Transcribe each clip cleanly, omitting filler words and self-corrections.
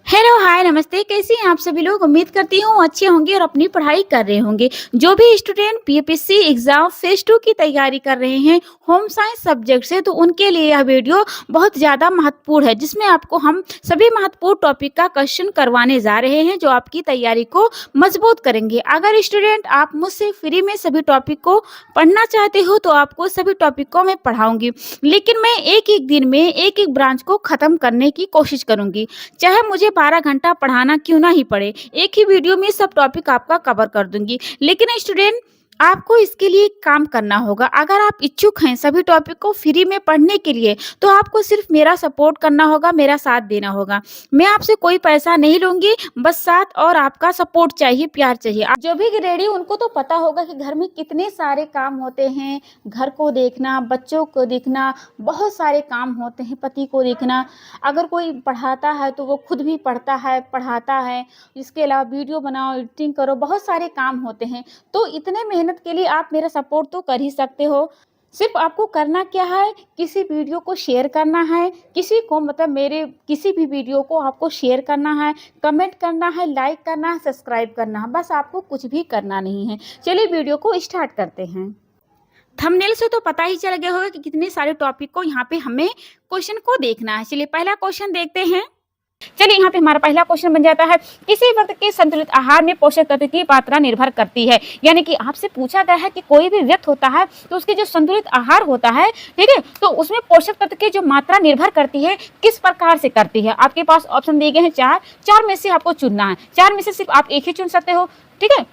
Hello, हाय, नमस्ते। कैसी हैं आप सभी लोग? उम्मीद करती हूँ अच्छे होंगे और अपनी पढ़ाई कर रहे होंगे। जो भी स्टूडेंट पीपीएससी एग्ज़ाम फेज़ 2 की तैयारी कर रहे हैं, होम साइंस सब्जेक्ट से, तो उनके लिए यह वीडियो बहुत ज़्यादा महत्वपूर्ण है, जिसमें आपको हम सभी महत्वपूर्ण टॉपिक का क्वेश्चन करवाने जा रहे हैं, जो आपकी तैयारी को मजबूत करेंगे। अगर स्टूडेंट आप मुझसे फ्री में सभी टॉपिक को पढ़ना चाहते हो, तो आपको सभी टॉपिक को मैं पढ़ाऊँगी। लेकिन मैं एक-एक दिन में एक-एक ब्रांच को ख़त्म करने की कोशिश करूँगी। चाहे मुझे 12 घंटा पढ़ाना क्यों ना ही पड़े, एक ही वीडियो में सब टॉपिक आपका कवर कर दूँगी। लेकिन स्टूडेंट, आपको इसके लिए एक काम करना होगा। अगर आप इच्छुक हैं सभी टॉपिक को फ्री में पढ़ने के लिए, तो आपको सिर्फ़ मेरा सपोर्ट करना होगा, मेरा साथ देना होगा। मैं आपसे कोई पैसा नहीं लूँगी, बस साथ और आपका सपोर्ट चाहिए, प्यार चाहिए। आप जो भी ग्रेडी, उनको तो पता होगा कि घर में कितने सारे काम होते हैं, घर को देखना, बच्चों को देखना, बहुत सारे काम होते हैं, पति को देखना। अगर कोई पढ़ाता है तो वो खुद भी पढ़ता है, पढ़ाता है। इसके अलावा वीडियो बनाओ, एडिटिंग करो, बहुत सारे काम होते हैं। तो इतने मेहनत के लिए आप मेरा सपोर्ट तो कर ही सकते हो। सिर्फ़ आपको करना क्या है, किसी वीडियो को शेयर करना है, किसी को मतलब मेरे किसी भी वीडियो को आपको शेयर करना है, कमेंट करना है, लाइक करना है, सब्सक्राइब करना है। बस आपको कुछ भी करना नहीं है। चलिए वीडियो को स्टार्ट करते हैं। थंबनेल से तो पता ही चल गया होगा कि कितने सारे टॉपिक को यहाँ पे हमें क्वेश्चन को देखना है। चलिए पहला क्वेश्चन देखते हैं। चलिए यहाँ पे हमारा पहला क्वेश्चन बन जाता है, किसी वक्त के संतुलित आहार में पोषक तत्व की मात्रा निर्भर करती है। यानी कि आपसे पूछा गया है कि कोई भी व्यक्ति होता है तो उसके जो संतुलित आहार होता है, ठीक है, तो उसमें पोषक तत्व की जो मात्रा निर्भर करती है, किस प्रकार से करती है। आपके पास ऑप्शन दिए गए हैं चार, चार में से आपको चुनना है। चार में से सिर्फ आप एक ही चुन सकते हो, ठीक है।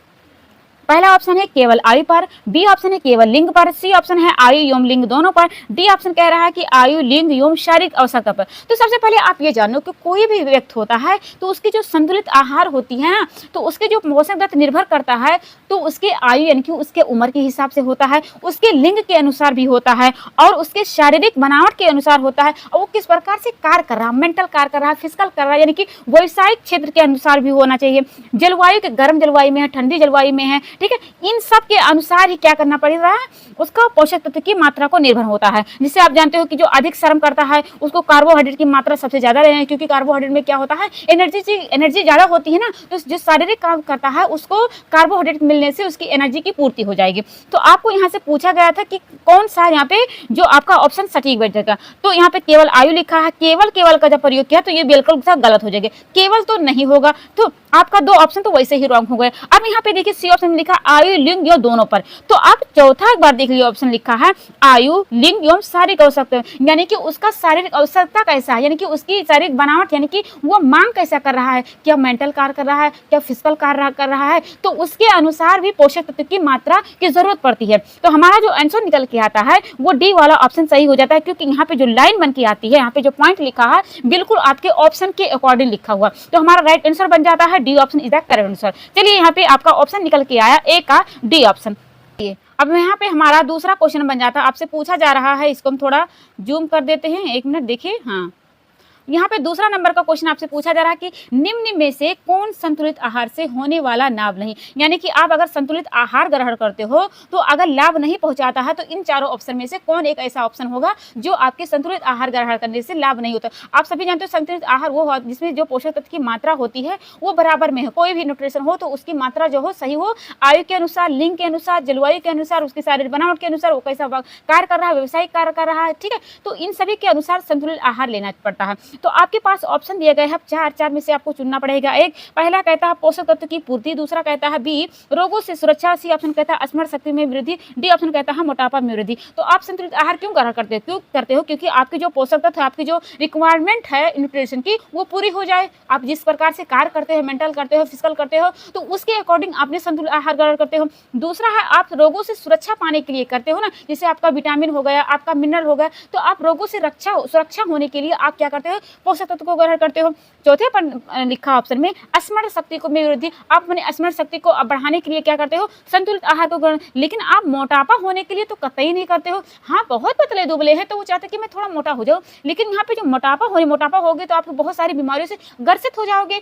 पहला ऑप्शन है केवल आयु पर, बी ऑप्शन है केवल लिंग पर, सी ऑप्शन है आयु एवं लिंग दोनों पर, डी ऑप्शन कह रहा है कि आयु, लिंग एवं शारीरिक आवश्यकता पर। तो सबसे पहले आप ये जानो कि कोई भी व्यक्ति होता है तो उसकी जो संतुलित आहार होती है ना, तो उसके जो पोषक तत्व निर्भर करता है, तो उसके आयु यानी कि उसके उम्र के हिसाब से होता है, उसके लिंग के अनुसार भी होता है, और उसके शारीरिक बनावट के अनुसार होता है, और वो किस प्रकार से कार्य कर रहा है, मेंटल कार्य कर रहा है, फिजिकल कर रहा है, यानी कि व्यवसायिक क्षेत्र के अनुसार भी होना चाहिए। जलवायु के गर्म जलवायु में है, ठंडी जलवायु में है, ठीक है, इन सब के अनुसार ही क्या करना पड़ रहा है, उसका पोषक तत्व की मात्रा को निर्भर होता है। जिससे आप जानते हो कि जो अधिक श्रम करता है उसको कार्बोहाइड्रेट की मात्रा सबसे ज्यादा रहना है, क्योंकि कार्बोहाइड्रेट में क्या होता है, एनर्जी ज्यादा होती है ना, तो जो शारीरिक काम करता है उसको कार्बोहाइड्रेट मिलने से उसकी एनर्जी की पूर्ति हो जाएगी। तो आपको यहाँ से पूछा गया था कि कौन सा यहाँ पे जो आपका ऑप्शन सटीक बैठेगा। तो यहाँ पे केवल आयु लिखा है, केवल केवल का जब प्रयोग किया तो ये बिल्कुल गलत हो जाएगा, केवल तो नहीं होगा, तो आपका दो ऑप्शन तो वैसे ही रॉन्ग हो गए। अब यहाँ पे देखिए सी ऑप्शन में लिखा आयु, लिंग एवं दोनों पर, तो आप चौथा एक बार देख लीजिए, ऑप्शन लिखा है आयु, लिंग एवं शारीरिक आवश्यकता, यानी कि उसका शारीरिक आवश्यकता कैसा है, यानी कि उसकी शारीरिक बनावट, यानी कि वो मांग कैसा कर रहा है, क्या मेंटल कार्य कर रहा है, क्या फिजिकल कार्य कर रहा है, तो उसके अनुसार भी पोषक तत्व की मात्रा की जरूरत पड़ती है। तो हमारा जो आंसर निकल के आता है वो डी वाला ऑप्शन सही हो जाता है, क्योंकि यहाँ पे जो लाइन बन के आती है, यहाँ पे जो पॉइंट लिखा है बिल्कुल आपके ऑप्शन के अकॉर्डिंग लिखा हुआ, तो हमारा राइट आंसर बन जाता है D option is the correct answer. चलिए यहाँ पे आपका ऑप्शन निकल के आया ए का डी ऑप्शन। अब यहाँ पे हमारा दूसरा क्वेश्चन बन जाता है, आपसे पूछा जा रहा है, इसको हम थोड़ा जूम कर देते हैं, एक मिनट देखिए। हाँ, यहाँ पे दूसरा नंबर का क्वेश्चन आपसे पूछा जा रहा है कि निम्न में से कौन संतुलित आहार से होने वाला लाभ नहीं, यानी कि आप अगर संतुलित आहार ग्रहण करते हो तो अगर लाभ नहीं पहुंचाता है, तो इन चारों ऑप्शन में से कौन एक ऐसा ऑप्शन होगा जो आपके संतुलित आहार ग्रहण करने से लाभ नहीं होता। आप सभी जानते हो संतुलित आहार वो हो जिसमें जो पोषक तत्व की मात्रा होती है वो बराबर में हो, कोई भी न्यूट्रिशन हो तो उसकी मात्रा जो हो सही हो, आयु के अनुसार, लिंग के अनुसार, जलवायु के अनुसार, उसकी शारीरिक बनावट के अनुसार, वो कैसा कार्य कर रहा है, व्यवसायिक कार्य कर रहा है, ठीक है, तो इन सभी के अनुसार संतुलित आहार लेना पड़ता है। तो आपके पास ऑप्शन दिए गए हैं चार, चार में से आपको चुनना पड़ेगा एक। पहला कहता है पोषक तत्व की पूर्ति, दूसरा कहता है बी रोगों से सुरक्षा, सी ऑप्शन कहता है स्मरण शक्ति में वृद्धि, डी ऑप्शन कहता है मोटापा में वृद्धि। तो आप संतुलित आहार क्यों ग्रहण करते हो, क्योंकि आपकी जो पोषक तत्व, आपकी जो रिक्वायरमेंट है न्यूट्रिशन की, वो पूरी हो जाए। आप जिस प्रकार से कार्य करते हो, मेंटल करते हो, फिजिकल करते हो, तो उसके अकॉर्डिंग आपने संतुलित आहार ग्रहण करते हो। दूसरा है आप रोगों से सुरक्षा पाने के लिए करते हो ना, जैसे आपका विटामिन हो गया, आपका मिनरल हो गया, तो आप रोगों से सुरक्षा होने के लिए आप क्या करते हो, पोषक तत्व को ग्रहण करते हो। चौथे पर लिखा ऑप्शन में स्मरण शक्ति को में वृद्धि, आप अपने स्मरण शक्ति को बढ़ाने के लिए क्या करते हो, संतुलित आहार को ग्रहण। लेकिन आप मोटापा होने के लिए तो कतई नहीं करते हो। हाँ, बहुत पतले दुबले हैं तो वो चाहते कि मैं थोड़ा मोटा हो जाऊं, लेकिन यहाँ पे जो मोटापा हो गए तो आप बहुत सारी बीमारियों से ग्रसित हो जाओगे।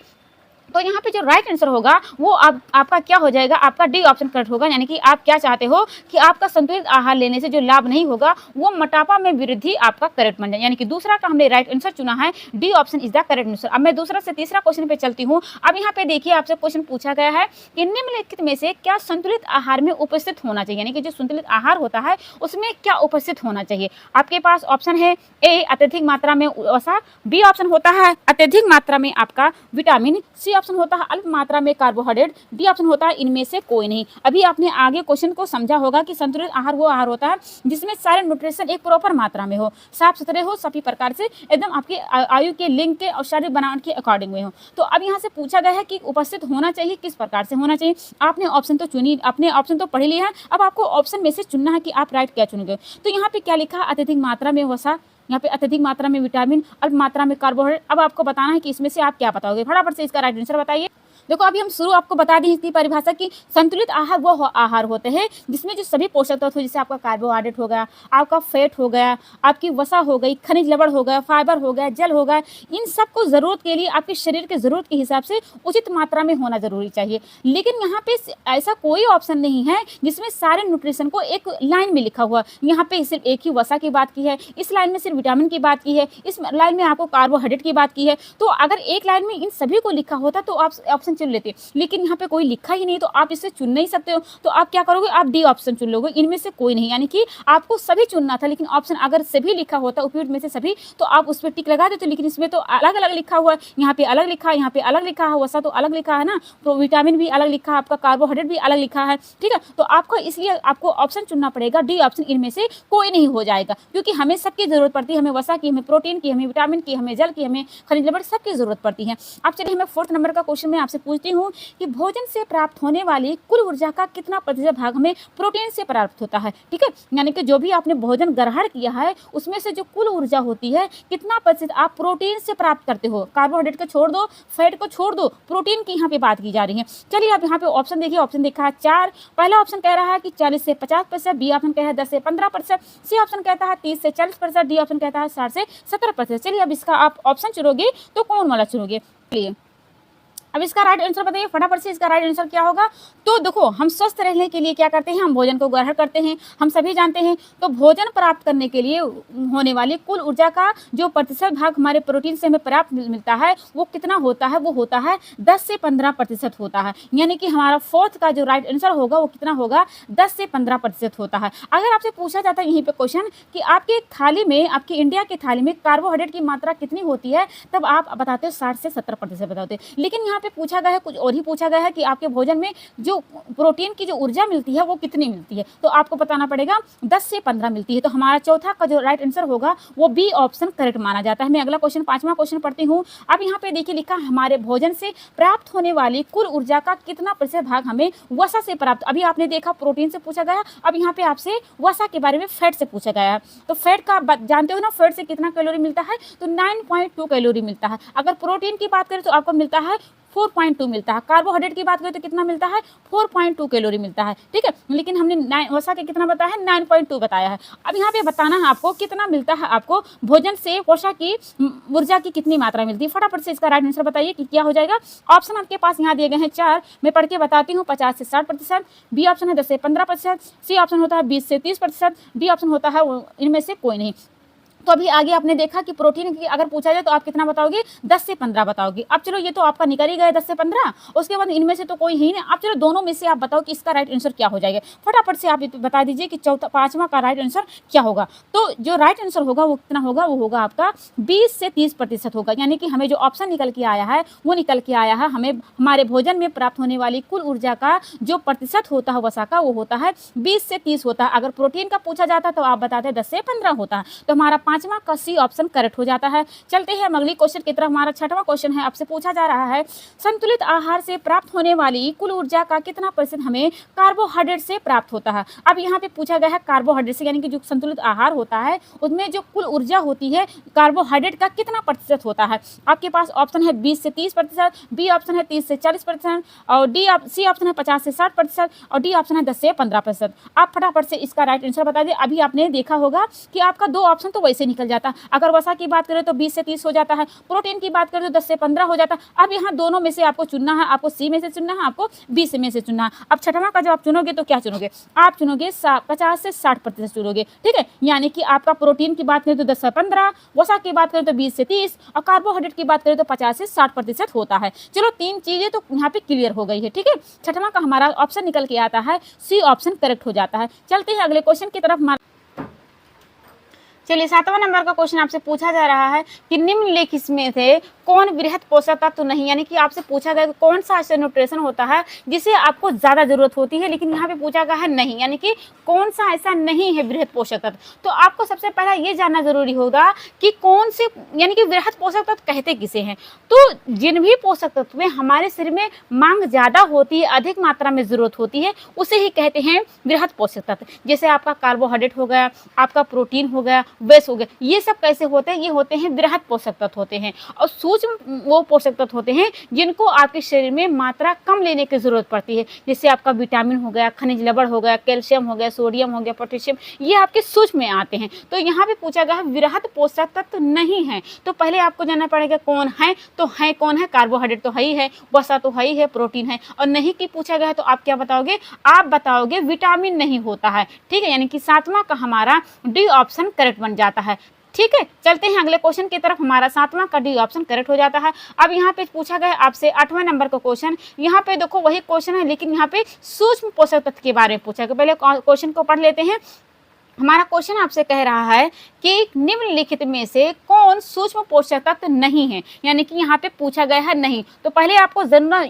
तो यहाँ पे जो राइट आंसर होगा वो आपका क्या हो जाएगा, आपका डी ऑप्शन करेक्ट होगा। यानी कि आप क्या चाहते हो कि आपका संतुलित आहार लेने से जो लाभ नहीं होगा वो मोटापा में वृद्धि आपका करेक्ट बन जाए। यानी कि दूसरा का हमने राइट आंसर चुना है, D option is the correct answer. अब मैं दूसरा से तीसरा क्वेश्चन पे चलती हूँ। अब यहाँ पे देखिए आपसे क्वेश्चन पूछा गया है कि निम्नलिखित में से क्या संतुलित आहार में उपस्थित होना चाहिए, यानी कि जो संतुलित आहार होता है उसमें क्या उपस्थित होना चाहिए। आपके पास ऑप्शन है ए अत्यधिक मात्रा में वसा, बी ऑप्शन होता है अत्यधिक मात्रा में आपका विटामिन, सी ऑप्शन होता है अल्प मात्रा में कार्बोहाइड्रेट, डी ऑप्शन होता है इनमें से कोई नहीं। अभी आपने आगे क्वेश्चन को समझा होगा कि संतुलित आहार वो आहार होता है जिसमें सारे न्यूट्रिशन एक प्रॉपर मात्रा में हो, साफ सुथरे हो, सभी प्रकार से एकदम आपके आयु के लिंग के और शारीरिक बनावट के अकॉर्डिंग में हो। तो अब यहाँ से पूछा गया है कि उपस्थित होना चाहिए, किस प्रकार से होना चाहिए। आपने ऑप्शन तो चुनी, अपने ऑप्शन तो पढ़ लिया है, अब आपको ऑप्शन में से चुनना है कि आप राइट क्या चुनोगे। तो यहाँ पे क्या लिखा है, अत्यधिक मात्रा में वसा, यहाँ पे अत्यधिक मात्रा में विटामिन, अल्प मात्रा में कार्बोहाइड्रेट। अब आपको बताना है कि इसमें से आप क्या बताओगे। फटाफट से इसका राइट आंसर बताइए। देखो अभी हम शुरू आपको बता दी इसकी परिभाषा की संतुलित आहार वो आहार होते हैं जिसमें जो सभी पोषक तत्व जैसे आपका कार्बोहाइड्रेट हो गया, आपका फैट हो गया, आपकी वसा हो गई, खनिज लवण हो गया, फाइबर हो गया, जल हो गया, इन सबको जरूरत के लिए आपके शरीर के जरूरत के हिसाब से उचित मात्रा में होना जरूरी चाहिए। लेकिन यहाँ पे ऐसा कोई ऑप्शन नहीं है जिसमें सारे न्यूट्रिशन को एक लाइन में लिखा हुआ। यहाँ पे सिर्फ एक ही वसा की बात की है, इस लाइन में सिर्फ विटामिन की बात की है, इस लाइन में आपको कार्बोहाइड्रेट की बात की है। तो अगर एक लाइन में इन सभी को लिखा होता तो आप ऑप्शन चुन लेते, लेकिन यहाँ पे कोई लिखा ही नहीं तो आप इसे चुन नहीं सकते हो। तो आप क्या करोगे, आप डी ऑप्शन चुन लोगे, इनमें से कोई नहीं। यानी कि आपको सभी चुनना था, लेकिन ऑप्शन अगर सभी लिखा होता उपयुक्त में से सभी तो आप उस पर टिक लगा देते। लेकिन इसमें तो अलग अलग लिखा हुआ है, यहाँ पे अलग लिखा है, यहाँ पे अलग लिखा है, वसा तो अलग लिखा है ना, तो विटामिन भी अलग लिखा है, आपका कार्बोहाइड्रेट भी अलग लिखा है। ठीक है, तो आपको इसलिए आपको ऑप्शन चुनना पड़ेगा, डी ऑप्शन इनमें से कोई नहीं हो जाएगा, क्योंकि हमें सबकी जरूरत पड़ती है, हमें वसा की, हमें प्रोटीन की, हमें विटामिन की, हमें जल की, हमें खनिज लवण सबकी जरूरत पड़ती है। अब चलिए हमें 4th नंबर का क्वेश्चन मैं आपसे पूछती हूँ कि भोजन से प्राप्त होने वाली कुल ऊर्जा का कितना प्रतिशत भाग हमें प्रोटीन से प्राप्त होता है। ठीक है, यानी कि जो भी आपने भोजन ग्रहण किया है उसमें से जो कुल ऊर्जा होती है कितना प्रतिशत आप प्रोटीन से प्राप्त करते हो। कार्बोहाइड्रेट को छोड़ दो, फैट को छोड़ दो, प्रोटीन की यहाँ पे बात की जा रही है। चलिए आप यहाँ पे ऑप्शन देखिए, ऑप्शन देखा है 4। पहला ऑप्शन कह रहा है कि 40 से 50%, बी ऑप्शन कह रहा है 10 से 15%, सी ऑप्शन कहता है 30 से 40%, डी ऑप्शन कहता है 60 से 70%। चलिए अब इसका आप ऑप्शन चुनोगे तो कौन वाला चुनोगे। चलिए अब इसका राइट आंसर बताइए फटाफट से, इसका राइट आंसर क्या होगा। तो देखो हम स्वस्थ रहने के लिए क्या करते हैं, हम भोजन को ग्रहण करते हैं, हम सभी जानते हैं। तो भोजन प्राप्त करने के लिए होने वाली कुल ऊर्जा का जो प्रतिशत भाग हमारे प्रोटीन से हमें प्राप्त मिलता है वो कितना होता है, वो होता है 10 से 15% होता है। यानी कि हमारा 4th का जो राइट आंसर होगा वो कितना होगा, 10 से 15% होता है। अगर आपसे पूछा जाता है यहीं पे क्वेश्चन कि आपके थाली में, आपकी इंडिया की थाली में कार्बोहाइड्रेट की मात्रा कितनी होती है, तब आप बताते हो 60 से 70% बताते हो। लेकिन यहाँ पे पूछा गया है कुछ और ही पूछा गया है कि आपके भोजन में जो प्रोटीन की जो ऊर्जा मिलती है वो कितनी मिलती है, तो आपको बताना पड़ेगा 10 से 15 मिलती है। तो हमारा चौथा का जो राइट आंसर होगा वो बी ऑप्शन करेक्ट माना जाता है। मैं अगला क्वेश्चन 5वां क्वेश्चन पढ़ती हूँ। अब यहाँ पे देखिए लिखा हमारे भोजन से प्राप्त होने वाली कुल ऊर्जा का कितना प्रतिशत भाग हमें वसा से प्राप्त। अभी आपने देखा प्रोटीन से पूछा गया, अब यहाँ पे आपसे वसा के बारे में फैट से पूछा गया है। तो फैट का जानते हो ना, फैट से कितना कैलोरी मिलता है, तो 9.2 कैलोरी मिलता है। अगर प्रोटीन की बात करें तो आपको मिलता है 4.2 मिलता है। कार्बोहाइड्रेट की बात करें तो कितना मिलता है, 4.2 कैलोरी मिलता है। ठीक है, लेकिन हमने वसा के कितना बताया है, 9.2 बताया है। अब यहाँ पे बताना है आपको कितना मिलता है, आपको भोजन से वसा की ऊर्जा की कितनी मात्रा मिलती है। फटाफट से इसका राइट आंसर बताइए कि क्या हो जाएगा। ऑप्शन आपके पास यहाँ दिए गए हैं 4, मैं पढ़ के बताती हूँ। 50 से 60%, बी ऑप्शन है 10 से 15%, सी ऑप्शन होता है 20 से 30%, डी ऑप्शन होता है इनमें से कोई नहीं। तो अभी आगे आपने देखा कि प्रोटीन की अगर पूछा जाए तो आप कितना बताओगे, 10 से 15 बताओगे। अब चलो ये तो आपका निकल ही गया 10 से 15, उसके बाद इनमें से तो कोई ही नहीं। अब चलो दोनों में से आप बताओ कि इसका राइट आंसर क्या हो जाएगा। फटाफट से आप बता दीजिए कि 5वां का राइट आंसर क्या होगा। तो जो राइट आंसर होगा वो कितना होगा, वो होगा आपका 20 से 30% होगा। यानी कि हमें जो ऑप्शन निकल के आया है वो निकल के आया है, हमें हमारे भोजन में प्राप्त होने वाली कुल ऊर्जा का जो प्रतिशत होता है वसा का, वो होता है 20 से 30 होता है। अगर प्रोटीन का पूछा जाता तो आप बताते 10 से 15 होता है। तो हमारा 5वां का सी ऑप्शन करेक्ट हो जाता है। चलते हैं हम अगली क्वेश्चन की तरफ। हमारा 6वां क्वेश्चन है, आपसे पूछा जा रहा है संतुलित आहार से प्राप्त होने वाली कुल ऊर्जा का कितना प्रतिशत हमें कार्बोहाइड्रेट से प्राप्त होता है। अब यहाँ पे पूछा गया है कार्बोहाइड्रेट से, यानी कि जो संतुलित आहार होता है उसमें जो कुल ऊर्जा होती है कार्बोहाइड्रेट का कितना प्रतिशत होता है। आपके पास ऑप्शन है 20 से 30%, बी ऑप्शन है 30 से 40%, और सी ऑप्शन है 50 से 60%, और डी ऑप्शन है 10 से 15%। आप फटाफट से इसका राइट आंसर बता दें। अभी आपने देखा होगा कि आपका 2 ऑप्शन तो वैसे से निकल जाता। अगर वसा की बात करें तो 20 से 30 हो जाता है। प्रोटीन की बात करें तो 10 से 15 हो जाता है। अब यहाँ दोनों में से आपको चुनना है, आपको सी में से चुनना है, आपको बी से में से चुनना है। अब छठवां का जब आप चुनोगे तो क्या चुनोगे, आप चुनोगे 50 से 60% चुनोगे, ठीक है। यानी कि आपका प्रोटीन की बात करें तो 10 से 15, वसा की बात करें तो 20 से 30 और कार्बोहाइड्रेट की बात करें तो 50 से 60% होता है। चलो 3 चीजें तो यहाँ पे क्लियर हो गई है, ठीक है। छठवां का हमारा ऑप्शन निकल के आता है सी ऑप्शन करेक्ट हो जाता है। चलते हैं अगले क्वेश्चन की तरफ। चलिए 7वां नंबर का क्वेश्चन आपसे पूछा जा रहा है कि निम्नलिखित में से कौन वृहद पोषक तत्व नहीं, यानी कि आपसे पूछा गया कि कौन सा ऐसा न्यूट्रिशन होता है जिसे आपको ज्यादा जरूरत होती है, लेकिन यहाँ पे पूछा गया है नहीं, यानी कि कौन सा ऐसा नहीं है वृहद पोषक तत्व। तो आपको सबसे पहला ये जानना जरूरी होगा कि कौन से, यानी कि वृहद पोषक तत्व कहते किसे हैं। तो जिन भी पोषक तत्व में हमारे शरीर में मांग ज्यादा होती है, अधिक मात्रा में जरूरत होती है, उसे ही कहते हैं वृहद पोषक तत्व। जैसे आपका कार्बोहाइड्रेट हो गया, आपका प्रोटीन हो गया, वेस्ट हो गया, ये सब कैसे होते हैं, ये होते हैं वृहद पोषक तत्व होते हैं। और सूक्ष्म वो पोषक तत्व होते हैं जिनको आपके शरीर में मात्रा कम लेने की जरूरत पड़ती है। जैसे आपका विटामिन हो गया, खनिज लवण हो गया, कैल्शियम हो गया, सोडियम हो गया, पोटेशियम, ये आपके सूक्ष्म में आते हैं। तो यहाँ पे पूछा गया है वृहद पोषक तत्व नहीं है। तो पहले आपको जानना पड़ेगा कौन है। तो है कौन है, कार्बोहाइड्रेट तो है ही है, वसा तो है ही है, प्रोटीन है। और नहीं की पूछा गया है तो आप क्या बताओगे, आप बताओगे विटामिन नहीं होता है, ठीक है। यानी कि 7वां का हमारा डी ऑप्शन करेक्ट बन जाता है, ठीक है। चलते हैं अगले क्वेश्चन की तरफ। हमारा 7वां का डी ऑप्शन करेक्ट हो जाता है। अब यहाँ पे पूछा गया आपसे 8वां नंबर का क्वेश्चन। यहाँ पे देखो वही क्वेश्चन है, लेकिन यहाँ पे सूक्ष्म पोषक तत्व के बारे में पूछा गया। पहले क्वेश्चन को पढ़ लेते हैं। हमारा क्वेश्चन आपसे कह रहा है कि निम्नलिखित में से कौन सूक्ष्म पोषक तत्व नहीं है, यानी कि यहाँ पे पूछा गया है नहीं। तो पहले आपको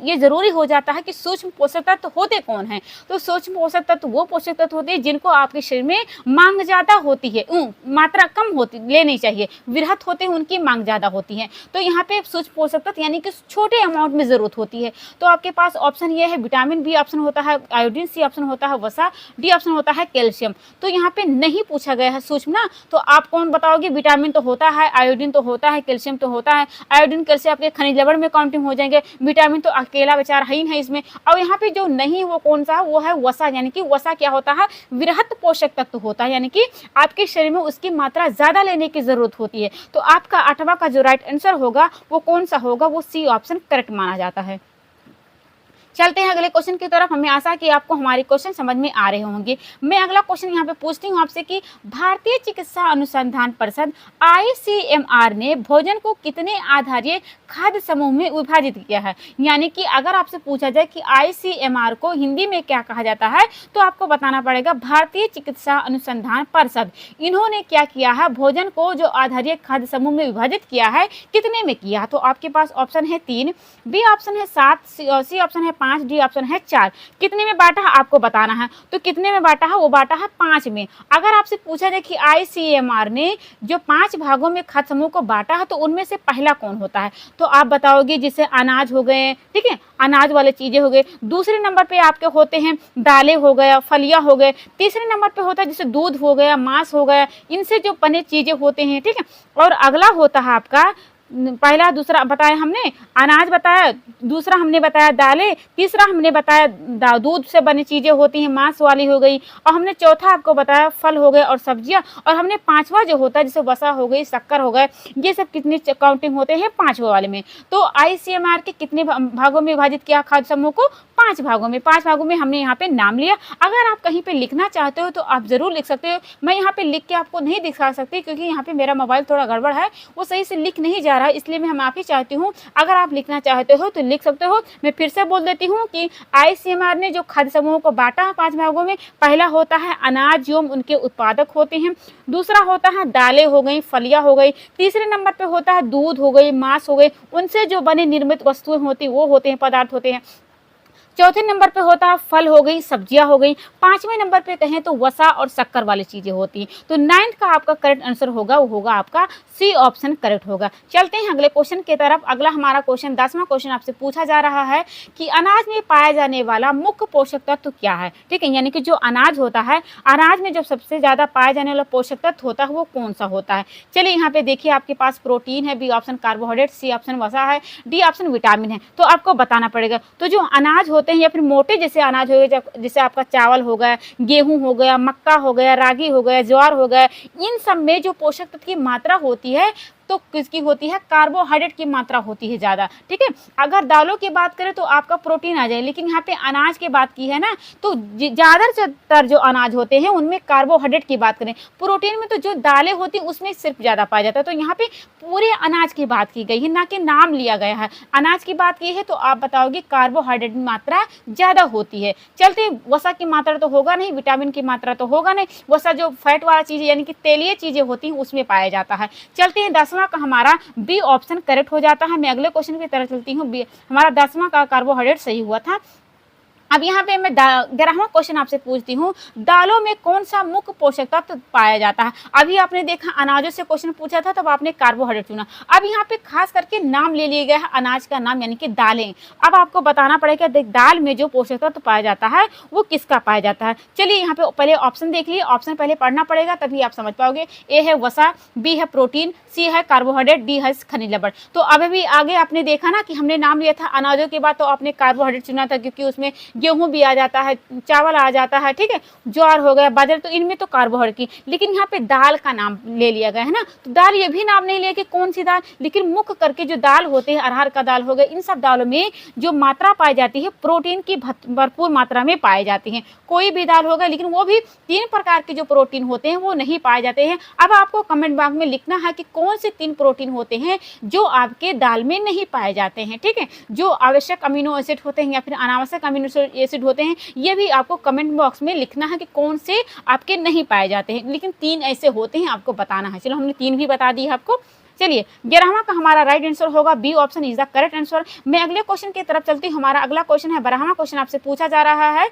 ये जरूरी हो जाता है कि सूक्ष्म पोषक तत्व होते कौन हैं। तो सूक्ष्म पोषक तत्व वो पोषक तत्व होते हैं जिनको आपके शरीर में मांग ज्यादा होती है, मात्रा कम होती लेनी चाहिए, वृहद होते हैं उनकी मांग ज्यादा होती है। तो यहाँ पे सूक्ष्म पोषक तत्व यानी कि छोटे अमाउंट में जरूरत होती है। तो आपके पास ऑप्शन ये है विटामिन, बी ऑप्शन होता है आयोडीन, सी ऑप्शन होता है वसा, डी ऑप्शन होता है कैल्शियम। तो यहाँ पे नहीं पूछा गया है सूक्ष्म ना, तो आप कौन बताओगे, विटामिन तो होता है, आयोडीन तो होता है, कैल्शियम तो होता है। आयोडीन कैल्शियम आपके खनिज लवण में काउंटिंग हो जाएंगे, विटामिन तो अकेला बेचारा है ही नहीं इसमें। और यहाँ पे जो नहीं वो कौन सा है, वो है वसा, यानी कि वसा क्या होता है, वृहद पोषक तत्व होता है, यानी कि आपके शरीर में उसकी मात्रा ज्यादा लेने की जरूरत होती है। तो आपका 8वां का जो राइट आंसर होगा वो कौन सा होगा, वो सी ऑप्शन करेक्ट माना जाता है। चलते हैं अगले क्वेश्चन की तरफ। हमें आशा है कि आपको हमारे क्वेश्चन समझ में आ रहे होंगे। मैं अगला क्वेश्चन यहाँ पे पूछती हूँ आपसे कि भारतीय चिकित्सा अनुसंधान परिषद ICMR ने भोजन को कितने आधारीय खाद्य समूह में विभाजित किया है। यानी कि अगर आपसे पूछा जाए कि ICMR को हिंदी में क्या कहा जाता है, तो आपको बताना पड़ेगा भारतीय चिकित्सा अनुसंधान परिषद। इन्होंने क्या किया है, भोजन को जो आधारीय खाद्य समूह में विभाजित किया है, कितने में किया। तो आपके पास ऑप्शन है 3, बी ऑप्शन है 7, सी ऑप्शन है 5, डी ऑप्शन है 4। कितने में बांटा है आपको बताना है। तो कितने में बांटा है, वो बांटा है 5 में। अगर आपसे पूछा जाए कि ICMR ने जो 5 भागों में खाद्य समूह को बांटा है, तो उनमें से पहला कौन होता है। तो आप बताओगे जैसे अनाज हो गए, ठीक है, अनाज वाले चीजें हो गए। दूसरे नंबर पे आपके होते हैं दालें हो गया, फलियां हो गए। तीसरे नंबर पे होता है जैसे दूध हो गया, मांस हो गया, इनसे जो बने चीजें होते हैं, ठीक है। और अगला होता है आपका, पहला दूसरा बताया हमने अनाज बताया, दूसरा हमने बताया दालें, तीसरा हमने बताया दूध से बनी चीजें होती हैं, मांस वाली हो गई, और हमने चौथा आपको बताया फल हो गए और सब्जियां, और हमने 5वां जो होता है जैसे वसा हो गई, शक्कर हो गए, ये सब कितने काउंटिंग होते हैं 5वें वाले में। तो ICMR के कितने भागों में विभाजित किया खाद्य समूह को, 5 भागों में। 5 भागों में हमने यहाँ पे नाम लिया। अगर आप कहीं पे लिखना चाहते हो तो आप जरूर लिख सकते हो। मैं यहाँ पे लिख के आपको नहीं दिखा सकती क्योंकि यहाँ पे मेरा मोबाइल थोड़ा गड़बड़ है, वो सही से लिख नहीं जा रहा है, इसलिए मैं माफी चाहती हूँ। अगर आप लिखना चाहते हो तो लिख सकते हो। मैं फिर से बोल देती हूँ कि ICMR ने जो खाद्य समूहों को बांटा है 5 भागों में, पहला होता है अनाज जो उनके उत्पादक होते हैं, दूसरा होता है दालें हो गई, फलियां हो गई, तीसरे नंबर पे होता है दूध हो गई, मांस हो गई, उनसे जो बने निर्मित वस्तुएं होती वो होते हैं, पदार्थ होते हैं। चौथे नंबर पे होता है फल हो गई, सब्जियां हो गई। 5वें नंबर पे कहें तो वसा और शक्कर वाली चीजें होती हैं। तो 9th का आपका करेक्ट आंसर होगा वो होगा आपका सी ऑप्शन करेक्ट होगा। चलते हैं अगले क्वेश्चन की तरफ। अगला हमारा क्वेश्चन 10वां क्वेश्चन आपसे पूछा जा रहा है कि अनाज में पाया जाने वाला मुख्य पोषक तत्व क्या है, ठीक है। यानी कि जो अनाज होता है, अनाज में जो सबसे ज्यादा पाया जाने वाला पोषक तत्व होता है वो कौन सा होता है। चलिए यहाँ पे देखिए, आपके पास प्रोटीन है, B option carbohydrate, C option वसा है, डी ऑप्शन विटामिन है। तो आपको बताना पड़ेगा। तो जो अनाज होते होते हैं या फिर मोटे जैसे अनाज हो गए, जैसे आपका चावल हो गया, गेहूँ हो गया, मक्का हो गया, रागी हो गया, ज्वार हो गया, इन सब में जो पोषक तत्व की मात्रा होती है तो किसकी होती है, कार्बोहाइड्रेट की मात्रा होती है ज़्यादा। ठीक है, अगर दालों की बात करें तो आपका प्रोटीन आ जाए, लेकिन यहाँ पे अनाज की बात की है ना, तो ज़्यादातर जो अनाज होते हैं उनमें कार्बोहाइड्रेट की बात करें, प्रोटीन में तो जो दालें होती हैं उसमें सिर्फ ज़्यादा पाया जाता है। तो यहाँ पे पूरे अनाज की बात की गई है, ना कि नाम लिया गया है। अनाज की बात की है तो आप बताओगे कार्बोहाइड्रेट की मात्रा ज़्यादा होती है। चलते वसा की मात्रा तो होगा नहीं, विटामिन की मात्रा तो होगा नहीं, वसा जो फैट वाला चीज़ यानी कि तेलीय चीज़ें होती हैं उसमें पाया जाता है। चलते हैं 10वां का हमारा बी ऑप्शन करेक्ट हो जाता है। मैं अगले क्वेश्चन की तरफ चलती हूँ। हमारा 10वां का कार्बोहाइड्रेट सही हुआ था। अब यहाँ पे मैं 11वां क्वेश्चन आपसे पूछती हूँ, दालों में कौन सा मुख्य पोषक तत्व पाया जाता है। अभी आपने देखा अनाजों से क्वेश्चन पूछा था, तब आपने कार्बोहाइड्रेट चुना। अब यहाँ पे खास करके नाम ले लिया गया है अनाज का नाम, यानी कि दालें। अब आपको बताना पड़ेगा दाल में जो पोषक तत्व पाया जाता है वो किसका पाया जाता है। चलिए यहाँ पे पहले ऑप्शन देख लिए, ऑप्शन पहले पढ़ना पड़ेगा तभी आप समझ पाओगे। ए है वसा, बी है प्रोटीन, सी है कार्बोहाइड्रेट, डी है खनिज लवण। तो अभी भी आगे आपने देखा ना कि हमने नाम लिया था अनाजों के बाद, तो आपने कार्बोहाइड्रेट चुना था क्योंकि उसमें गेहूं भी आ जाता है, चावल आ जाता है, ठीक है, ज्वार हो गया, बाजरा, तो इनमें तो कार्बोहाइड्रेट की। लेकिन यहाँ पे दाल का नाम ले लिया गया है ना, तो दाल ये भी नाम नहीं लिया कि कौन सी दाल, लेकिन मुख्य करके जो दाल होते हैं, अरहर का दाल हो गया, इन सब दालों में जो मात्रा पाई जाती है प्रोटीन की भरपूर मात्रा में पाई जाती है। कोई भी दाल होगा, लेकिन वो भी 3 प्रकार के जो प्रोटीन होते हैं वो नहीं पाए जाते हैं। अब आपको कमेंट बॉक्स में लिखना है कि कौन से 3 प्रोटीन होते हैं जो आपके दाल में नहीं पाए जाते हैं। ठीक है, जो आवश्यक अमीनो एसिड होते हैं या फिर अनावश्यक अमीनो एसिड होते हैं, ये भी आपको कमेंट बॉक्स में लिखना है कि कौन से आपके नहीं पाए जाते हैं। लेकिन 3 ऐसे होते हैं, आपको बताना है। चलो हमने 3 भी बता दी है आपको। चलिए 11वां का हमारा राइट आंसर होगा B option is the correct answer. मैं अगले क्वेश्चन की तरफ चलती हूँ। हमारा अगला क्वेश्चन है 12वां क्वेश्चन आपसे पूछा जा रहा है।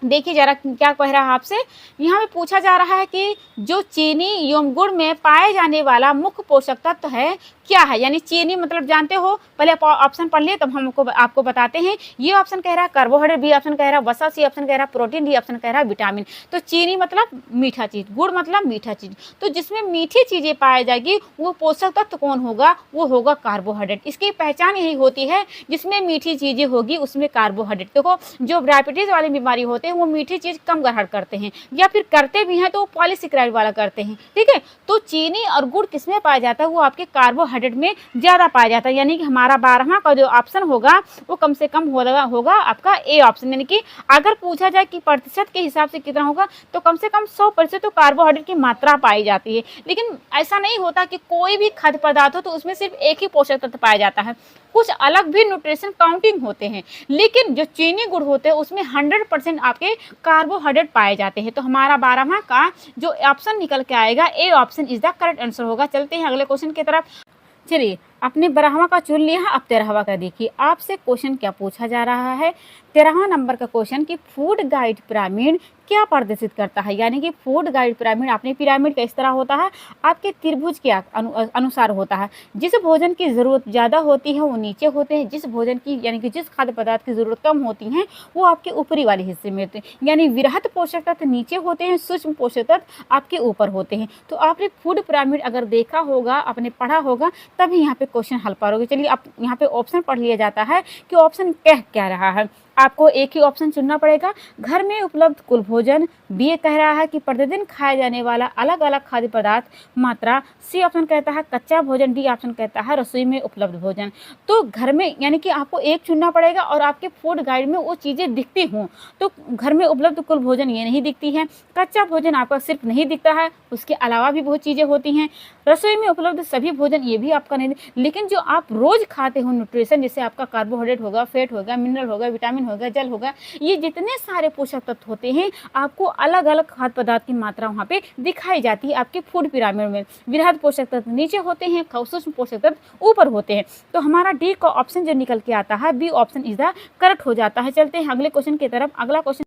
देखिए जरा क्या कह रहा है आपसे। यहाँ पे पूछा जा रहा है कि जो चीनी एवं गुड़ में पाए जाने वाला मुख्य पोषक तत्व है क्या है। यानी चीनी मतलब जानते हो, पहले ऑप्शन पढ़ लिए तब हमको आपको बताते हैं। ये ऑप्शन कह रहा है कार्बोहाइड्रेट, बी ऑप्शन कह रहा है वसा, सी ऑप्शन कह रहा है प्रोटीन, डी ऑप्शन कह रहा है विटामिन। तो चीनी मतलब मीठा चीज, गुड़ मतलब मीठा चीज, तो जिसमें मीठी चीजें पाई जाएगी वो पोषक तत्व कौन होगा, वो होगा कार्बोहाइड्रेट। इसकी पहचान यही होती है, जिसमें मीठी चीजें होगी उसमें कार्बोहाइड्रेट। देखो जो डायबिटीज वाली बीमारी होते हैं वो मीठी चीज कम ग्रहण करते हैं, या फिर करते भी हैं तो पॉलीसेकेराइड वाला करते हैं। ठीक है, तो चीनी और गुड़ किसमें पाया जाता है, वो आपके कार्बोहाइड्रेट में ज्यादा पाया जाता है। यानी कि हमारा 12वां का जो ऑप्शन होगा वो कम से कम होगा आपका ए ऑप्शन। यानी कि अगर पूछा जाए कि प्रतिशत के हिसाब से कितना होगा, तो कम से कम 100% तो कार्बोहाइड्रेट की मात्रा पाई जाती है। लेकिन ऐसा नहीं होता कि कोई भी खाद्य पदार्थ हो तो उसमें सिर्फ एक ही पोषक तत्व पाया जाता है, कुछ अलग भी न्यूट्रिशन काउंटिंग होते हैं। लेकिन जो चीनी गुड़ होते हैं उसमें 100% आपके कार्बोहाइड्रेट पाए जाते हैं। तो हमारा 12वां का जो ऑप्शन निकल के आएगा A option is the correct answer होगा। चलते हैं अगले क्वेश्चन की तरफ। चलिए अपने 12वां का चुन लिया है, अब 13वां का देखिए आपसे क्वेश्चन क्या पूछा जा रहा है। 13वां नंबर का क्वेश्चन कि फूड गाइड पिरामिड क्या प्रदर्शित करता है। यानी कि फूड गाइड पिरामिड, आपने पिरामिड का इस तरह होता है, आपके त्रिभुज के अनुसार होता है। जिस भोजन की जरूरत ज़्यादा होती है वो नीचे होते हैं, जिस भोजन की यानी कि जिस खाद्य पदार्थ की जरूरत कम होती है वो आपके ऊपरी वाले हिस्से में होते हैं। यानी वृहत पोषक तत्व नीचे होते हैं, सूक्ष्म पोषक तत्व आपके ऊपर होते हैं। तो आपने फूड पिरामिड अगर देखा होगा, आपने पढ़ा होगा, तभी यहाँ पे क्वेश्चन हल पाओगे। चलिए अब यहाँ पे ऑप्शन पढ़ लिया जाता है कि ऑप्शन कह क्या रहा है। आपको एक ही ऑप्शन चुनना पड़ेगा, घर में उपलब्ध कुल भोजन, बी कह रहा है कि प्रतिदिन खाए जाने वाला अलग अलग खाद्य पदार्थ मात्रा, सी ऑप्शन कहता है कच्चा भोजन, डी ऑप्शन कहता है रसोई में उपलब्ध भोजन। तो घर में यानी कि आपको एक चुनना पड़ेगा और आपके फूड गाइड में वो चीज़ें दिखती हों। तो घर में उपलब्ध कुल भोजन ये नहीं दिखती है, कच्चा भोजन आपका सिर्फ नहीं दिखता है, उसके अलावा भी बहुत चीज़ें होती हैं। रसोई में उपलब्ध सभी भोजन ये भी आपका नहीं, लेकिन जो आप रोज़ खाते हो न्यूट्रिशन, जैसे आपका कार्बोहाइड्रेट होगा, फैट होगा, मिनरल होगा, विटामिन होगा, जल होगा, ये जितने सारे पोषक तत्व होते हैं आपको अलग अलग खाद्य पदार्थ की मात्रा वहाँ पे दिखाई जाती है आपके फूड पिरामिड में। वृहद पोषक तत्व नीचे होते हैं, सूक्ष्म पोषक तत्व ऊपर होते हैं। तो हमारा डी का ऑप्शन जो निकल के आता है B option is the correct हो जाता है। चलते हैं अगले क्वेश्चन की तरफ। अगला क्वेश्चन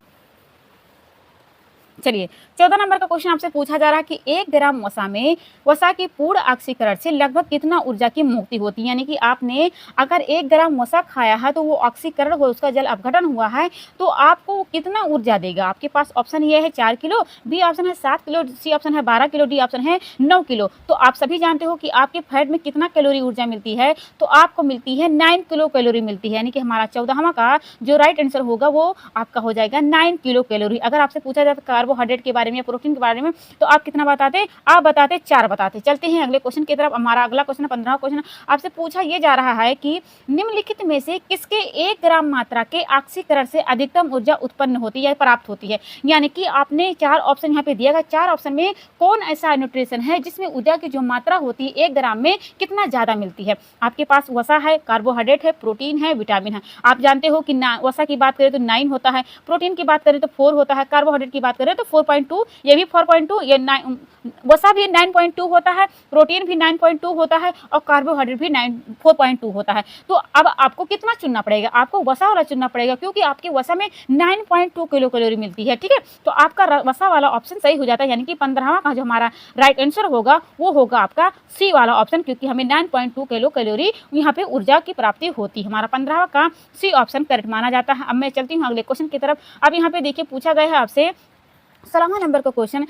चलिए 14 नंबर का क्वेश्चन आपसे पूछा जा रहा है कि 1 ग्राम वसा में वसा के पूर्ण ऑक्सीकरण से लगभग कितना ऊर्जा की मुक्ति होती है। यानी कि आपने अगर 1 ग्राम वसा खाया है तो वो ऑक्सीकरण हो, उसका जल अपघटन हुआ है तो आपको कितना ऊर्जा देगा। आपके पास ऑप्शन ये है 4 किलो, बी ऑप्शन है 7 किलो, सी ऑप्शन है 12 किलो, डी ऑप्शन है 9 किलो। तो आप सभी जानते हो कि आपके फैट में कितना कैलोरी ऊर्जा मिलती है, तो आपको मिलती है 9 किलो कैलोरी मिलती है। यानी कि हमारा 14वां का जो राइट आंसर होगा वो आपका हो जाएगा 9 किलो कैलोरी। अगर आपसे पूछा जाए कार्बोहाइड्रेट के बारे में या प्रोटीन के बारे में तो आप कितना बताते? आप बताते 4 बताते। चलते हैं अगले क्वेश्चन की तरफ। हमारा अगला क्वेश्चन 15वां क्वेश्चन आपसे पूछा ये जा रहा है कि निम्नलिखित में से किसके 1 ग्राम मात्रा के ऑक्सीकरण से अधिकतम ऊर्जा उत्पन्न होती है, प्राप्त होती है। यानी कि आपने 4 ऑप्शन यहाँ पे दिया गया, 4 ऑप्शन में कौन ऐसा न्यूट्रिशन है जिसमें ऊर्जा की जो मात्रा होती है 1 ग्राम में कितना ज्यादा मिलती है। आपके पास वसा है, कार्बोहाइड्रेट है, प्रोटीन है, विटामिन है। आप जानते हो कि वसा की बात करें तो 9 होता है, प्रोटीन की बात करें तो 4 होता है, कार्बोहाइड्रेट की बात करें तो 4.2, ये भी 4.2, ये वसा भी 9.2 होता है, प्रोटीन भी 9.2 होता है और कार्बोहाइड्रेट भी 4.2 होता है। तो अब आपको कितना चुनना पड़ेगा? आपको वसा वाला चुनना पड़ेगा क्योंकि आपके वसा में 9.2 किलो कैलोरी मिलती है। ठीक है, तो आपका वसा वाला ऑप्शन सही हो जाता है। यानी कि 15वां का जो हमारा राइट आंसर होगा वो होगा आपका सी वाला ऑप्शन, क्योंकि हमें 9.2 किलो कैलोरी यहाँ पे ऊर्जा की प्राप्ति होती है। हमारा 15वां का सी ऑप्शन करेक्ट माना जाता है। अब मैं चलती हूँ अगले क्वेश्चन की तरफ। अब यहाँ पे देखिए पूछा गया है आपसे 16वां नंबर का क्वेश्चन,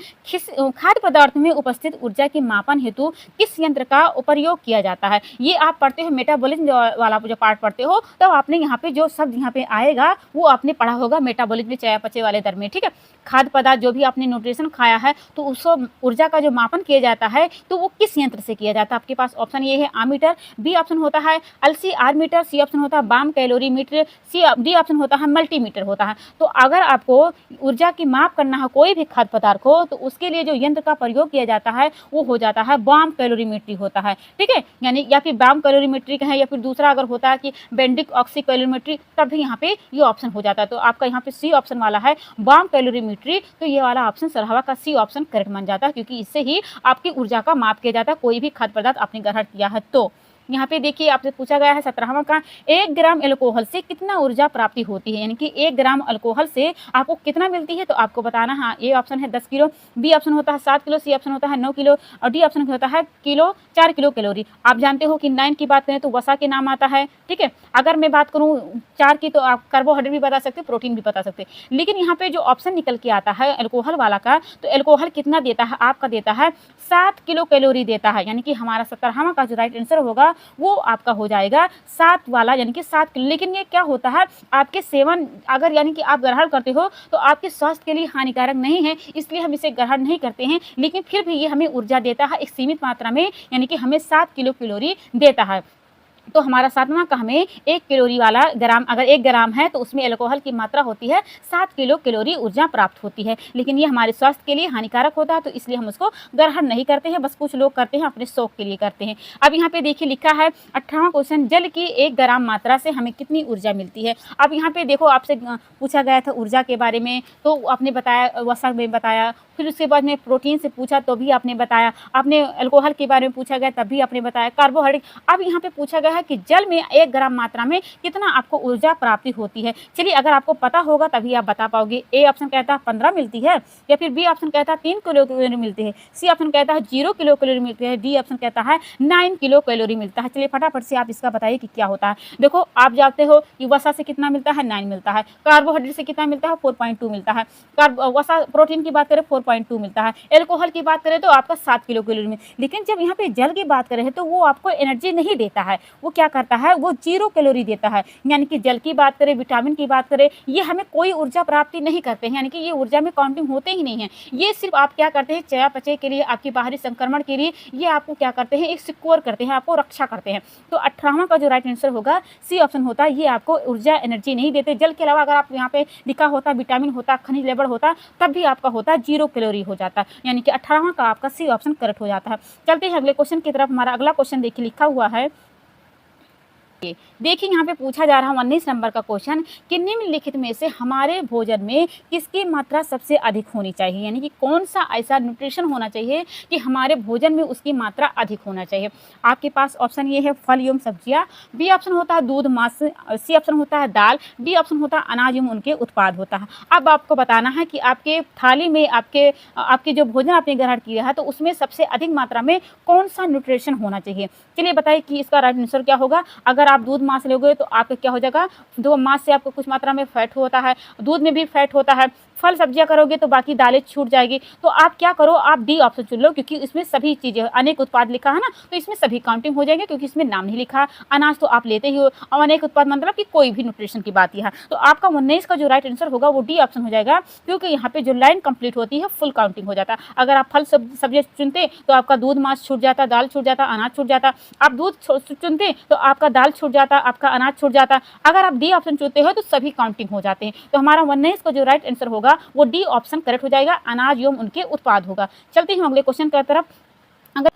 खाद्य पदार्थ में उपस्थित ऊर्जा के मापन हेतु किस यंत्र का उपयोग किया जाता है। ये आप पढ़ते हो मेटाबॉलिज्म वाला जो पार्ट पढ़ते हो तब तो आपने यहाँ पे जो शब्द यहाँ पे आएगा वो आपने पढ़ा होगा मेटाबॉलिज्म चयापचय वाले दर में। ठीक है, खाद्य पदार्थ जो भी आपने न्यूट्रिशन खाया है तो उसको ऊर्जा का जो मापन किया जाता है तो वो किस यंत्र से किया जाता है। आपके पास ऑप्शन ये है आमीटर, बी ऑप्शन होता है LCR मीटर, सी ऑप्शन होता है bomb calorimeter, D option होता है मल्टीमीटर होता है। तो अगर आपको ऊर्जा की माप करना है कोई भी खाद्य पदार्थ को तो उसके लिए जो यंत्र का प्रयोग किया जाता है वो हो जाता है बाम कैलोरीमेट्री होता है। ठीक है, यानी या फिर बाम कैलोरीमेट्री है या फिर दूसरा अगर होता है कि बेंडिक ऑक्सी कैलोरीमेट्री, तब भी यहाँ पे ये ऑप्शन हो जाता है। तो आपका यहाँ पे सी ऑप्शन वाला है बाम कैलोरीमेट्री, तो ये वाला ऑप्शन सरहवा का सी ऑप्शन करेक्ट मान जाता है क्योंकि इससे ही आपकी ऊर्जा का माप किया जाता है कोई भी खाद्य पदार्थ आपने ग्रहण किया है। तो यहाँ पे देखिए आपसे पूछा गया है 17वां का, 1 ग्राम अल्कोहल से कितना ऊर्जा प्राप्ति होती है। यानी कि 1 ग्राम अल्कोहल से आपको कितना मिलती है तो आपको बताना। हाँ, ए ऑप्शन है 10 किलो, बी ऑप्शन होता है 7 किलो, सी ऑप्शन होता है 9 किलो और डी ऑप्शन होता है 4 किलो कैलोरी। आप जानते हो कि 9 की बात करें तो वसा के नाम आता है। ठीक है, अगर मैं बात करूँ 4 की तो आप कार्बोहाइड्रेट भी बता सकते, प्रोटीन भी बता सकते, लेकिन यहाँ पे जो ऑप्शन निकल के आता है अल्कोहल वाला का, तो अल्कोहल कितना देता है? आपका देता है 7 किलो कैलोरी देता है। यानी कि हमारा 17वां का जो राइट आंसर होगा वो आपका हो जाएगा 7 वाला, यानी कि 7 किलो। लेकिन ये क्या होता है, आपके सेवन अगर यानी कि आप ग्रहण करते हो तो आपके स्वास्थ्य के लिए हानिकारक नहीं है, इसलिए हम इसे ग्रहण नहीं करते हैं, लेकिन फिर भी ये हमें ऊर्जा देता है एक सीमित मात्रा में, यानी कि हमें 7 किलो कैलोरी देता है। तो हमारा 7वां का हमें 1 कैलोरी वाला ग्राम, अगर 1 ग्राम है तो उसमें अल्कोहल की मात्रा होती है 7 किलो कैलोरी ऊर्जा प्राप्त होती है। लेकिन ये हमारे स्वास्थ्य के लिए हानिकारक होता है तो इसलिए हम उसको ग्रहण नहीं करते हैं, बस कुछ लोग करते हैं, अपने शौक के लिए करते हैं। अब यहाँ पे देखिए लिखा है 18वां क्वेश्चन, जल की 1 ग्राम मात्रा से हमें कितनी ऊर्जा मिलती है। अब यहाँ पे देखो आपसे पूछा गया था ऊर्जा के बारे में तो आपने बताया, वसा में बताया, फिर उसके बाद में प्रोटीन से पूछा तो भी आपने बताया, आपने अल्कोहल के बारे में पूछा गया तब भी आपने बताया, कार्बोहाइड्रेट। अब यहाँ पे पूछा गया है कि जल में 1 ग्राम मात्रा में कितना आपको ऊर्जा प्राप्ति होती है। चलिए अगर आपको पता होगा तभी आप बता पाओगे। ए ऑप्शन कहता है 15 मिलती है, या फिर बी ऑप्शन कहता है 3 किलो कैलोरी मिलती है, सी ऑप्शन कहता है 0 किलो कैलोरी मिलती है, डी ऑप्शन कहता है 9 किलो कैलोरी मिलता है। चलिए फटाफट से आप इसका बताइए कि क्या होता है। देखो आप जानते हो कि वसा से कितना मिलता है, 9 मिलता है, कार्बोहाइड्रेट से कितना मिलता है, 4.2 मिलता है, वसा प्रोटीन की बात करें 4.2 मिलता है, अल्कोहल की बात करें तो आपका 7 किलो कैलोरी में। लेकिन जब यहाँ पे जल की बात करें तो वो आपको एनर्जी नहीं देता है, वो क्या करता है, वो 0 कैलोरी देता है। यानी कि जल की बात करें, विटामिन की बात करें, ये हमें कोई ऊर्जा प्राप्ति नहीं करते हैं, यानी कि ये ऊर्जा में काउंटिंग होते ही नहीं है। ये सिर्फ आप क्या करते हैं, चयापचय के लिए, आपकी बाहरी संक्रमण के लिए ये आपको क्या करते हैं, एक सिक्योर करते हैं, आपको रक्षा करते हैं। तो 18वां का जो राइट आंसर होगा सी ऑप्शन होता है, ये आपको ऊर्जा एनर्जी नहीं देते। जल के अलावा अगर आप यहाँ पे लिखा होता विटामिन होता, खनिज लेवल होता, तब भी आपका होता 0 कैलोरी हो जाता, यानी कि 18वां का आपका सी ऑप्शन करेक्ट हो जाता है। चलते हैं अगले क्वेश्चन की तरफ। हमारा अगला क्वेश्चन देखिए लिखा हुआ है देखिए यहाँ पे पूछा जा रहा है 19 नंबर का क्वेश्चन कि निम्नलिखित में से हमारे भोजन में किसकी मात्रा सबसे अधिक होनी चाहिए, यानी कि कौन सा ऐसा न्यूट्रिशन होना चाहिए कि हमारे भोजन में उसकी मात्रा अधिक होना चाहिए। आपके पास ऑप्शन ये है फल एवं सब्जियां, बी ऑप्शन होता है दूध मांस, सी ऑप्शन होता है दाल, डी ऑप्शन होता है अनाज एवं उनके उत्पाद होता है। अब आपको बताना है कि आपके थाली में आपके जो भोजन आपने ग्रहण किया है तो उसमें सबसे अधिक मात्रा में कौन सा न्यूट्रिशन होना चाहिए। चलिए बताइए कि इसका राइट आंसर क्या होगा। अगर आप दूध मांस लोगे तो आपका क्या हो जाएगा, दो मांस से आपको कुछ मात्रा में फैट होता है, दूध में भी फैट होता है। फल सब्जियां करोगे तो बाकी दालें छूट जाएगी। तो आप क्या करो, आप डी ऑप्शन चुन लो क्योंकि इसमें सभी चीजें अनेक उत्पाद लिखा है ना, तो इसमें सभी काउंटिंग हो जाएंगे क्योंकि इसमें नाम नहीं लिखा। अनाज तो आप लेते ही हो और अनेक उत्पाद मतलब कि कोई भी न्यूट्रिशन की बात है। तो आपका 19 का जो राइट आंसर होगा वो डी ऑप्शन हो जाएगा क्योंकि यहाँ पे जो लाइन कंप्लीट होती है फुल काउंटिंग हो जाता है। अगर आप फल सब्जियां चुनते तो आपका दूध मांस छूट जाता, दाल छूट जाता, अनाज छूट जाता। आप दूध चुनते तो आपका दाल छूट जाता, आपका अनाज छूट जाता। अगर आप डी ऑप्शन चुनते हो तो सभी काउंटिंग हो जाते हैं। तो हमारा 19 का जो राइट आंसर होगा वो डी ऑप्शन करेक्ट हो जाएगा, अनाज एवं उनके उत्पाद होगा। चलते हैं अगले क्वेश्चन की तरफ। अगर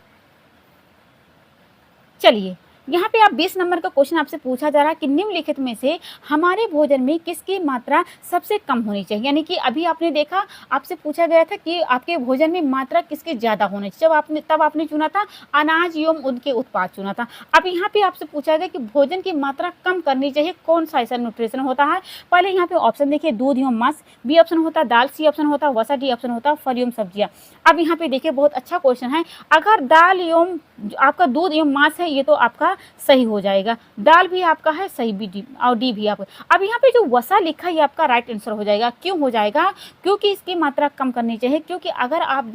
चलिए यहाँ पे आप 20 नंबर का क्वेश्चन आपसे पूछा जा रहा है कि निम्नलिखित में से हमारे भोजन में किसकी मात्रा सबसे कम होनी चाहिए। यानी कि अभी आपने देखा, आपसे पूछा गया था कि आपके भोजन में मात्रा किसकी ज़्यादा होनी चाहिए, तब आपने चुना था अनाज एवं उनके उत्पाद चुना था। अब यहाँ पे आपसे पूछा गया कि भोजन की मात्रा कम करनी चाहिए, कौन सा ऐसा न्यूट्रिशन होता है। पहले यहाँ पे ऑप्शन देखिए, दूध एवं मांस, बी ऑप्शन होता है दाल, सी ऑप्शन होता है वसा, डी ऑप्शन होता है फल एवं सब्जियाँ। अब यहाँ पे देखिए बहुत अच्छा क्वेश्चन है। अगर दाल एवं आपका दूध एवं मांस है ये तो आपका सही हो जाएगा, दाल भी आपका है सही भी, डी और डी भी आपका। अब यहाँ पे जो वसा लिखा है ये आपका राइट आंसर हो जाएगा। क्यों हो जाएगा, क्योंकि इसकी मात्रा कम करनी चाहिए। क्योंकि अगर आप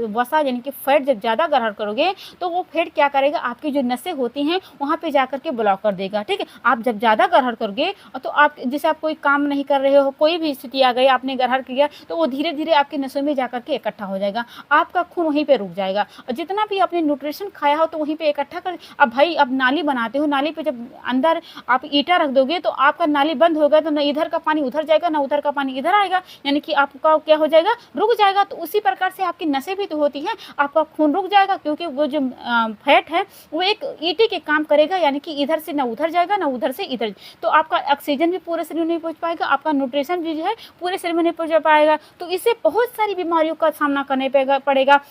वसा यानी कि फैट जब ज़्यादा ग्रहण करोगे तो वो फैट क्या करेगा, आपकी जो नसें होती हैं वहाँ पे जाकर के ब्लॉक कर देगा। ठीक है, आप जब ज़्यादा ग्रहण करोगे तो आप जैसे आप कोई काम नहीं कर रहे हो, कोई भी स्थिति आ गई, आपने ग्रहण किया तो वो धीरे धीरे आपकी नसों में जाकर के इकट्ठा हो जाएगा, आपका खून वहीं पे रुक जाएगा और जितना भी आपने न्यूट्रिशन खाया हो तो वहीं पे इकट्ठा कर। अब भाई अब नाली बनाते हो, नाली पे जब अंदर आप ईटा रख दोगे तो आपका नाली बंद होगा तो न इधर का पानी उधर जाएगा ना उधर का पानी इधर आएगा, यानी कि आपका क्या हो जाएगा, रुक जाएगा। तो उसी प्रकार से आपकी नसें भी तो होती हैं, आपका खून रुक जाएगा क्योंकि वो जो फैट है वो एक ईटी के काम करेगा, यानी कि इधर से ना उधर जाएगा ना उधर से इधर, तो आपका ऑक्सीजन भी पूरे शरीर में नहीं पहुंच पाएगा, आपका न्यूट्रिशन भी जो है पूरे शरीर में नहीं पहुंच पाएगा। तो इससे बहुत सारी बीमारियों का सामना करने पड़ेगा।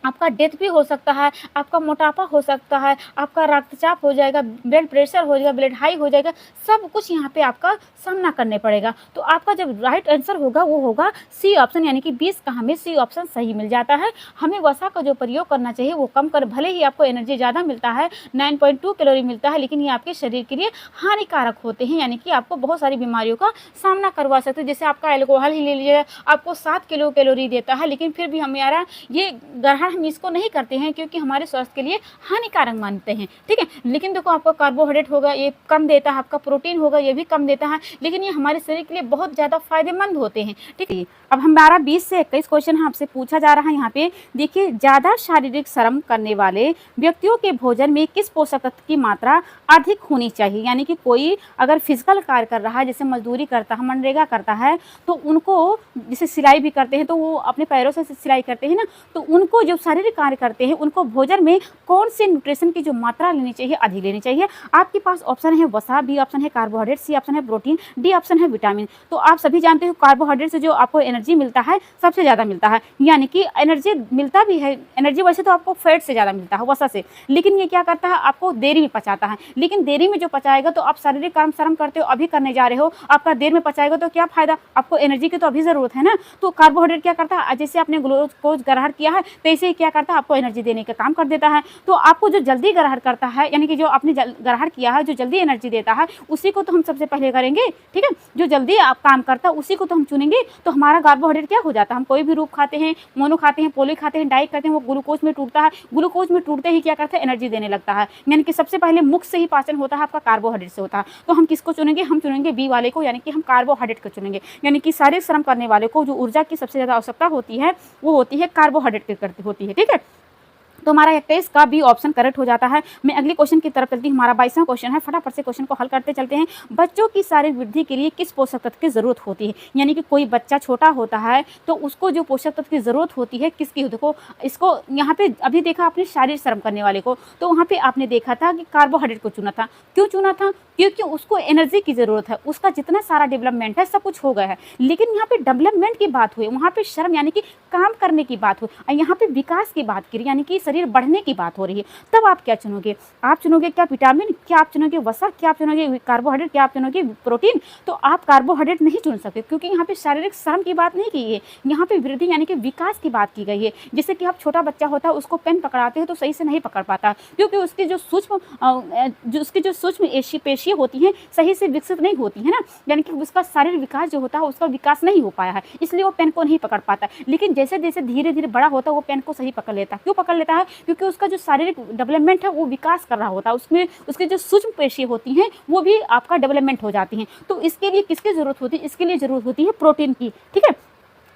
आपका डेथ भी हो सकता है, आपका मोटापा हो सकता है, आपका रक्तचाप हो जाएगा, ब्लड प्रेशर हो जाएगा, ब्लड हाई हो जाएगा, सब कुछ यहाँ पे आपका सामना करने पड़ेगा। तो आपका जब राइट आंसर होगा वो होगा सी ऑप्शन, यानी कि 20 का हमें सी ऑप्शन सही मिल जाता है। हमें वसा का जो प्रयोग करना चाहिए वो कम कर, भले ही आपको एनर्जी ज़्यादा मिलता है 9.2 कैलोरी मिलता है, लेकिन ये आपके शरीर के लिए हानिकारक होते हैं, यानी कि आपको बहुत सारी बीमारियों का सामना करवा सकते हैं। जैसे आपका एल्कोहल ही ले लीजिए, आपको 7 किलो कैलोरी देता है, लेकिन फिर भी हमारा ये ग्रहण हम इसको नहीं करते हैं क्योंकि हमारे स्वास्थ्य के लिए हानिकारक मानते हैं। ठीक है, लेकिन देखो आपका कार्बोहाइड्रेट होगा ये कम देता है, आपका प्रोटीन होगा ये भी कम देता है, लेकिन ये हमारे शरीर के लिए बहुत ज़्यादा फायदेमंद होते हैं। ठीक है, अब हमारा 20 से 21 क्वेश्चन आपसे पूछा जा रहा है। यहाँ पे देखिए, ज़्यादा शारीरिक श्रम करने वाले व्यक्तियों के भोजन में किस पोषक तत्व की मात्रा अधिक होनी चाहिए। यानी कि कोई अगर फिजिकल कार्य कर रहा है, जैसे मजदूरी करता है, मनरेगा करता है, तो उनको जैसे सिलाई भी करते हैं तो वो अपने पैरों से सिलाई करते हैं ना, तो उनको जो शारीरिक कार्य करते हैं उनको भोजन में कौन से न्यूट्रिशन की जो मात्रा लेनी चाहिए, अधिक लेनी चाहिए। आपके पास ऑप्शन है वसा, बी ऑप्शन है कार्बोहाइड्रेट, सी ऑप्शन है प्रोटीन, डी ऑप्शन है विटामिन। तो आप सभी जानते हो कार्बोहाइड्रेट से जो आपको एनर्जी मिलता है सबसे ज़्यादा मिलता है, यानी कि एनर्जी मिलता भी है, एनर्जी वैसे तो आपको फैट से ज़्यादा मिलता है वसा से, लेकिन ये क्या करता है आपको देरी में पचाता है। लेकिन देरी में जो पचाएगा तो आप शारीरिक काम श्रम करते हो, अभी करने जा रहे हो, आपका देर में पचाएगा तो क्या फायदा, आपको एनर्जी की तो अभी ज़रूरत है ना। तो कार्बोहाइड्रेट क्या करता है, जैसे आपने ग्लूकोज ग्रहण किया है तो ऐसे ही क्या करता है आपको एनर्जी देने का काम कर देता है। तो आपको जो जल्दी ग्रहण करता है, यानी कि जो आपने ग्रहण किया है जो जल्दी एनर्जी देता है उसी को तो हम सबसे पहले करेंगे। ठीक है, जो जल्दी आप काम करता है उसी को तो हम चुनेंगे। तो हमारा कार्बोहाइड्रेट क्या हो जाता है, हम कोई भी रूप खाते हैं, मोनो खाते हैं, पोली खाते हैं, डाई करते हैं, वो ग्लूकोज में टूटता है, ग्लूकोज में टूटते ही क्या करता है एनर्जी देने लगता है। यानी कि सबसे पहले मुख से ही पाचन होता है आपका कार्बोहाइड्रेट से होता है। तो हम किसको चुनेंगे, हम चुनेंगे बी वाले को, यानी कि हम कार्बोहाइड्रेट को चुनेंगे। यानी कि शारीरिक श्रम करने वाले को जो ऊर्जा की सबसे ज़्यादा आवश्यकता होती है वो होती है कार्बोहाइड्रेट की करती होती है। ठीक है, तो हमारा 21 का बी ऑप्शन करेक्ट हो जाता है। मैं अगले क्वेश्चन की तरफ चलती हूँ। हमारा 22वां क्वेश्चन है, फटाफट से क्वेश्चन को हल करते चलते हैं। बच्चों की शारीरिक वृद्धि के लिए किस पोषक तत्व की ज़रूरत होती है? यानी कि कोई बच्चा छोटा होता है तो उसको जो पोषक तत्व की ज़रूरत होती है किसकी? देखो इसको यहाँ पे अभी देखा आपने शारीरिक श्रम करने वाले को, तो वहाँ पे आपने देखा था कि कार्बोहाइड्रेट को चुना था। क्यों चुना था? क्योंकि उसको एनर्जी की ज़रूरत है, उसका जितना सारा डेवलपमेंट है सब कुछ हो गया है। लेकिन यहाँ पे डेवलपमेंट की बात हुई, वहाँ पे श्रम यानी कि काम करने की बात हुई, और यहाँ पे विकास की बात की यानी कि शरीर बढ़ने की बात हो रही है। तब आप क्या चुनोगे? आप चुनोगे क्या विटामिन, क्या आप चुनोगे वसा, क्या आप चुनोगे कार्बोहाइड्रेट, क्या आप चुनोगे प्रोटीन? तो आप कार्बोहाइड्रेट नहीं चुन सकते क्योंकि यहाँ पे शारीरिक श्रम की बात नहीं की है, यहाँ पे वृद्धि यानी कि विकास की बात की गई है। जैसे कि आप छोटा बच्चा होता है उसको पेन पकड़ाते हैं तो सही से नहीं पकड़ पाता क्योंकि उसकी जो सूक्ष्म पेशी होती हैं सही से विकसित नहीं होती है ना, यानी कि उसका शारीरिक विकास जो होता है उसका विकास नहीं हो पाया है, इसलिए वो पेन को नहीं पकड़ पाता। लेकिन जैसे जैसे धीरे धीरे बड़ा होता है वो पेन को सही पकड़ लेता है। क्यों पकड़ लेता है? क्योंकि उसका जो शारीरिक डेवलपमेंट है वो विकास कर रहा होता है, उसमें उसकी जो सूक्ष्म पेशी होती हैं वो भी आपका डेवलपमेंट हो जाती हैं। तो इसके लिए किसकी जरूरत होती है? इसके लिए जरूरत होती है प्रोटीन की। ठीक है,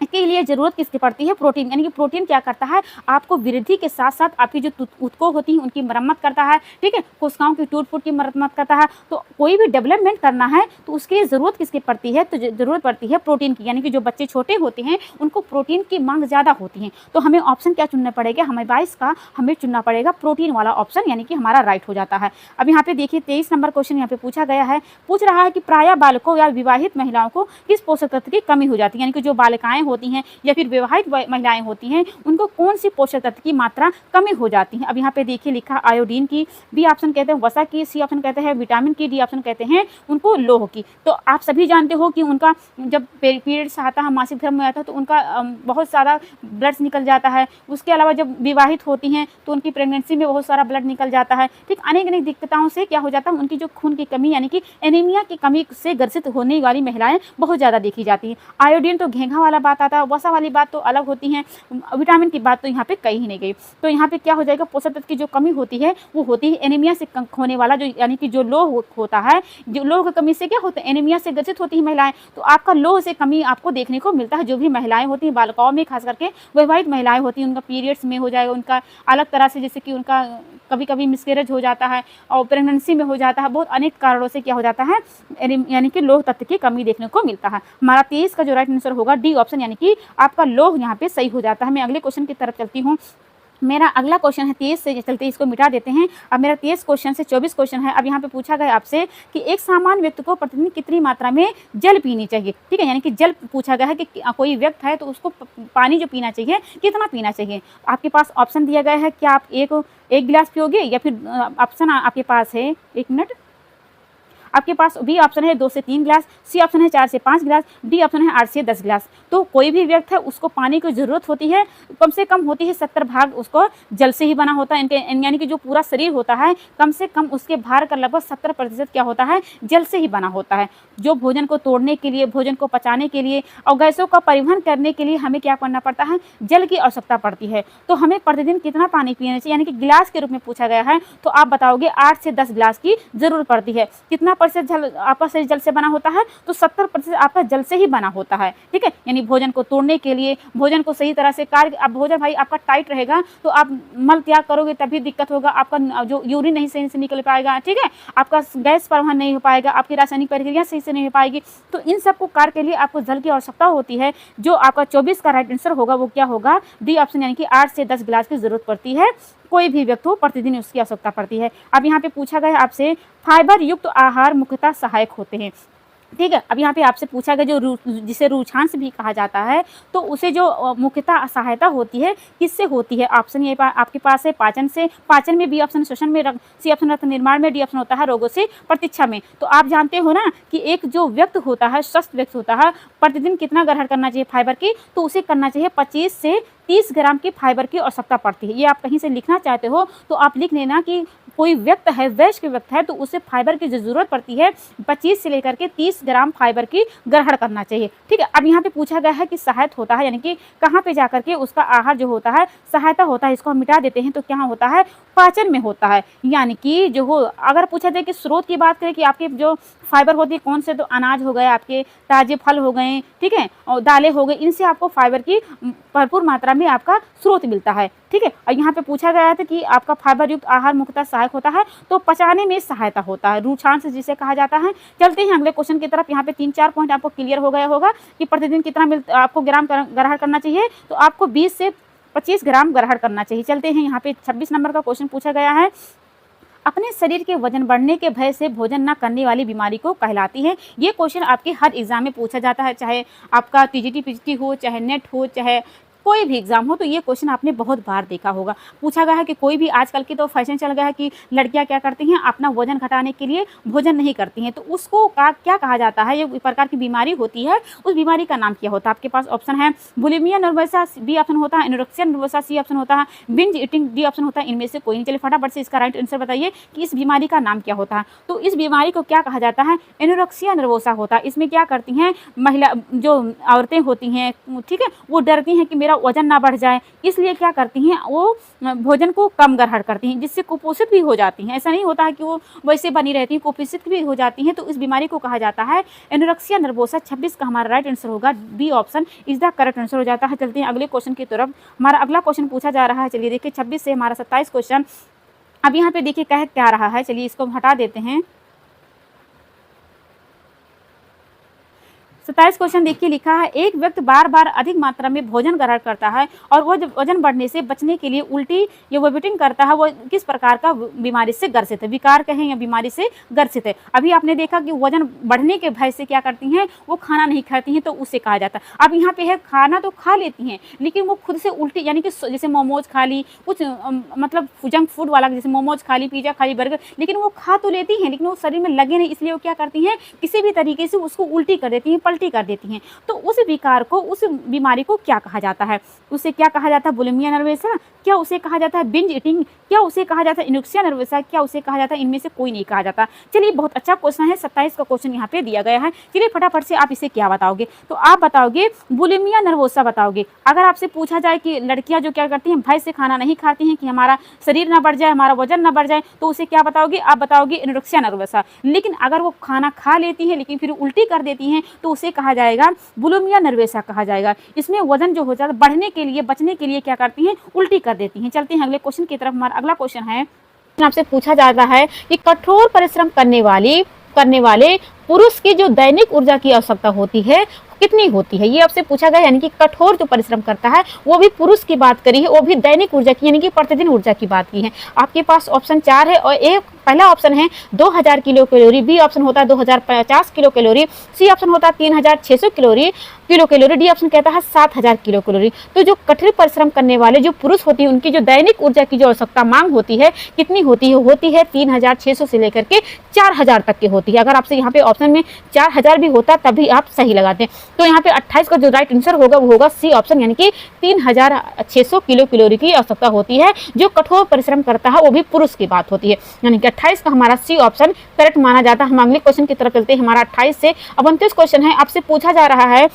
इसके लिए जरूरत किसकी पड़ती है? प्रोटीन। यानी कि प्रोटीन क्या करता है? आपको वृद्धि के साथ साथ आपकी जो ऊतकों होती हैं उनकी मरम्मत करता है। ठीक है, कोशिकाओं की टूट फूट की मरम्मत करता है। तो कोई भी डेवलपमेंट करना है तो उसके लिए जरूरत किसकी पड़ती है? तो जरूरत पड़ती है प्रोटीन की। यानी कि जो बच्चे छोटे होते हैं उनको प्रोटीन की मांग ज़्यादा होती है। तो हमें ऑप्शन क्या चुनना पड़ेगा? हमें 22 का हमें चुनना पड़ेगा प्रोटीन वाला ऑप्शन, यानी कि हमारा राइट हो जाता है। अब यहाँ पे देखिए 23 नंबर क्वेश्चन यहाँ पे पूछा गया है, पूछ रहा है कि प्रायः बालकों या विवाहित महिलाओं को किस पोषक तत्व की कमी हो जाती है? यानी कि जो बालिकाएं होती हैं या फिर विवाहित महिलाएं होती हैं उनको कौन सी पोषक तत्व की मात्रा कमी हो जाती है? अब यहाँ पे देखिए लिखा आयोडीन की, बी ऑप्शन कहते हैं वसा की, सी ऑप्शन कहते हैं विटामिन की, डी ऑप्शन कहते हैं उनको लोह की। तो आप सभी जानते हो कि उनका जब पीरियड्स आता है, मासिक धर्म में आता है तो उनका बहुत सारा ब्लड निकल जाता है। उसके अलावा जब विवाहित होती हैं तो उनकी प्रेगनेंसी में बहुत सारा ब्लड निकल जाता है। ठीक, अनेक दिक्कतों से क्या हो जाता है? उनकी जो खून की कमी यानी कि एनीमिया की कमी से ग्रसित होने वाली महिलाएं बहुत ज़्यादा देखी जाती हैं। आयोडीन तो घेंघा वाला बात आता है, वसा वाली बात तो अलग होती है, विटामिन की बात तो यहाँ पे कही ही नहीं गई। तो यहाँ पे क्या हो जाएगा? पोषक तत्व की जो कमी होती है वो होती है एनीमिया से होने वाला जो यानी कि जो लोह होता है, जो लोह की कमी से क्या होता है? एनीमिया से ग्रसित होती है महिलाएं। तो आपका लोह से कमी आपको देखने को मिलता है। जो भी महिलाएं होती हैं बालिकाओं में खास करके विवाहित महिलाएं होती हैं उनका पीरियड्स में हो जाएगा, उनका अलग तरह से जैसे कि उनका कभी कभी मिसकैरेज हो जाता है और प्रेगनेंसी में हो जाता है, बहुत अनेक कारणों से क्या हो जाता है? यानी कि लोह तत्व की कमी देखने को मिलता है। हमारा 23 का जो राइट आंसर होगा डी ऑप्शन, यानी कि आपका लोह यहाँ पे सही हो जाता है। मैं अगले क्वेश्चन की तरफ चलती हूँ। मेरा अगला क्वेश्चन है 23 से चलते इसको मिटा देते हैं। अब मेरा 23 क्वेश्चन से 24 क्वेश्चन है। अब यहाँ पे पूछा गया आपसे कि एक सामान्य व्यक्ति को प्रतिदिन कितनी मात्रा में जल पीनी चाहिए? ठीक है, यानी कि जल पूछा गया है कि कोई व्यक्ति है तो उसको पानी जो पीना चाहिए कितना पीना चाहिए? आपके पास ऑप्शन दिया गया है कि आप एक गिलास पियोगे या फिर ऑप्शन आपके पास है, एक मिनट, आपके पास बी ऑप्शन है 2 से 3 गिलास, सी ऑप्शन है 4 से 5 गिलास, डी ऑप्शन है 8 से 10 गिलास। तो कोई भी व्यक्ति है उसको पानी की ज़रूरत होती है, कम से कम होती है 70 भाग उसको जल से ही बना होता है। इनके यानी कि जो पूरा शरीर होता है कम से कम उसके भार का लगभग 70% क्या होता है? जल से ही बना होता है। जो भोजन को तोड़ने के लिए, भोजन को पचाने के लिए और गैसों का परिवहन करने के लिए हमें क्या करना पड़ता है? जल की आवश्यकता पड़ती है। तो हमें प्रतिदिन कितना पानी पीना चाहिए? यानी कि गिलास के रूप में पूछा गया है तो आप बताओगे 8 से 10 गिलास की जरूरत पड़ती है। कितना प्रतिशत जल आपका शरीर जल से बना होता है? तो 70% आपका जल से ही बना होता है। ठीक है, यानी भोजन को तोड़ने के लिए, भोजन को सही तरह से कार्य, अब भोजन भाई आपका टाइट रहेगा तो आप मल त्याग करोगे तभी दिक्कत होगा, आपका जो यूरिन नहीं सही से निकल पाएगा। ठीक है, आपका गैस परिवहन नहीं हो पाएगा, आपकी रासायनिक प्रक्रिया सही से नहीं हो पाएगी। तो इन सबको कार्य के लिए आपको जल की आवश्यकता होती है। जो आपका 24 का राइट आंसर होगा वो क्या होगा? डी ऑप्शन, यानी कि 8 से 10 गिलास की जरूरत पड़ती है। कोई भी व्यक्ति हो प्रतिदिन उसकी आवश्यकता पड़ती है। अब यहाँ पे पूछा गया आपसे फाइबर युक्त आहार मुख्यतः सहायक होते हैं। ठीक है, अब यहाँ पे आपसे पूछा गया जो जिसे रुचांश भी कहा जाता है तो उसे जो मुख्यतः सहायता होती है किससे होती है? ऑप्शन ये आपके पास है पाचन से, पाचन में, बी ऑप्शन श्वसन में, सी ऑप्शन रक्त निर्माण में, डी ऑप्शन होता है रोगों से प्रतीक्षा में। तो आप जानते हो ना कि एक जो व्यक्ति होता है, स्वस्थ व्यक्ति होता है, प्रतिदिन कितना ग्रहण करना चाहिए फाइबर की? तो उसे करना चाहिए 25 से 30 ग्राम की फाइबर की आवश्यकता पड़ती है। ये आप कहीं से लिखना चाहते हो तो आप लिख लेना कि कोई व्यक्ति है, वयस्क व्यक्ति है तो उसे फाइबर की जो जरूरत पड़ती है 25 से लेकर के 30 ग्राम फाइबर की ग्रहण करना चाहिए। ठीक है, अब यहाँ पे पूछा गया है कि सहायता होता है, यानी कि कहाँ पे जाकर के उसका आहार जो होता है सहायता होता है। इसको हम मिटा देते हैं तो क्या होता है? पाचन में होता है। यानी कि जो हो, अगर पूछा जाए कि स्रोत की बात करें कि आपके जो फाइबर होती है कौन से, तो अनाज हो गए, आपके ताजे फल हो गए, ठीक है, और दालें हो गई, इनसे आपको फाइबर की भरपूर मात्रा में आपका स्रोत मिलता है। ठीक है। और यहाँ पे पूछा गया था कि आपका फाइबर युक्त आहार मुख्यतः सहायक होता है, तो पचाने में सहायता होता है, रुचांश जिसे कहा जाता है। चलते हैं अगले क्वेश्चन की तरफ। यहाँ पे 3-4 पॉइंट आपको क्लियर हो गया होगा कि प्रतिदिन कितना आपको ग्राम ग्रहण करना चाहिए, तो आपको 20 से 25 ग्राम ग्रहण करना चाहिए। चलते हैं यहाँ पे 26 नंबर का क्वेश्चन पूछा गया है, अपने शरीर के वजन बढ़ने के भय से भोजन न करने वाली बीमारी को कहलाती है। ये क्वेश्चन आपके हर एग्जाम में पूछा जाता है, चाहे आपका टीजीटी पीजीटी हो, चाहे नेट हो, चाहे कोई भी एग्जाम हो, तो ये क्वेश्चन आपने बहुत बार देखा होगा। पूछा गया है कि कोई भी, आजकल की तो फैशन चल गया है कि लड़कियां क्या करती हैं, अपना वजन घटाने के लिए भोजन नहीं करती हैं, तो उसको क्या कहा जाता है, ये प्रकार की बीमारी होती है, उस बीमारी का नाम क्या होता है। आपके पास ऑप्शन है बुलिमिया नर्वोसा, बी ऑप्शन होता है एनोरेक्सिया नर्वोसा, सी ऑप्शन होता है बिंज ईटिंग, डी ऑप्शन होता है इनमें से कोई नहीं। चलिए फटाफट से इसका राइट आंसर बताइए कि इस बीमारी का नाम क्या होता है। तो इस बीमारी को क्या कहा जाता है, एनोरेक्सिया नर्वोसा होता है। इसमें क्या करती हैं महिला, जो औरतें होती हैं, ठीक है, वो डरती हैं कि मेरा वजन ना बढ़ जाए, इसलिए क्या करती हैं, वो भोजन को कम ग्रहण करती हैं, जिससे कुपोषित भी हो जाती हैं। ऐसा नहीं होता है कि वो वैसे बनी रहती हैं, कुपोषित भी हो जाती हैं, तो इस बीमारी को कहा जाता है एनोरेक्सिया नर्वोसा। 26 का हमारा राइट आंसर होगा, B option is the correct answer हो जाता है। चलते हैं अगले क्वेश्चन की तरफ। हमारा अगला क्वेश्चन पूछा जा रहा है, चलिए देखिए 26 से हमारा 27 क्वेश्चन। अब यहाँ पे देखिए कह क्या रहा है, चलिए इसको हटा देते हैं। 27 क्वेश्चन देखिए लिखा है, एक व्यक्ति बार बार अधिक मात्रा में भोजन ग्रहण करता है और वो वजन बढ़ने से बचने के लिए उल्टी या वोमिटिंग करता है, वो किस प्रकार का बीमारी से ग्रसित है, विकार कहें या बीमारी से ग्रसित है। अभी आपने देखा कि वजन बढ़ने के भय से क्या करती हैं, वो खाना नहीं खाती हैं, तो उसे कहा जाता है। अब यहाँ पे है खाना तो खा लेती हैं, लेकिन वो खुद से उल्टी, यानी कि जैसे मोमोज खा ली, कुछ मतलब जंक फूड वाला, जैसे मोमोज खा ली, पिज्जा खा ली, बर्गर, लेकिन वो खा तो लेती हैं, लेकिन वो शरीर में लगे नहीं, इसलिए वो क्या करती हैं, किसी भी तरीके से उसको उल्टी कर देती हैं, कर देती हैं। तो उस विकार को, उस बीमारी को क्या कहा जाता है, उसे क्या कहा जाता है, बुलिमिया नर्वोसा, क्या उसे कहा जाता है बिंज ईटिंग, क्या उसे कहा जाता है एनोरेक्सिया नर्वोसा, क्या उसे कहा जाता है इनमें से कोई नहीं कहा जाता। चलिए बहुत अच्छा क्वेश्चन है, 27 का क्वेश्चन यहाँ पे दिया गया है। चलिए फटाफट से आप इसे क्या बताओगे, तो आप बताओगे बुलिमिया नर्वोसा बताओगे। अगर आपसे पूछा जाए कि लड़कियां जो क्या करती हैं, भय से खाना नहीं खाती हैं कि हमारा शरीर ना बढ़ जाए, हमारा वजन ना बढ़ जाए, तो उसे क्या बताओगे, आप बताओगे एनोरेक्सिया नर्वोसा। लेकिन अगर वो खाना खा लेती है लेकिन फिर उल्टी कर देती हैं, तो उसे कहा जाएगा बुलिमिया नर्वोसा कहा जाएगा। इसमें वजन जो हो जाता है, बढ़ने के लिए, बचने के लिए क्या करती हैं, उल्टी कर देती हैं। चलते हैं अगले क्वेश्चन की तरफ। हमारा अगला क्वेश्चन है, आपसे पूछा जाता है कि कठोर परिश्रम करने वाले पुरुष की जो दैनिक ऊर्जा की आवश्यकता होती है कितनी होती है, ये आपसे पूछा गया। यानी कि कठोर जो परिश्रम करता है, वो भी पुरुष की बात करी है, वो भी दैनिक ऊर्जा की, यानी कि प्रतिदिन ऊर्जा की बात की है। आपके पास ऑप्शन 4 है, और एक पहला ऑप्शन है 2000 किलो कैलोरी, बी ऑप्शन होता है 2050 किलो कैलोरी, सी ऑप्शन होता है 3600 किलो कैलोरी, डी ऑप्शन कहता है 7000 किलो कैलोरी। तो जो कठोर परिश्रम करने वाले जो पुरुष होती है, उनकी जो दैनिक ऊर्जा की जो आवश्यकता मांग होती है, कितनी होती है 3600 से लेकर के 4000 तक की होती है। अगर आपसे यहाँ पे ऑप्शन में 4000 भी होता तब भी आप सही लगाते हैं। तो यहाँ पे 28 का जो राइट आंसर होगा वो होगा सी ऑप्शन, यानी कि 3600 किलो कैलोरी की आवश्यकता होती है। जो कठोर परिश्रम करता है वो भी पुरुष की बात होती है, यानी कि 28 का हमारा सी ऑप्शन करेक्ट माना जाता है। हम अगले क्वेश्चन की तरफ चलते हैं। हमारा 28 से 29 क्वेश्चन है, आपसे पूछा जा रहा है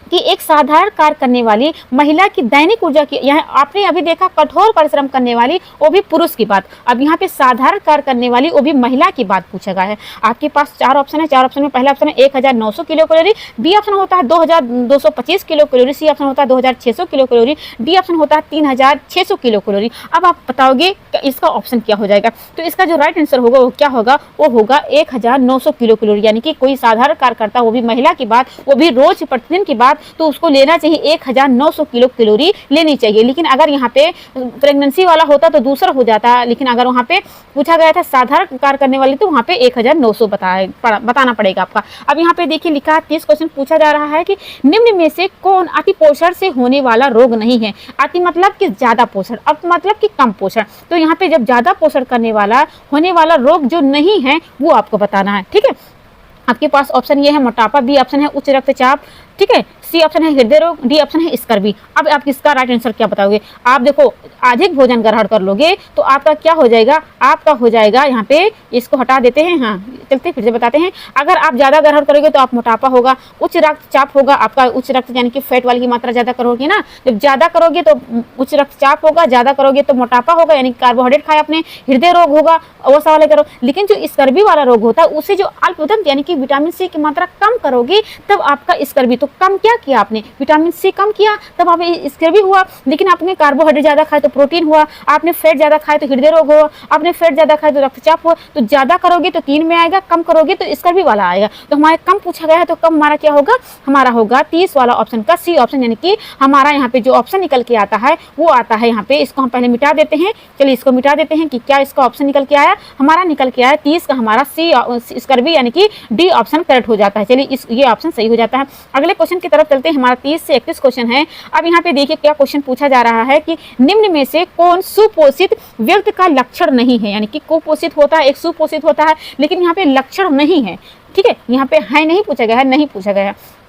कि एक साधारण कार्य करने वाली महिला की दैनिक ऊर्जा की, यहाँ आपने अभी देखा कठोर परिश्रम करने वाली, वो भी पुरुष की बात, अब यहाँ पे साधारण कार्य करने वाली, वो भी महिला की बात पूछा गया है। आपके पास 4 ऑप्शन है, 4 ऑप्शन में पहला ऑप्शन है 1900 किलो कैलोरी, बी ऑप्शन होता है 2225 किलो कैलोरी, सी ऑप्शन होता है 2600 किलो कैलोरी, डी ऑप्शन होता है 3600 किलो कैलोरी। अब आप बताओगे इसका ऑप्शन क्या हो जाएगा, तो इसका जो राइट आंसर होगा वो क्या होगा, वो होगा 1900 किलो कैलोरी, यानी कि कोई साधारण कार्य करता, वो भी महिला की बात, वो भी रोज प्रतिदिन की बात, तो उसको लेना चाहिए 1900 किलो कैलोरी लेनी चाहिए। लेकिन अगर यहाँ पे प्रेगनेंसी वाला होता तो दूसरा हो जाता, लेकिन अगर वहाँ पे पूछा गया था साधारण कार्य करने वाली, तो वहाँ पे 1900 बताना पड़ेगा आपका। अब यहाँ पे देखिए लिखा है, 30 क्वेश्चन पूछा जा रहा है कि निम्न में से कौन अति पोषण से होने वाला रोग नहीं है। अति मतलब कि ज्यादा पोषण, अब मतलब कि कम पोषण, तो यहाँ पे जब ज्यादा पोषण करने वाला होने वाला रोग जो नहीं है वो आपको बताना है, ठीक है। आपके पास ऑप्शन ये है मोटापा, बी ऑप्शन है उच्च रक्तचाप, ठीक है, सी ऑप्शन है हृदय रोग, डी ऑप्शन है स्कर्वी। अब आप इसका राइट आंसर क्या बताओगे, आप देखो अधिक भोजन ग्रहण कर लोगे तो आपका क्या हो जाएगा, आपका हो जाएगा यहाँ पे, इसको हटा देते हैं, हाँ चलते फिर से बताते हैं। अगर आप ज्यादा ग्रहण करोगे तो आप मोटापा होगा, उच्च रक्तचाप होगा, आपका उच्च रक्त यानी कि फैट वाली की मात्रा ज्यादा करोगे ना, जब ज्यादा करोगे तो उच्च रक्तचाप होगा, ज्यादा करोगे तो मोटापा होगा, यानी कार्बोहाइड्रेट खाया आपने, हृदय रोग होगा, वो सवाल करो। लेकिन जो स्कर्वी वाला रोग होता है उसे जो अल्पदम यानी कि विटामिन सी की मात्रा कम करोगे तब आपका स्कर्वी, तो कम क्या किया आपने, विटामिन सी कम किया तब आप स्कर्वी हुआ। लेकिन आपने कार्बोहाइड्रेट ज्यादा खाए तो प्रोटीन हुआ, आपने फैट ज्यादा खाए तो हृदय रोग हुआ, आपने फैट ज्यादा खाए तो रक्तचाप हुआ। तो ज्यादा करोगे तो 3 में आएगा, कम करोगे तो स्कर्वी वाला आएगा। तो हमारे कम पूछा गया है तो कम हमारा क्या होगा, हमारा होगा 30 वाला ऑप्शन का सी ऑप्शन, यानी कि हमारा यहाँ पे जो ऑप्शन निकल के आता है वो आता है यहाँ पे। इसको हम पहले मिटा देते हैं, चलिए इसको मिटा देते हैं कि क्या इसका ऑप्शन निकल के आया, हमारा निकल के आया 30 का हमारा सी स्कर्वी, यानी कि डी ऑप्शन करेक्ट हो जाता है। चलिए ये ऑप्शन सही हो जाता है। अगले क्वेश्चन की तरफ चलते हैं। हमारा 30 से 31 क्वेश्चन है। अब यहाँ पे देखिए क्या क्वेश्चन पूछा जा रहा है कि निम्न में से कौन सुपोषित व्यक्ति का लक्षण नहीं है, यानी कि कुपोषित होता है, एक सुपोषित होता है, लेकिन यहाँ पे लक्षण नहीं है। ठीक है, यहाँ पे है नहीं पूछा गया है, नहीं पूछा गया है।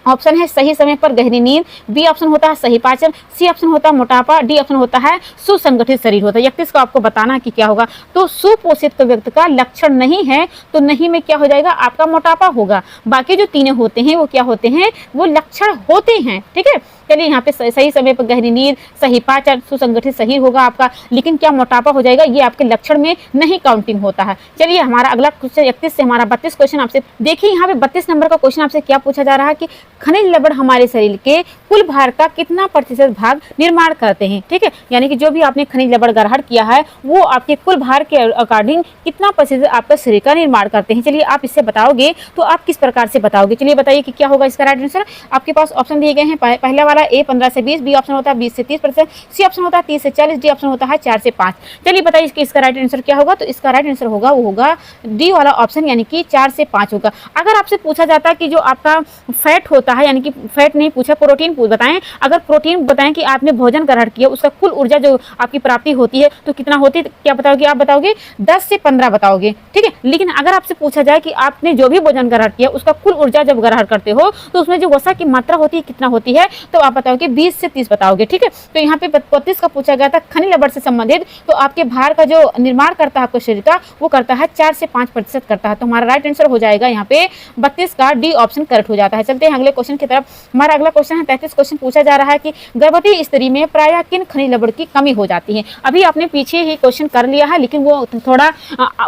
ऑप्शन है सही समय पर गहरी नींद, बी ऑप्शन होता है सही पाचन, सी ऑप्शन होता है मोटापा, डी ऑप्शन होता है सुसंगठित शरीर होता है। 31 को आपको बताना है कि क्या होगा। तो सुपोषित व्यक्ति का लक्षण नहीं है, तो नहीं में क्या हो जाएगा, आपका मोटापा होगा। बाकी जो तीनों होते हैं वो क्या होते हैं, वो लक्षण होते हैं। ठीक है, चलिए यहाँ पे सही समय पर गहरी नींद, सही पाचन, सुसंगठित शरीर होगा आपका, लेकिन क्या मोटापा हो जाएगा, ये आपके लक्षण में नहीं काउंटिंग होता है। चलिए हमारा अगला क्वेश्चन 31 से हमारा 32 क्वेश्चन आपसे देखिए। यहाँ पे 32 नंबर का क्वेश्चन आपसे क्या पूछा जा रहा है कि खनिज लवण हमारे शरीर के कुल भार का कितना प्रतिशत भाग निर्माण करते हैं। ठीक है, यानी कि जो भी आपने खनिज लवण ग्रहण किया है वो आपके कुल भार के अकॉर्डिंग कितना प्रतिशत आपका शरीर का निर्माण करते हैं। चलिए आप इससे बताओगे तो आप किस प्रकार से बताओगे, चलिए बताइए कि क्या होगा इसका राइट आंसर। आपके पास ऑप्शन दिए गए हैं। पहला वाला ए 15 से 20, बी ऑप्शन होता है 20 से 30%, सी ऑप्शन होता है 30 से 40, डी ऑप्शन होता है 4 से 5। चलिए बताइए इसका राइट आंसर क्या होगा। तो इसका राइट आंसर होगा वो होगा डी वाला ऑप्शन, यानी कि 4 से 5 होगा। अगर आपसे पूछा जाता है कि जो आपका फैट होता है, यानी कि फैट नहीं पूछा, प्रोटीन बताएं, अगर प्रोटीन बताएं कि आपने भोजन ग्रहण किया उसका कुल ऊर्जा जो आपकी प्राप्ति होती है तो कितना होती है, क्या बताओगे आप, बताओगे 10 से 15 बताओगे। ठीक है, लेकिन अगर आपसे पूछा जाए कि आपने जो भी भोजन ग्रहण किया उसका कुल ऊर्जा जब ग्रहण करते हो तो उसमें जो वसा की मात्रा होती है कितना होती है, तो आप बताओगे 20 से 30 बताओगे। ठीक है, तो यहाँ पे 32 का पूछा गया था खनिज लवण से संबंधित, तो आपके भार का जो निर्माण करता है आपके शरीर का वो करता है 4 से 5% करता है। तो हमारा राइट आंसर हो जाएगा यहाँ पे 32 का डी ऑप्शन करेक्ट हो जाता है। चलते हैं अगले क्वेश्चन की तरफ। हमारा अगला क्वेश्चन है 33 क्वेश्चन पूछा जा रहा है कि गर्भवती स्त्री में प्रायः किन खनिज लवण की कमी हो जाती है। अभी आपने पीछे ही क्वेश्चन कर लिया है, लेकिन वो थोड़ा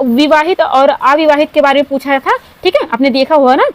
विवाहित और अविवाहित के बारे में पूछा था। ठीक है, आपने देखा हुआ ना।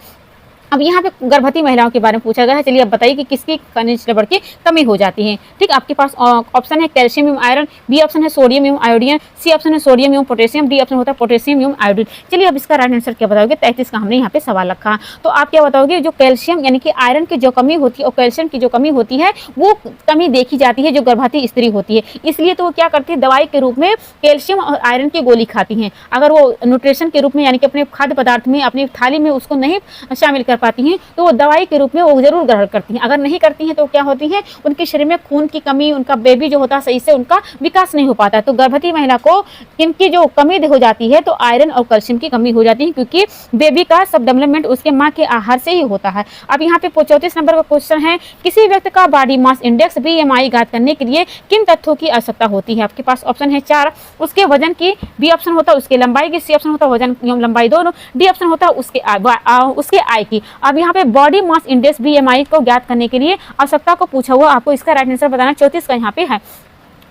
अब यहाँ पे गर्भवती महिलाओं के बारे में पूछा गया है। चलिए अब बताइए कि किसकी खनिज लवण की कमी हो जाती है। ठीक, आपके पास ऑप्शन है कैल्शियम एवं आयरन, बी ऑप्शन है सोडियम एवं आयोडीन, सी ऑप्शन है सोडियम एवं पोटेशियम, डी ऑप्शन होता है पोटेशियम एवं आयोडीन। चलिए अब इसका राइट आंसर क्या बताओगे। 33 का हमने यहाँ पे सवाल रखा, तो आप क्या बताओगे, जो कैल्शियम यानी कि आयरन की जो कमी होती है और कैल्शियम की जो कमी होती है वो कमी देखी जाती है जो गर्भवती स्त्री होती है, इसलिए तो वो क्या करती है, दवाई के रूप में कैल्शियम और आयरन की गोली खाती हैं। अगर वो न्यूट्रिशन के रूप में यानी कि अपने खाद्य पदार्थ में अपनी थाली में उसको नहीं शामिल कर पाती हैं तो वो दवाई के रूप में वो जरूर ग्रहण करती हैं। अगर नहीं करती हैं तो क्या होती है, उनके शरीर में खून की कमी, उनका बेबी जो होता है सही से उनका विकास नहीं हो पाता है। तो गर्भवती महिला को इनकी जो कमी हो जाती है तो आयरन और कैल्शियम की कमी हो जाती है, क्योंकि बेबी का सब डेवलपमेंट उसके माँ के आहार से ही होता है। अब यहाँ पे 34 नंबर का क्वेश्चन है, किसी व्यक्ति का बॉडी मास इंडेक्स BMI ज्ञात करने के लिए किन तथ्यों की आवश्यकता होती है। आपके पास ऑप्शन है 4, उसके वजन की, बी ऑप्शन होता है उसके लंबाई की, सी ऑप्शन होता है वजन एवं लंबाई दोनों, डी ऑप्शन होता है उसके आय की। अब यहाँ पे बॉडी मास इंडेक्स BMI को ज्ञात करने के लिए आवश्यकता को पूछा हुआ, आपको इसका राइट आंसर बताना। 34 का यहाँ पे है।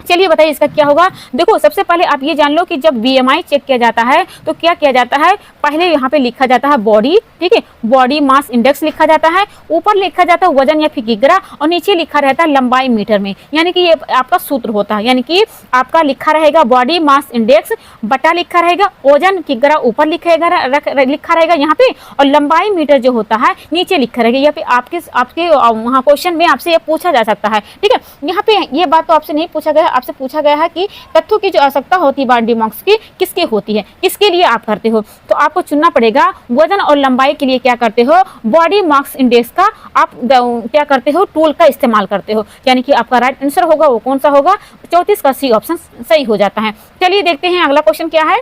चलिए बताइए इसका क्या होगा। देखो सबसे पहले आप ये जान लो कि जब BMI चेक किया जाता है तो क्या किया जाता है, पहले यहाँ पे लिखा जाता है बॉडी, ठीक है, बॉडी मास इंडेक्स लिखा जाता है, ऊपर लिखा जाता है वजन या फिर किग्रा और नीचे लिखा रहता है लंबाई मीटर में। यानी कि ये आपका सूत्र होता है, यानी कि आपका लिखा रहेगा बॉडी मास इंडेक्स बटा लिखा रहेगा वजन किग्रा ऊपर लिखा रहेगा यहाँ पे, और लंबाई मीटर जो होता है नीचे लिखा रहेगा। यहाँ पे आपके वहाँ क्वेश्चन में आपसे ये पूछा जा सकता है। ठीक है, यहाँ पे ये बात तो आपसे नहीं पूछा गया, आपसे पूछा गया है कि तथ्यों की जो आवश्यकता होती है बॉडी मास की किसके होती है, किसके लिए आप करते हो। तो आपको चुनना पड़ेगा वजन और लंबाई के लिए क्या करते हो, बॉडी मास इंडेक्स का आप क्या करते हो, टूल का इस्तेमाल करते हो। यानी कि आपका राइट आंसर होगा वो कौन सा होगा, 34 का सी ऑप्शन सही हो जाता है। चलिए देखते हैं अगला क्वेश्चन क्या है।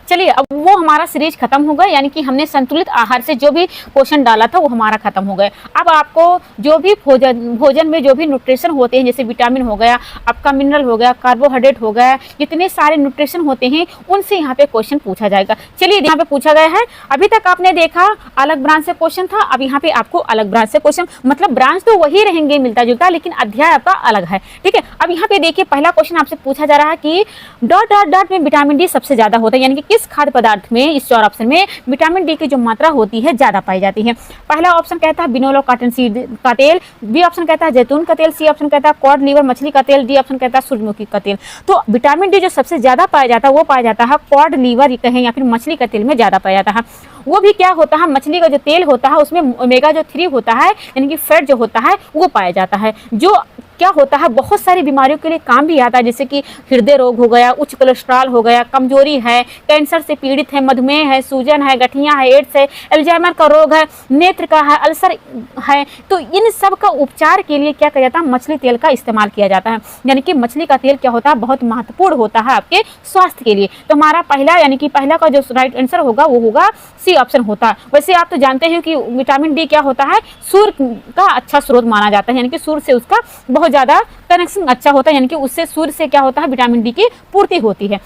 चलिए अब वो हमारा सीरीज खत्म हो गया, यानी कि हमने संतुलित आहार से जो भी क्वेश्चन डाला था वो हमारा खत्म हो गया। अब आपको जो भी भोजन में जो भी न्यूट्रिशन होते हैं, जैसे विटामिन हो गया, आपका मिनरल हो गया, कार्बोहाइड्रेट हो गया, जितने सारे न्यूट्रिशन होते हैं उनसे यहाँ पे क्वेश्चन पूछा जाएगा। चलिए यहाँ पे पूछा गया है, अभी तक आपने देखा अलग ब्रांच से क्वेश्चन था, अब यहाँ पे आपको अलग ब्रांच से क्वेश्चन, मतलब ब्रांच तो वही रहेंगे मिलता जुलता, लेकिन अध्याय आपका अलग है। ठीक है, अब यहाँ पे देखिए पहला क्वेश्चन आपसे पूछा जा रहा है कि डॉट डॉट डॉट में विटामिन डी सबसे ज्यादा होता है, यानी कि किस किस खाद्य पदार्थ में, इस चार ऑप्शन में विटामिन डी की जो मात्रा होती है ज़्यादा पाई जाती है? पहला ऑप्शन कहता है बिनोला कॉटन सीड का तेल, बी ऑप्शन कहता है जैतून का तेल, सी ऑप्शन कहता है कॉड लीवर मछली का तेल, डी ऑप्शन कहता है सूरजमुखी का तेल। तो विटामिन डी जो सबसे ज़्यादा पाया जाता है वो पाया जाता है कॉड लीवर कहें या फिर मछली का तेल में ज़्यादा पाया जाता है। वो भी क्या होता है, मछली का जो तेल होता है उसमें ओमेगा जो 3 होता है यानी कि फैट जो होता है वो पाया जाता है, जो क्या होता है बहुत सारी बीमारियों के लिए काम भी आता है, जैसे कि हृदय रोग हो गया, उच्च कोलेस्ट्रॉल हो गया, कमजोरी है, कैंसर से पीड़ित है, मधुमेह है, सूजन है, गठिया है, एड्स है, अल्जाइमर का रोग है, नेत्र का है, अल्सर है। तो इन सब का उपचार के लिए क्या किया जाता है, मछली तेल का इस्तेमाल किया जाता है। यानी कि मछली का तेल क्या होता है, बहुत महत्वपूर्ण होता है आपके स्वास्थ्य के लिए। तो हमारा पहला यानी कि पहला का जो राइट आंसर होगा वो होगा सी ऑप्शन होता है। वैसे आप तो जानते हैं कि विटामिन डी क्या होता है, सूर्य का अच्छा स्रोत माना जाता है, यानी कि सूर्य से उसका बहुत ज़्यादा कनेक्शन अच्छा होता है, यानी कि उससे सूर्य से क्या होता है विटामिन डी की पूर्ति होती है।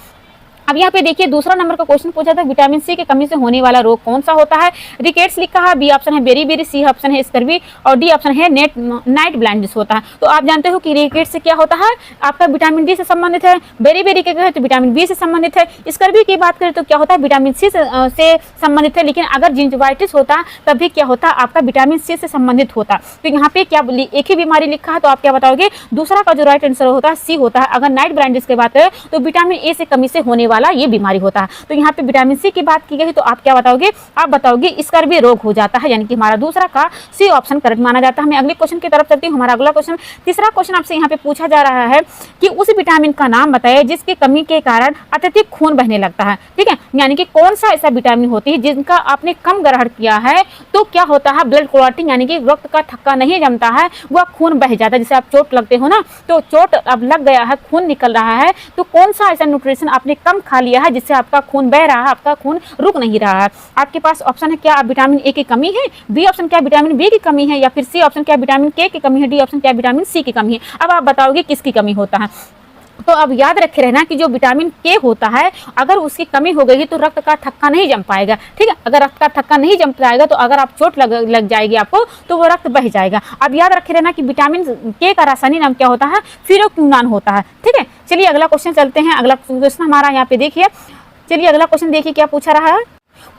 अब यहाँ पे देखिए दूसरा नंबर का क्वेश्चन पूछा था विटामिन सी की कमी से होने वाला रोग कौन सा होता है? रिकेट्स लिखा है, बी ऑप्शन है बेरी, सी ऑप्शन है स्कर्वी और डी ऑप्शन है नाइट ब्लाइंडनेस होता है। तो आप जानते हो कि रिकेट्स से क्या होता है, आपका विटामिन डी से संबंधित है, बेरी के कहें तो विटामिन बी से संबंधित है, स्कर्वी की बात करें तो क्या होता है विटामिन सी से संबंधित है, लेकिन अगर जिंजिवाइटिस होता तब भी क्या होता आपका विटामिन सी से संबंधित होता। तो यहाँ पे क्या एक ही बीमारी लिखा है, तो आप क्या बताओगे? दूसरा का जो राइट आंसर होता है सी होता है। अगर नाइट ब्लाइंडनेस की बात करें तो विटामिन ए से कमी से होने वाला ये बीमारी होता है। तो यहाँ पे विटामिन सी की बात की गई तो आप क्या बताओगे? आप बताओगे स्कर्वी रोग हो जाता है, यानी कि हमारा दूसरा का सी ऑप्शन करेक्ट माना जाता है। मैं अगले क्वेश्चन की तरफ चलती हूँ। हमारा अगला क्वेश्चन, तीसरा क्वेश्चन आपसे यहाँ पे पूछा जा रहा है कि उस विटामिन का नाम बताइए जिसकी कमी के कारण अत्यधिक खून बहने लगता है। ठीक है, यानी कि कौन सा ऐसा विटामिन होती है जिनका आपने कम ग्रहण किया है तो क्या होता है ब्लड क्लॉटिंग, यानी कि रक्त का थक्का नहीं जमता है, वह खून बह जाता है। जैसे आप चोट लगते हो ना, तो चोट अब लग गया है, खून निकल रहा है, तो कौन सा ऐसा न्यूट्रिशन आपने कम खा लिया है जिससे आपका खून बह रहा है, आपका खून रुक नहीं रहा है? आपके पास ऑप्शन है, क्या आप विटामिन ए की कमी है, बी ऑप्शन क्या विटामिन बी की कमी है, या फिर सी ऑप्शन क्या विटामिन के की कमी है, डी ऑप्शन क्या विटामिन सी की कमी है। अब आप बताओगे किसकी कमी होता है? तो अब याद रखे रहना कि जो विटामिन के होता है अगर उसकी कमी हो गई तो रक्त का थक्का नहीं जम पाएगा। ठीक है, अगर रक्त का थक्का नहीं जम पाएगा तो अगर आप चोट लग जाएगी आपको तो वो रक्त बह जाएगा। अब याद रखे रहना कि विटामिन के का रासायनिक नाम क्या होता है? फिरोक्विनोन होता है। ठीक है, चलिए अगला क्वेश्चन चलते हैं। अगला क्वेश्चन हमारा यहाँ पे देखिए, चलिए अगला क्वेश्चन देखिए क्या पूछा रहा है।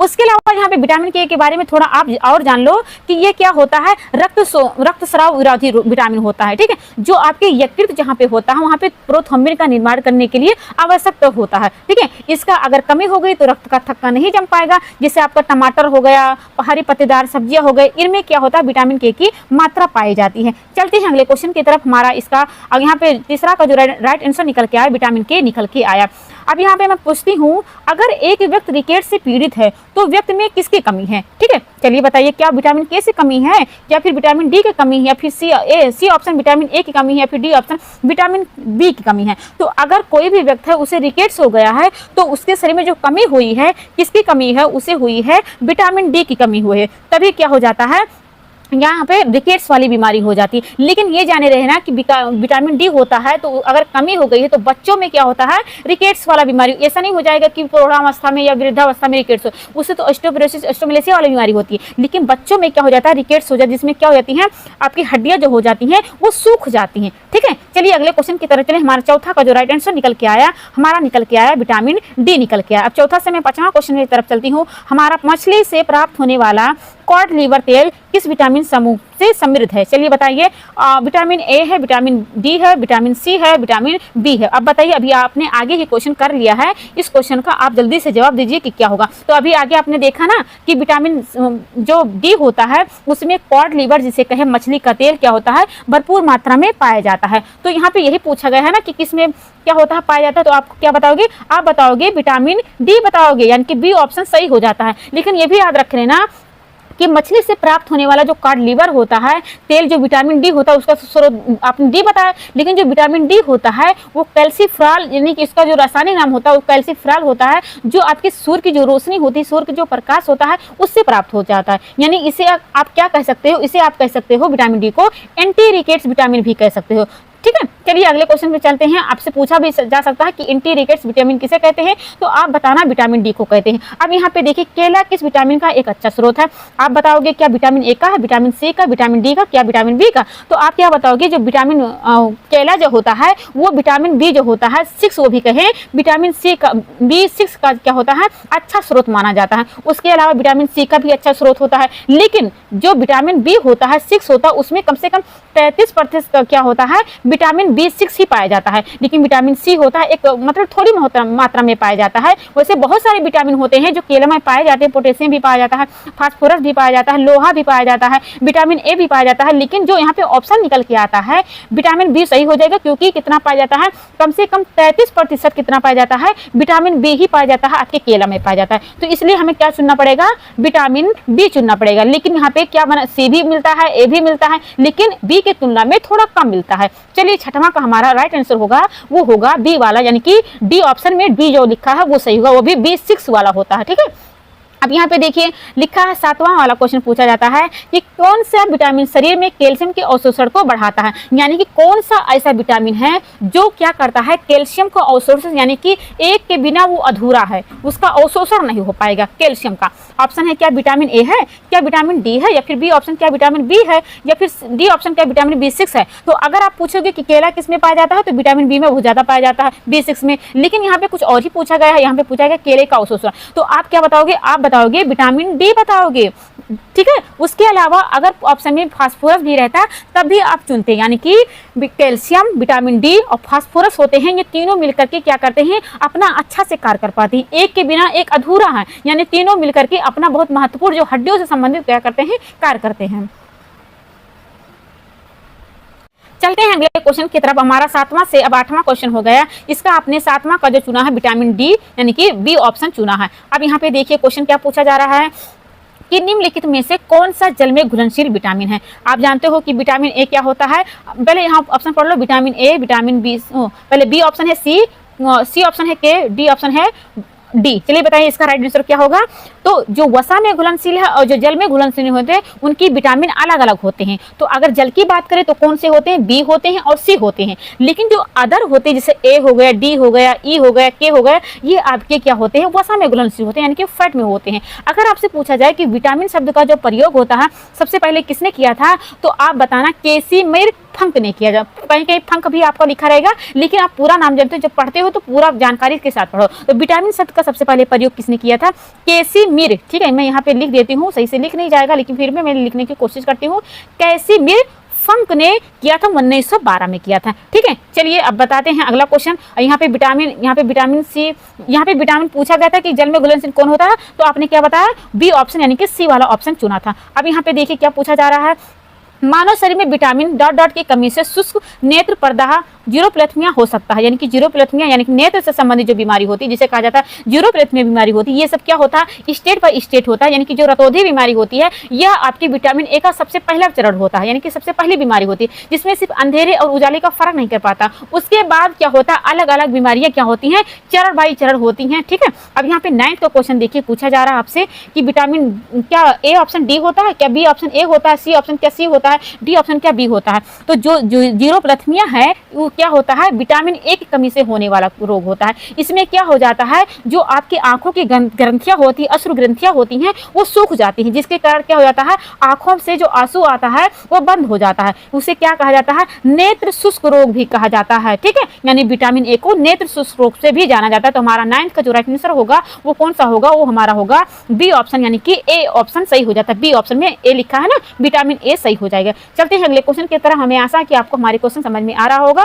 उसके अलावा यहाँ पे विटामिन के बारे में थोड़ा आप और जान लो कि ये क्या होता है, रक्तस्राव विरोधी विटामिन होता है। ठीक है, जो आपके यकृत जहाँ पे होता है वहाँ पे प्रोथ्रोम्बिन का निर्माण करने के लिए आवश्यक होता है। ठीक है, इसका अगर कमी हो गई तो रक्त का थक्का नहीं जम पाएगा। जैसे आपका टमाटर हो गया, हरी पत्तेदार सब्जियां हो गई, इनमें क्या होता है विटामिन के की मात्रा पाई जाती है। चलते हैं अगले क्वेश्चन की तरफ। हमारा इसका यहाँ पे तीसरा का जो राइट आंसर निकल के आया विटामिन के निकल के आया। अब यहाँ पे मैं पूछती हूँ, अगर एक व्यक्ति रिकेट से पीड़ित है तो व्यक्ति में किसकी कमी है? ठीक है, चलिए बताइए, क्या विटामिन के से कमी है या फिर विटामिन डी की कमी है या फिर सी ऑप्शन विटामिन ए की कमी है या फिर डी ऑप्शन विटामिन बी की कमी है? तो अगर कोई भी व्यक्ति है उसे रिकेट्स हो गया है तो उसके शरीर में जो कमी हुई है, किसकी कमी है? उसे हुई है विटामिन डी की कमी हुई है, तभी क्या हो जाता है यहाँ पे रिकेट्स वाली बीमारी हो जाती है। लेकिन ये जाने रहे ना कि विटामिन डी होता है तो अगर कमी हो गई है तो बच्चों में क्या होता है रिकेट्स वाला बीमारी। ऐसा नहीं हो जाएगा कि प्रौढ़ावस्था में या वृद्धावस्था में रिकेट्स हो, उससे तो ऑस्टियोपोरोसिस ऑस्टियोमेलेसिया वाली बीमारी होती है। लेकिन बच्चों में क्या हो जाता है रिकेट्स हो जाता है, जिसमें क्या हो जाती है आपकी हड्डियां जो हो जाती हैं वो सूख जाती हैं। ठीक है, चलिए अगले क्वेश्चन की तरफ चले। हमारा चौथा का जो राइट आंसर निकल के आया, हमारा निकल के आया विटामिन डी निकल के आया। अब चौथा से मैं पांचवा क्वेश्चन की तरफ चलती हूँ। हमारा मछली से प्राप्त होने वाला कॉड लीवर तेल किस विटामिन समूह से समृद्ध है? चलिए बताइए, विटामिन ए है, विटामिन डी है, विटामिन सी है, विटामिन बी है। अब बताइए, अभी आपने आगे ही क्वेश्चन कर लिया है, इस क्वेश्चन का आप जल्दी से जवाब दीजिए कि क्या होगा। तो अभी आगे आपने देखा ना कि विटामिन जो डी होता है उसमें कॉड लीवर जिसे कहे मछली का तेल क्या होता है भरपूर मात्रा में पाया जाता है। तो यहाँ पे यही पूछा गया है ना कि किसमें क्या होता है पाया जाता है, तो आप क्या बताओगे? आप बताओगे विटामिन डी बताओगे, यानी कि बी ऑप्शन सही हो जाता है। लेकिन ये भी याद रख लेना कि मछली से प्राप्त होने वाला जो कॉड लीवर होता है तेल, जो विटामिन डी होता है उसका स्रोत आपने डी बताया, लेकिन जो विटामिन डी होता है वो कैल्सीफ्रॉल, यानी कि इसका जो रासायनिक नाम होता है वो कैल्सीफ्रॉल होता है, जो आपकी सूर्य की जो रोशनी होती है, सूर्य का जो प्रकाश होता है उससे प्राप्त हो जाता है। यानी इसे आप क्या कह सकते हो? इसे आप कह सकते हो विटामिन डी को एंटी रिकेट्स विटामिन भी कह सकते हो। ठीक है, चलिए अगले क्वेश्चन पे चलते हैं। आपसे पूछा भी जा सकता है कि एंटी रिकेट्स विटामिन किसे कहते हैं, तो आप बताना विटामिन डी को कहते हैं। अब यहाँ पे देखिए केला किस विटामिन का एक अच्छा स्रोत है, आप बताओगे क्या विटामिन ए का है, विटामिन सी का, विटामिन डी का, क्या विटामिन बी का। तो आप क्या बताओगे, जो विटामिन केला जो होता है वो विटामिन बी जो होता है 6 वो भी कहे, विटामिन सी का B6 का क्या होता है अच्छा स्रोत माना जाता है। उसके अलावा विटामिन सी का भी अच्छा स्रोत होता है, लेकिन जो विटामिन बी होता है 6 होता है उसमें कम से कम 33% क्या होता है विटामिन B6 ही पाया जाता है, लेकिन विटामिन सी होता है एक मतलब थोड़ी मात्रा में पाया जाता है। वैसे बहुत सारे विटामिन होते हैं जो केला में पाए जाते हैं, पोटेशियम भी पाया जाता है, फास्फोरस भी पाया जाता है, लोहा भी पाया जाता है, विटामिन ए भी पाया जाता है, लेकिन जो यहाँ पे ऑप्शन निकल के आता है विटामिन बी सही हो जाएगा, क्योंकि कितना पाया जाता है कम से कम 33% कितना पाया जाता है विटामिन बी ही पाया जाता है, आपके केला में पाया जाता है। तो इसलिए हमें क्या चुनना पड़ेगा, विटामिन बी चुनना पड़ेगा। लेकिन यहाँ पे क्या बना, सी भी मिलता है, ए भी मिलता है, लेकिन बी की तुलना में थोड़ा कम मिलता है। चलिए छठवां का हमारा राइट आंसर होगा वो होगा बी वाला, यानी कि डी ऑप्शन में डी जो लिखा है वो सही होगा, वो भी B6 वाला होता है। ठीक है, अब यहाँ पे देखिए लिखा है 7वां वाला क्वेश्चन पूछा जाता है कि कौन सा विटामिन शरीर में कैल्शियम के अवशोषण को बढ़ाता है, यानी कि कौन सा ऐसा विटामिन है जो क्या करता है कैल्शियम को अवशोषण, यानी कि एक के बिना वो अधूरा है, उसका अवशोषण नहीं हो पाएगा कैल्शियम का। ऑप्शन है क्या विटामिन ए है, क्या विटामिन डी है, या फिर बी ऑप्शन क्या विटामिन बी है, या फिर डी ऑप्शन क्या विटामिन B6 है। तो अगर आप पूछोगे कि केला किस में पाया जाता है तो विटामिन बी में बहुत ज्यादा पाया जाता है, B6 में। लेकिन यहाँ पे कुछ और ही पूछा गया है, यहाँ पे पूछा गया केले का अवशोषण, तो आप क्या बताओगे, आप बताओगे विटामिन डी बताओगे। ठीक है, उसके अलावा अगर ऑप्शन में फास्फोरस भी रहता तब भी आप चुनते, यानी कि कैल्शियम, विटामिन डी और फास्फोरस होते हैं, ये तीनों मिलकर के क्या करते हैं अपना अच्छा से कार्य कर पाती हैं। एक के बिना एक अधूरा है, यानी तीनों मिलकर के अपना बहुत महत्वपूर्ण जो हड्डियों से संबंधित क्या करते हैं कार्य करते हैं। चलते हैं अगले क्वेश्चन की तरफ। हमारा 7वां से अब 8वां क्वेश्चन हो गया। इसका आपने 7वां का जो चुना है विटामिन डी यानी कि बी ऑप्शन चुना है। अब यहाँ पे देखिए क्वेश्चन क्या पूछा जा रहा है कि निम्नलिखित में से कौन सा जल में घुलनशील विटामिन है। आप जानते हो कि विटामिन ए क्या होता है, पहले यहाँ ऑप्शन पढ़ लो, विटामिन ए, विटामिन बी, पहले बी ऑप्शन है सी ऑप्शन है के, डी ऑप्शन है डी। चलिए बताइए इसका राइट आंसर क्या होगा। तो जो वसा में घुलनशील है और जो जल में घुलनशील होते हैं उनकी विटामिन अलग अलग होते हैं। तो अगर जल की बात करें तो कौन से होते हैं, बी होते हैं और सी होते हैं। लेकिन जो अदर होते हैं जैसे ए हो गया, डी हो गया, ई हो गया, के हो गया, ये आपके क्या होते हैं वसा में घुलनशील होते हैं, यानी कि फैट में होते हैं। अगर आपसे पूछा जाए कि विटामिन शब्द का जो प्रयोग होता है सबसे पहले किसने किया था, तो आप बताना केसीमिर फंक ने किया। कहीं कहीं फंक भी आपका लिखा रहेगा, लेकिन आप पूरा नाम जानते हो, जब पढ़ते हो तो पूरा जानकारी के साथ पढ़ो। तो विटामिन शब्द का सबसे पहले प्रयोग किसने किया था, केसीमिर। ठीक है, मैं यहाँ पे लिख देती हूँ, सही से लिख नहीं जाएगा लेकिन फिर भी मैं लिखने की कोशिश करती हूँ। केसीमिर फंक ने किया था, 1912 में किया था। ठीक है, चलिए अब बताते हैं अगला क्वेश्चन। यहाँ पे विटामिन सी, यहाँ पे विटामिन पूछा गया था कि जल में घुलनशील कौन होता है, तो आपने क्या बताया, बी ऑप्शन यानी कि सी वाला ऑप्शन चुना था। अब यहाँ पे देखिए क्या पूछा जा रहा है, मानव शरीर में विटामिन डॉट डॉट की कमी से शुष्क नेत्र प्रदाह जीरोप्लेथमिया हो सकता है, यानी कि जीरोप्लेथमिया यानी कि नेत्र से संबंधित जो बीमारी होती है जिसे कहा जाता है जीरोप्लेथमिया बीमारी होती है। ये सब क्या होता है, स्टेट बाय स्टेट होता है, यानी कि जो रतौंधी बीमारी होती है यह आपकी विटामिन ए का सबसे पहला चरण होता है, यानी कि सबसे पहली बीमारी होती है जिसमें सिर्फ अंधेरे और उजाले का फर्क नहीं कर पाता। उसके बाद क्या होता है, अलग अलग बीमारियां क्या होती हैं, चरण बाई चरण होती हैं। ठीक है, अब यहाँ पे 9th का क्वेश्चन देखिए पूछा जा रहा है आपसे कि विटामिन क्या ए ऑप्शन डी होता है, क्या बी ऑप्शन ए होता है, सी ऑप्शन क्या सी होता है, डी ऑप्शन क्या बी होता है। तो जो जीरोप्लेथमिया है वो क्या होता है, विटामिन ए की कमी से होने वाला रोग होता है। इसमें क्या हो जाता है, जो आपकी आंखों की ग्रंथियां होती है, अश्रु ग्रंथियां होती हैं वो सूख जाती हैं, जिसके कारण क्या हो जाता है, आंखों से जो आंसू आता है वो बंद हो जाता है। उसे क्या कहा जाता है, नेत्र शुष्क रोग भी कहा जाता है। ठीक है, यानी विटामिन ए को नेत्र शुष्क रोग से भी जाना जाता है। तो हमारा 9th का जो राइट आंसर होगा वो कौन सा होगा, वो हमारा होगा बी ऑप्शन, यानी कि ए ऑप्शन सही हो जाता है। बी ऑप्शन में ए लिखा है ना, विटामिन ए सही हो जाएगा। चलते हैं अगले क्वेश्चन की तरह। हमें आशा है कि आपको हमारे क्वेश्चन समझ में आ रहा होगा।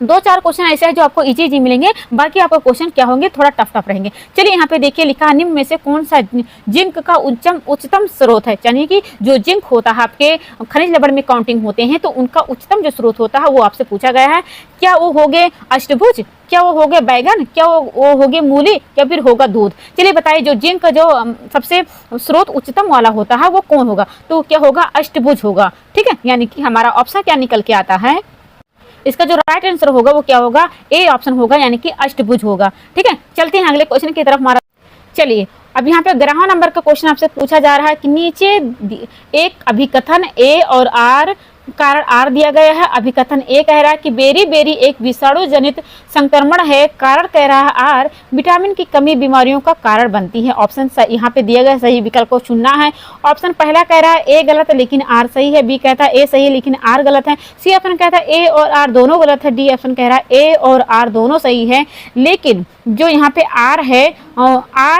2-4 क्वेश्चन ऐसे हैं जो आपको इजी मिलेंगे, बाकी आपको क्वेश्चन क्या होंगे थोड़ा टफ रहेंगे। चलिए यहाँ पे देखिए लिखा है, निम्न में से कौन सा जिंक का उच्चतम स्रोत है, यानी कि जो जिंक होता है आपके खनिज लवण में काउंटिंग होते हैं तो उनका उच्चतम जो स्रोत होता है वो आपसे पूछा गया है। क्या वो हो गए अष्टभुज, क्या वो हो गए बैगन, क्या वो हो गए मूली, या फिर होगा दूध। चलिए बताइए जो जिंक का जो सबसे स्रोत उच्चतम वाला होता है वो कौन होगा, तो क्या होगा, अष्टभुज होगा। ठीक है, यानी कि हमारा ऑप्शन क्या निकल के आता है, इसका जो राइट आंसर होगा वो क्या होगा, ए ऑप्शन होगा, यानी कि अष्टभुज होगा। ठीक है, चलते हैं अगले क्वेश्चन की तरफ। हमारा चलिए अब यहाँ पे 11वां नंबर का क्वेश्चन आपसे पूछा जा रहा है कि नीचे एक अभिकथन ए और आर कारण आर दिया गया है, अभिकथन ए कह रहा है कि बेरी एक विषाणु जनित संक्रमण है, कारण कह रहा है आर विटामिन की कमी बीमारियों का कारण बनती है। ऑप्शन यहाँ पे दिया गया सही विकल्प को चुनना है। ऑप्शन पहला कह रहा है ए गलत है लेकिन आर सही है, बी कहता है ए सही है लेकिन आर गलत है, सी ऑप्शन कहता है ए और आर दोनों गलत है, डी ऑप्शन कह रहा है ए और आर दोनों सही है। लेकिन जो यहाँ पे आर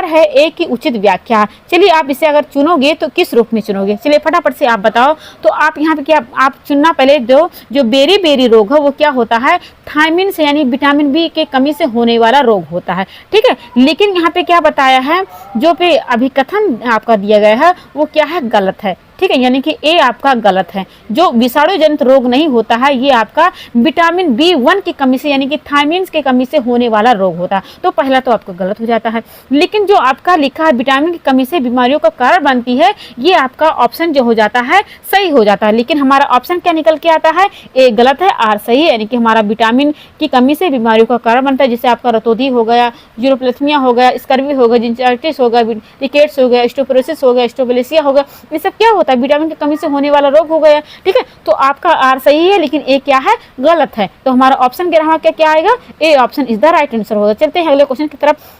है ए की उचित व्याख्या। चलिए आप इसे अगर चुनोगे तो किस रूप में चुनोगे, चलिए फटाफट से आप बताओ। तो आप यहाँ पे क्या आप चुनना पहले जो बेरी रोग है वो क्या होता है, थायमिन से यानी विटामिन बी के कमी से होने वाला रोग होता है, ठीक है। लेकिन यहाँ पे क्या बताया है, जो पे अभिकथन आपका दिया गया है वो क्या है, गलत है, ठीक है, यानी कि ए आपका गलत है। जो विषाणु जनित रोग नहीं होता है ये आपका विटामिन B1 की कमी से यानी कि थायमिन्स की कमी से होने वाला रोग होता है। तो पहला तो आपका गलत हो जाता है। लेकिन जो आपका लिखा है विटामिन की कमी से बीमारियों का कारण बनती है, ये आपका ऑप्शन जो हो जाता है सही हो जाता है। लेकिन हमारा ऑप्शन क्या निकल के आता है, ए गलत है, आर सही है, यानी कि हमारा विटामिन की कमी से बीमारियों का कारण बनता है। जैसे आपका रतौंधी हो गया, यूरोप्लेथमिया हो गया, स्कर्वी हो गया, जिंजाइटिस हो गया, रिकेट्स हो गया, स्टोपोरोसिस हो गया, स्टोबेलेसिया हो गया, ये सब क्या होता है, विटामिन की कमी से होने वाला रोग हो गया, ठीक है। तो आपका आर सही है लेकिन ए क्या है, गलत है। तो हमारा ऑप्शन के रहा क्या आएगा, A option is the right answer होगा। चलते हैं अगले क्वेश्चन की तरफ।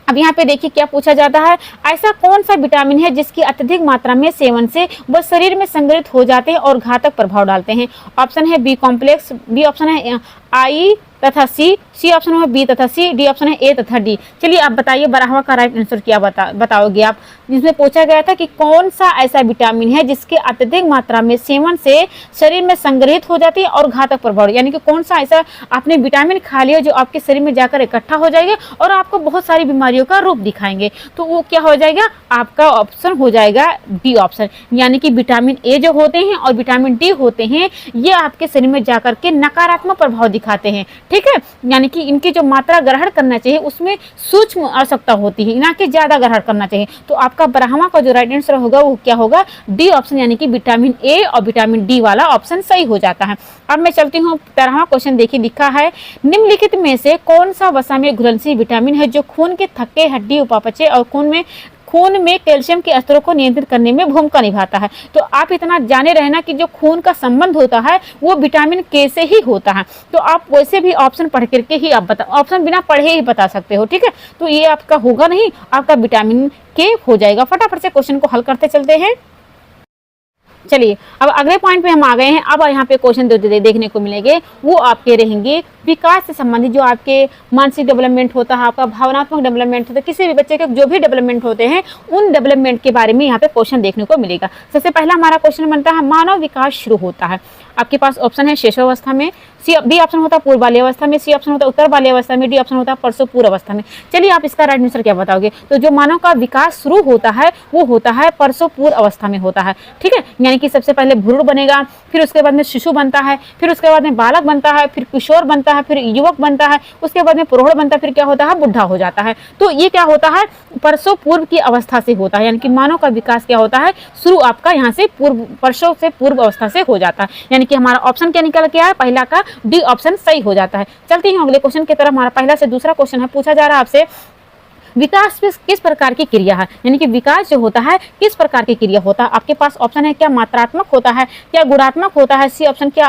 अब यहाँ पे देखिए क्या पूछा जाता है, ऐसा कौन सा विटामिन है जिसकी अत्यधिक मात्रा में सेवन से वह शरीर में संग्रहित हो जाते हैं और घातक प्रभाव डालते हैं। ऑप्शन है बी कॉम्प्लेक्स, बी ऑप्शन है आई तथा सी ऑप्शन है बी तथा सी, डी ऑप्शन है ए तथा डी। चलिए आप बताइए 12वां का राइट आंसर क्या बताओगे आप। जिसमें पूछा गया था कि कौन सा ऐसा विटामिन है जिसके अत्यधिक मात्रा में सेवन से शरीर में संग्रहित हो जाती है और घातक प्रभाव, यानी कि कौन सा ऐसा आपने विटामिन खा लिया जो आपके शरीर में जाकर इकट्ठा हो जाएगा और आपको बहुत सारी बीमारियों का रूप दिखाएंगे। तो वो क्या हो जाएगा, आपका ऑप्शन हो जाएगा डी ऑप्शन, यानी कि विटामिन ए जो होते हैं और विटामिन डी होते हैं ये आपके शरीर में जाकर के नकारात्मक प्रभाव दिखाते हैं, ठीक है। यानी कि इनकी जो मात्रा ग्रहण करना चाहिए उसमें सूक्ष्म आवश्यकता होती है, ना कि ज्यादा ग्रहण करना चाहिए। तो आपका 12वां का जो राइट आंसर होगा वो क्या होगा, डी ऑप्शन, यानी कि विटामिन ए और विटामिन डी वाला ऑप्शन सही हो जाता है। अब मैं चलती हूँ 13वां क्वेश्चन। देखिए लिखा है, निम्नलिखित में से कौन सा वसा में घुलनशील विटामिन है जो खून के थक्के, हड्डी, उपापचय और खून में कैल्शियम के स्तरों को नियंत्रित करने में भूमिका निभाता है। तो आप इतना जाने रहना कि जो खून का संबंध होता है वो विटामिन के से ही होता है। तो आप वैसे भी ऑप्शन पढ़ करके ही आप ऑप्शन बिना पढ़े ही बता सकते हो, ठीक है। तो ये आपका होगा नहीं, आपका विटामिन के हो जाएगा। फटाफट से क्वेश्चन को हल करते चलते हैं। चलिए अब अगले पॉइंट पे हम आ गए हैं। अब यहाँ पे क्वेश्चन देखने को मिलेंगे, वो आपके रहेंगे विकास से संबंधित, जो आपके मानसिक डेवलपमेंट होता है, आपका भावनात्मक डेवलपमेंट होता है, किसी भी बच्चे के जो भी डेवलपमेंट होते हैं उन डेवलपमेंट के बारे में यहाँ पे क्वेश्चन देखने को मिलेगा। सबसे पहला हमारा क्वेश्चन बनता है, मानव विकास शुरू होता है। आपके पास ऑप्शन है शैशवावस्था में, बी ऑप्शन होता है पूर्व बाल्यावस्था में, सी ऑप्शन होता है उत्तर बाल्यावस्था में, डी ऑप्शन होता है परसों पूर्व अवस्था में। चलिए आप इसका राइट आंसर क्या बताओगे। तो जो मानव का विकास शुरू होता है वो होता है परसों पूर्व अवस्था में होता है, ठीक है। यानी कि सबसे पहले भ्रूण बनेगा, फिर उसके बाद में शिशु बनता है, फिर उसके बाद में बालक बनता है, फिर किशोर बनता है, फिर युवक बनता है, उसके बाद में प्रौढ़ बनता है, फिर क्या होता है, बुढ़ा हो जाता है। तो ये क्या होता है, परसों पूर्व की अवस्था से होता है। यानी कि मानव का विकास क्या होता है, शुरू आपका यहाँ से परसों से पूर्व अवस्था से हो जाता है। यानी कि हमारा ऑप्शन क्या निकल के आया, पहला का डी ऑप्शन सही हो जाता है। चलते हैं अगले क्वेश्चन की तरफ। हमारा पहला से दूसरा क्वेश्चन है, पूछा जा रहा है आपसे, विकास किस प्रकार की क्रिया है, यानी कि विकास जो होता है किस प्रकार की क्रिया होता है। आपके पास ऑप्शन है, क्या मात्रात्मक होता है, क्या गुणात्मक होता है, सी ऑप्शन क्या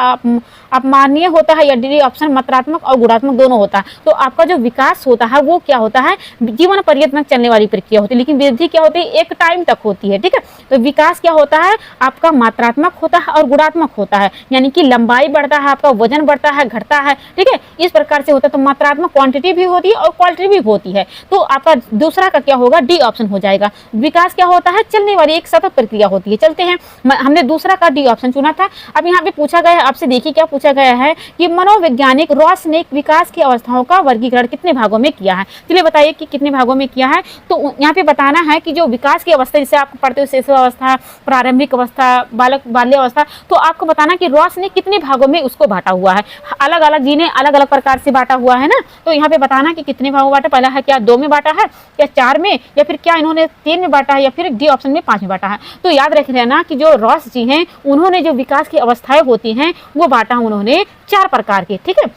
अपमाननीय होता है, या डी ऑप्शन मात्रात्मक और गुणात्मक दोनों होता है। तो आपका जो विकास होता है वो क्या होता है, जीवन पर्यंत चलने वाली प्रक्रिया होती है, लेकिन वृद्धि क्या होती है, एक टाइम तक होती है, ठीक है। तो विकास क्या होता है, आपका मात्रात्मक होता है और गुणात्मक होता है, यानी कि लंबाई बढ़ता है, आपका वजन बढ़ता है, घटता है, ठीक है, इस प्रकार से होता है। तो मात्रात्मक क्वांटिटी भी होती है और क्वालिटी भी होती है। तो आपका दूसरा का क्या होगा, डी ऑप्शन हो जाएगा। विकास क्या होता है, चलने वाली एक सतत प्रक्रिया होती है। चलते हैं, हमने दूसरा का डी ऑप्शन चुना था। अब यहाँ पे पूछा गया है आपसे, देखिए क्या पूछा गया है कि मनोवैज्ञानिक रॉस ने विकास की अवस्थाओं का वर्गीकरण कितने भागों में किया है। चलिए बताइए कि कितने भागों में किया है। तो यहाँ पे बताना है कि जो विकास की अवस्था, जैसे आप पढ़ते हो शैशवावस्था, प्रारंभिक अवस्था, बाल्य अवस्था, तो आपको बताना कि रॉस ने कितने भागों में उसको बांटा हुआ है। अलग अलग जी ने अलग अलग प्रकार से बांटा हुआ है ना। तो यहाँ पे बताना कि कितने भागों में बांटा, पहला है क्या 2 में बांटा है, या 4 में, या फिर क्या इन्होंने 3 में बांटा है, या फिर डी ऑप्शन में 5 में बांटा है। तो याद रख लेना कि जो रॉस जी हैं उन्होंने जो विकास की अवस्थाएं होती हैं वो बांटा उन्होंने 4 प्रकार के, ठीक है।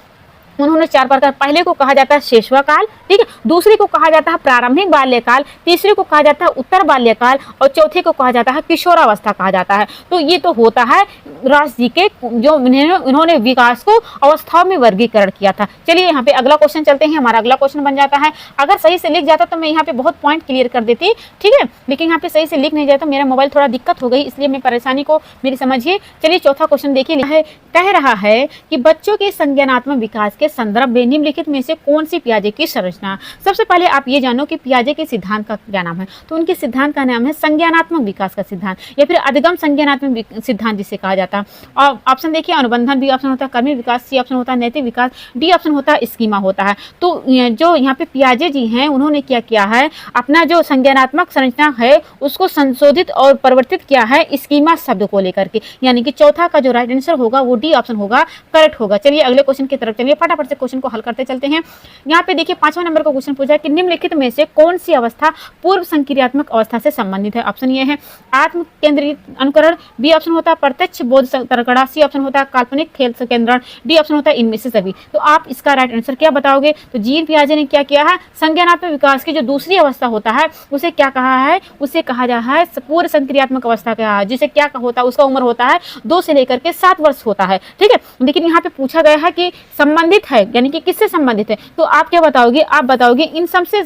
उन्होंने 4 प्रकार, पहले को कहा जाता है शेषवा काल, ठीक है, दूसरे को कहा जाता है प्रारंभिक बाल्यकाल, तीसरे को कहा जाता है उत्तर बाल्यकाल और चौथे को कहा जाता है किशोरावस्था कहा जाता है। तो ये तो होता है राज जी के जो इन्होंने विकास को अवस्थाओं में वर्गीकरण किया था। चलिए यहाँ पे अगला क्वेश्चन चलते हैं। हमारा अगला क्वेश्चन बन जाता है, अगर सही से लिख जाता तो मैं यहाँ पे बहुत पॉइंट क्लियर कर देती, ठीक है, लेकिन यहाँ पे सही से लिख नहीं जाता, मेरा मोबाइल थोड़ा दिक्कत हो गई, इसलिए मैं परेशानी को मेरी समझिए। चलिए चौथा क्वेश्चन देखिए, कह रहा है कि बच्चों के संज्ञानात्मक विकास के संदर्भ में निम्नलिखित में से कौन सी पियाजे की संरचना। सबसे पहले आप ये जानो कि पियाजे के सिद्धांत का क्या नाम है। तो उनके सिद्धांत का नाम है संज्ञानात्मक विकास का सिद्धांत या फिर अधिगम संज्ञानात्मक सिद्धांत जिसे कहा जाता है। और ऑप्शन देखिए, अनुबंधन, बी ऑप्शन होता है कर्मी विकास, सी ऑप्शन होता है नैतिक विकास, डी ऑप्शन होता है स्कीमा होता है। तो जो यहाँ पे पियाजे जी हैं उन्होंने क्या किया है, अपना जो संज्ञानात्मक संरचना है उसको संशोधित और परिवर्तित किया है स्कीमा शब्द को लेकर के, यानी कि चौथा का जो राइट आंसर होगा वो डी ऑप्शन होगा, करेक्ट होगा। चलिए अगले क्वेश्चन की तरफ चलिए, फटाफट से क्वेश्चन को हल करते चलते हैं। यहाँ पे देखिए 5वां नंबर का क्वेश्चन पूछा है कि निम्नलिखित में से कौन सी अवस्था पूर्व संक्रियात्मक अवस्था से संबंधित है। ऑप्शन ये है आत्म केंद्रित अनुकरण, बी ऑप्शन होता है प्रत्यक्ष बोध तरकड़ा, सी ऑप्शन होता है काल्पनिक खेल केंद्रण, डी ऑप्शन होता है इनमें से सभी। तो आप इसका राइट आंसर क्या बताओगे। तो जीन पियाजे ने क्या किया है, संज्ञानात्मक विकास की जो दूसरी अवस्था होता है उसे क्या कहा है, उसे कहा जा है पूर्व संक्रियात्मक अवस्था का, जिसे क्या होता है, उसका उम्र होता है 2 से लेकर के 7 वर्ष होता है, ठीक है। लेकिन यहाँ पे पूछा गया है कि संबंधित है, यानी कि किससे संबंधित है। तो आप क्या बताओगे, आप बताओगे इन सबसे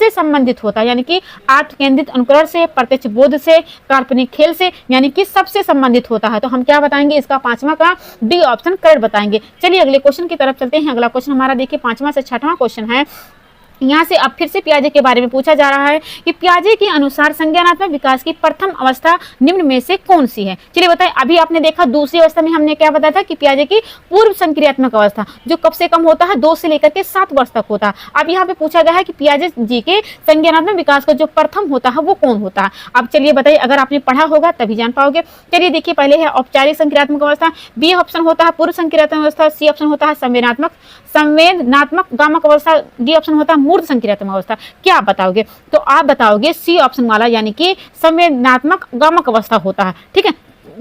संबंधित होता है, यानी कि आत्म केंद्रित अनुकरण से, प्रत्यक्ष बोध से, काल्पनिक खेल से, यानी कि सबसे संबंधित होता है। तो हम क्या बताएंगे, इसका 5वां का डी ऑप्शन करेक्ट बताएंगे। चलिए अगले क्वेश्चन की तरफ चलते हैं। अगला क्वेश्चन हमारा देखिए 5वां से 6वां क्वेश्चन है। यहाँ से अब फिर से पियाजे के बारे में पूछा जा रहा है कि पियाजे के अनुसार संज्ञानात्मक विकास की प्रथम अवस्था निम्न में से कौन सी है। चलिए बताएं, अभी आपने देखा दूसरी अवस्था में हमने क्या बताया था कि पियाजे की पूर्व संक्रियात्मक अवस्था जो कब से कम होता है, 2 से लेकर के 7 वर्ष तक होता है। अब यहाँ पे पूछा गया है कि पियाजे जी के संज्ञानात्मक विकास का जो प्रथम होता है वो कौन होता है। अब चलिए बताइए, अगर आपने पढ़ा होगा तभी जान पाओगे। चलिए देखिए, पहले है औपचारिक संक्रियात्मक अवस्था, बी ऑप्शन होता है पूर्व संक्रियात्मक अवस्था, सी ऑप्शन होता है संवेदनात्मक गामक अवस्था, डी ऑप्शन होता है मूर्त संक्रियात्मक अवस्था। क्या आप बताओगे। तो आप बताओगे सी ऑप्शन वाला, यानी कि संवेदनात्मक गामक अवस्था होता है, ठीक है।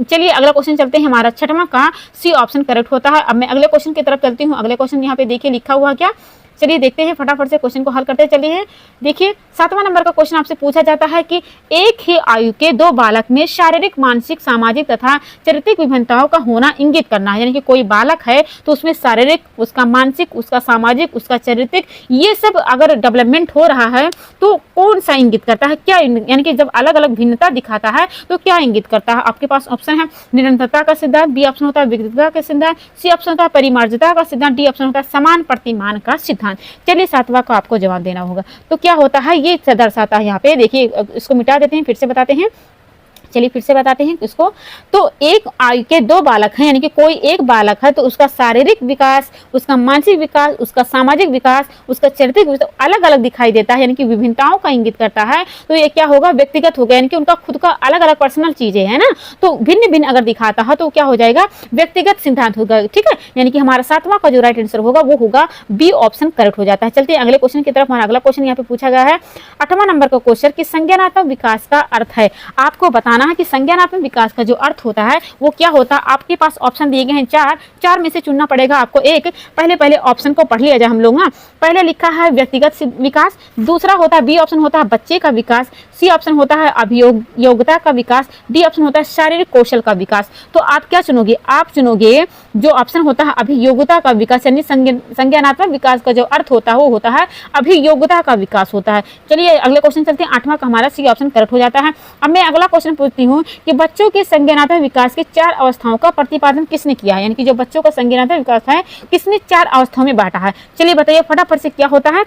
चलिए अगला क्वेश्चन चलते हैं। हमारा 6वां का सी ऑप्शन करेक्ट होता है। अब मैं अगले क्वेश्चन की तरफ चलती हूँ। अगले क्वेश्चन यहाँ पे देखिए लिखा हुआ क्या, चलिए देखते हैं, फटाफट से क्वेश्चन को हल करते चलिए। देखिए 7वां नंबर का क्वेश्चन आपसे पूछा जाता है कि एक ही आयु के 2 बालक में शारीरिक, मानसिक, सामाजिक तथा चारित्रिक विभिन्नताओं का होना इंगित करना है। यानी कि कोई बालक है तो उसमें शारीरिक, उसका मानसिक, उसका सामाजिक, उसका चारित्रिक, ये सब अगर डेवलपमेंट हो रहा है तो कौन सा इंगित करता है, क्या, यानी कि जब अलग अलग भिन्नता दिखाता है तो क्या इंगित करता है। आपके पास ऑप्शन है निरंतरता का सिद्धांत, बी ऑप्शन होता है विविधता का सिद्धांत, सी ऑप्शन होता है परिमार्जिता का सिद्धांत, डी ऑप्शन होता है समान प्रतिमान का सिद्धांत। चलिए 7वां को आपको जवाब देना होगा। तो क्या होता है, ये दर्शाता है, यहाँ पे देखिए इसको मिटा देते हैं, फिर से बताते हैं। चलिए फिर से बताते हैं इसको। तो एक आयु के 2 बालक हैं, यानी कि कोई एक बालक है तो उसका शारीरिक विकास, उसका मानसिक विकास, उसका सामाजिक विकास, उसका चारित्रिक विकास अलग अलग दिखाई देता है, यानी कि विभिन्नताओं का इंगित करता है। तो ये क्या होगा, व्यक्तिगत हो गया, यानी कि उनका खुद का अलग अलग पर्सनल चीजें है ना, तो भिन्न भिन्न अगर दिखाता है तो क्या हो जाएगा, व्यक्तिगत सिद्धांत होगा, ठीक है। यानी कि हमारा 7वां का जो राइट आंसर होगा वो होगा बी ऑप्शन करेक्ट हो जाता है। चलते हैं अगले क्वेश्चन की तरफ। हमारा अगला क्वेश्चन यहाँ पे पूछा गया है 8वां नंबर का क्वेश्चन कि संज्ञानात्मक विकास का अर्थ है। आपको बताना है कि संज्ञानात्मक विकास का जो अर्थ होता है वो क्या होता है। आपके पास ऑप्शन दिए गए हैं 4 में से चुनना पड़ेगा आपको एक। पहले ऑप्शन को पढ़ लिया जाए हम लोग ना। पहले लिखा है व्यक्तिगत विकास, दूसरा होता है बी ऑप्शन होता है बच्चे का विकास, सी ऑप्शन होता है अभियोग्यता का विकास, डी ऑप्शन होता है शारीरिक कौशल का विकास। तो आप क्या चुनोगे, आप चुनोगे जो ऑप्शन होता है अभियोग्यता का विकास, यानी संज्ञानात्मक विकास का जो अर्थ होता है वो होता है अभियोग्यता का विकास होता है। चलिए अगले क्वेश्चन चलते हैं। 8वां का हमारा सी ऑप्शन करेक्ट हो जाता है। अब मैं अगला क्वेश्चन पूछती हूँ कि बच्चों के संज्ञानात्मक विकास के 4 अवस्थाओं का प्रतिपादन किसने किया है, यानी कि जो बच्चों का संज्ञानात्मक विकास है किसने 4 अवस्थाओं में बांटा है। चलिए बताइए फटाफट से क्या होता है।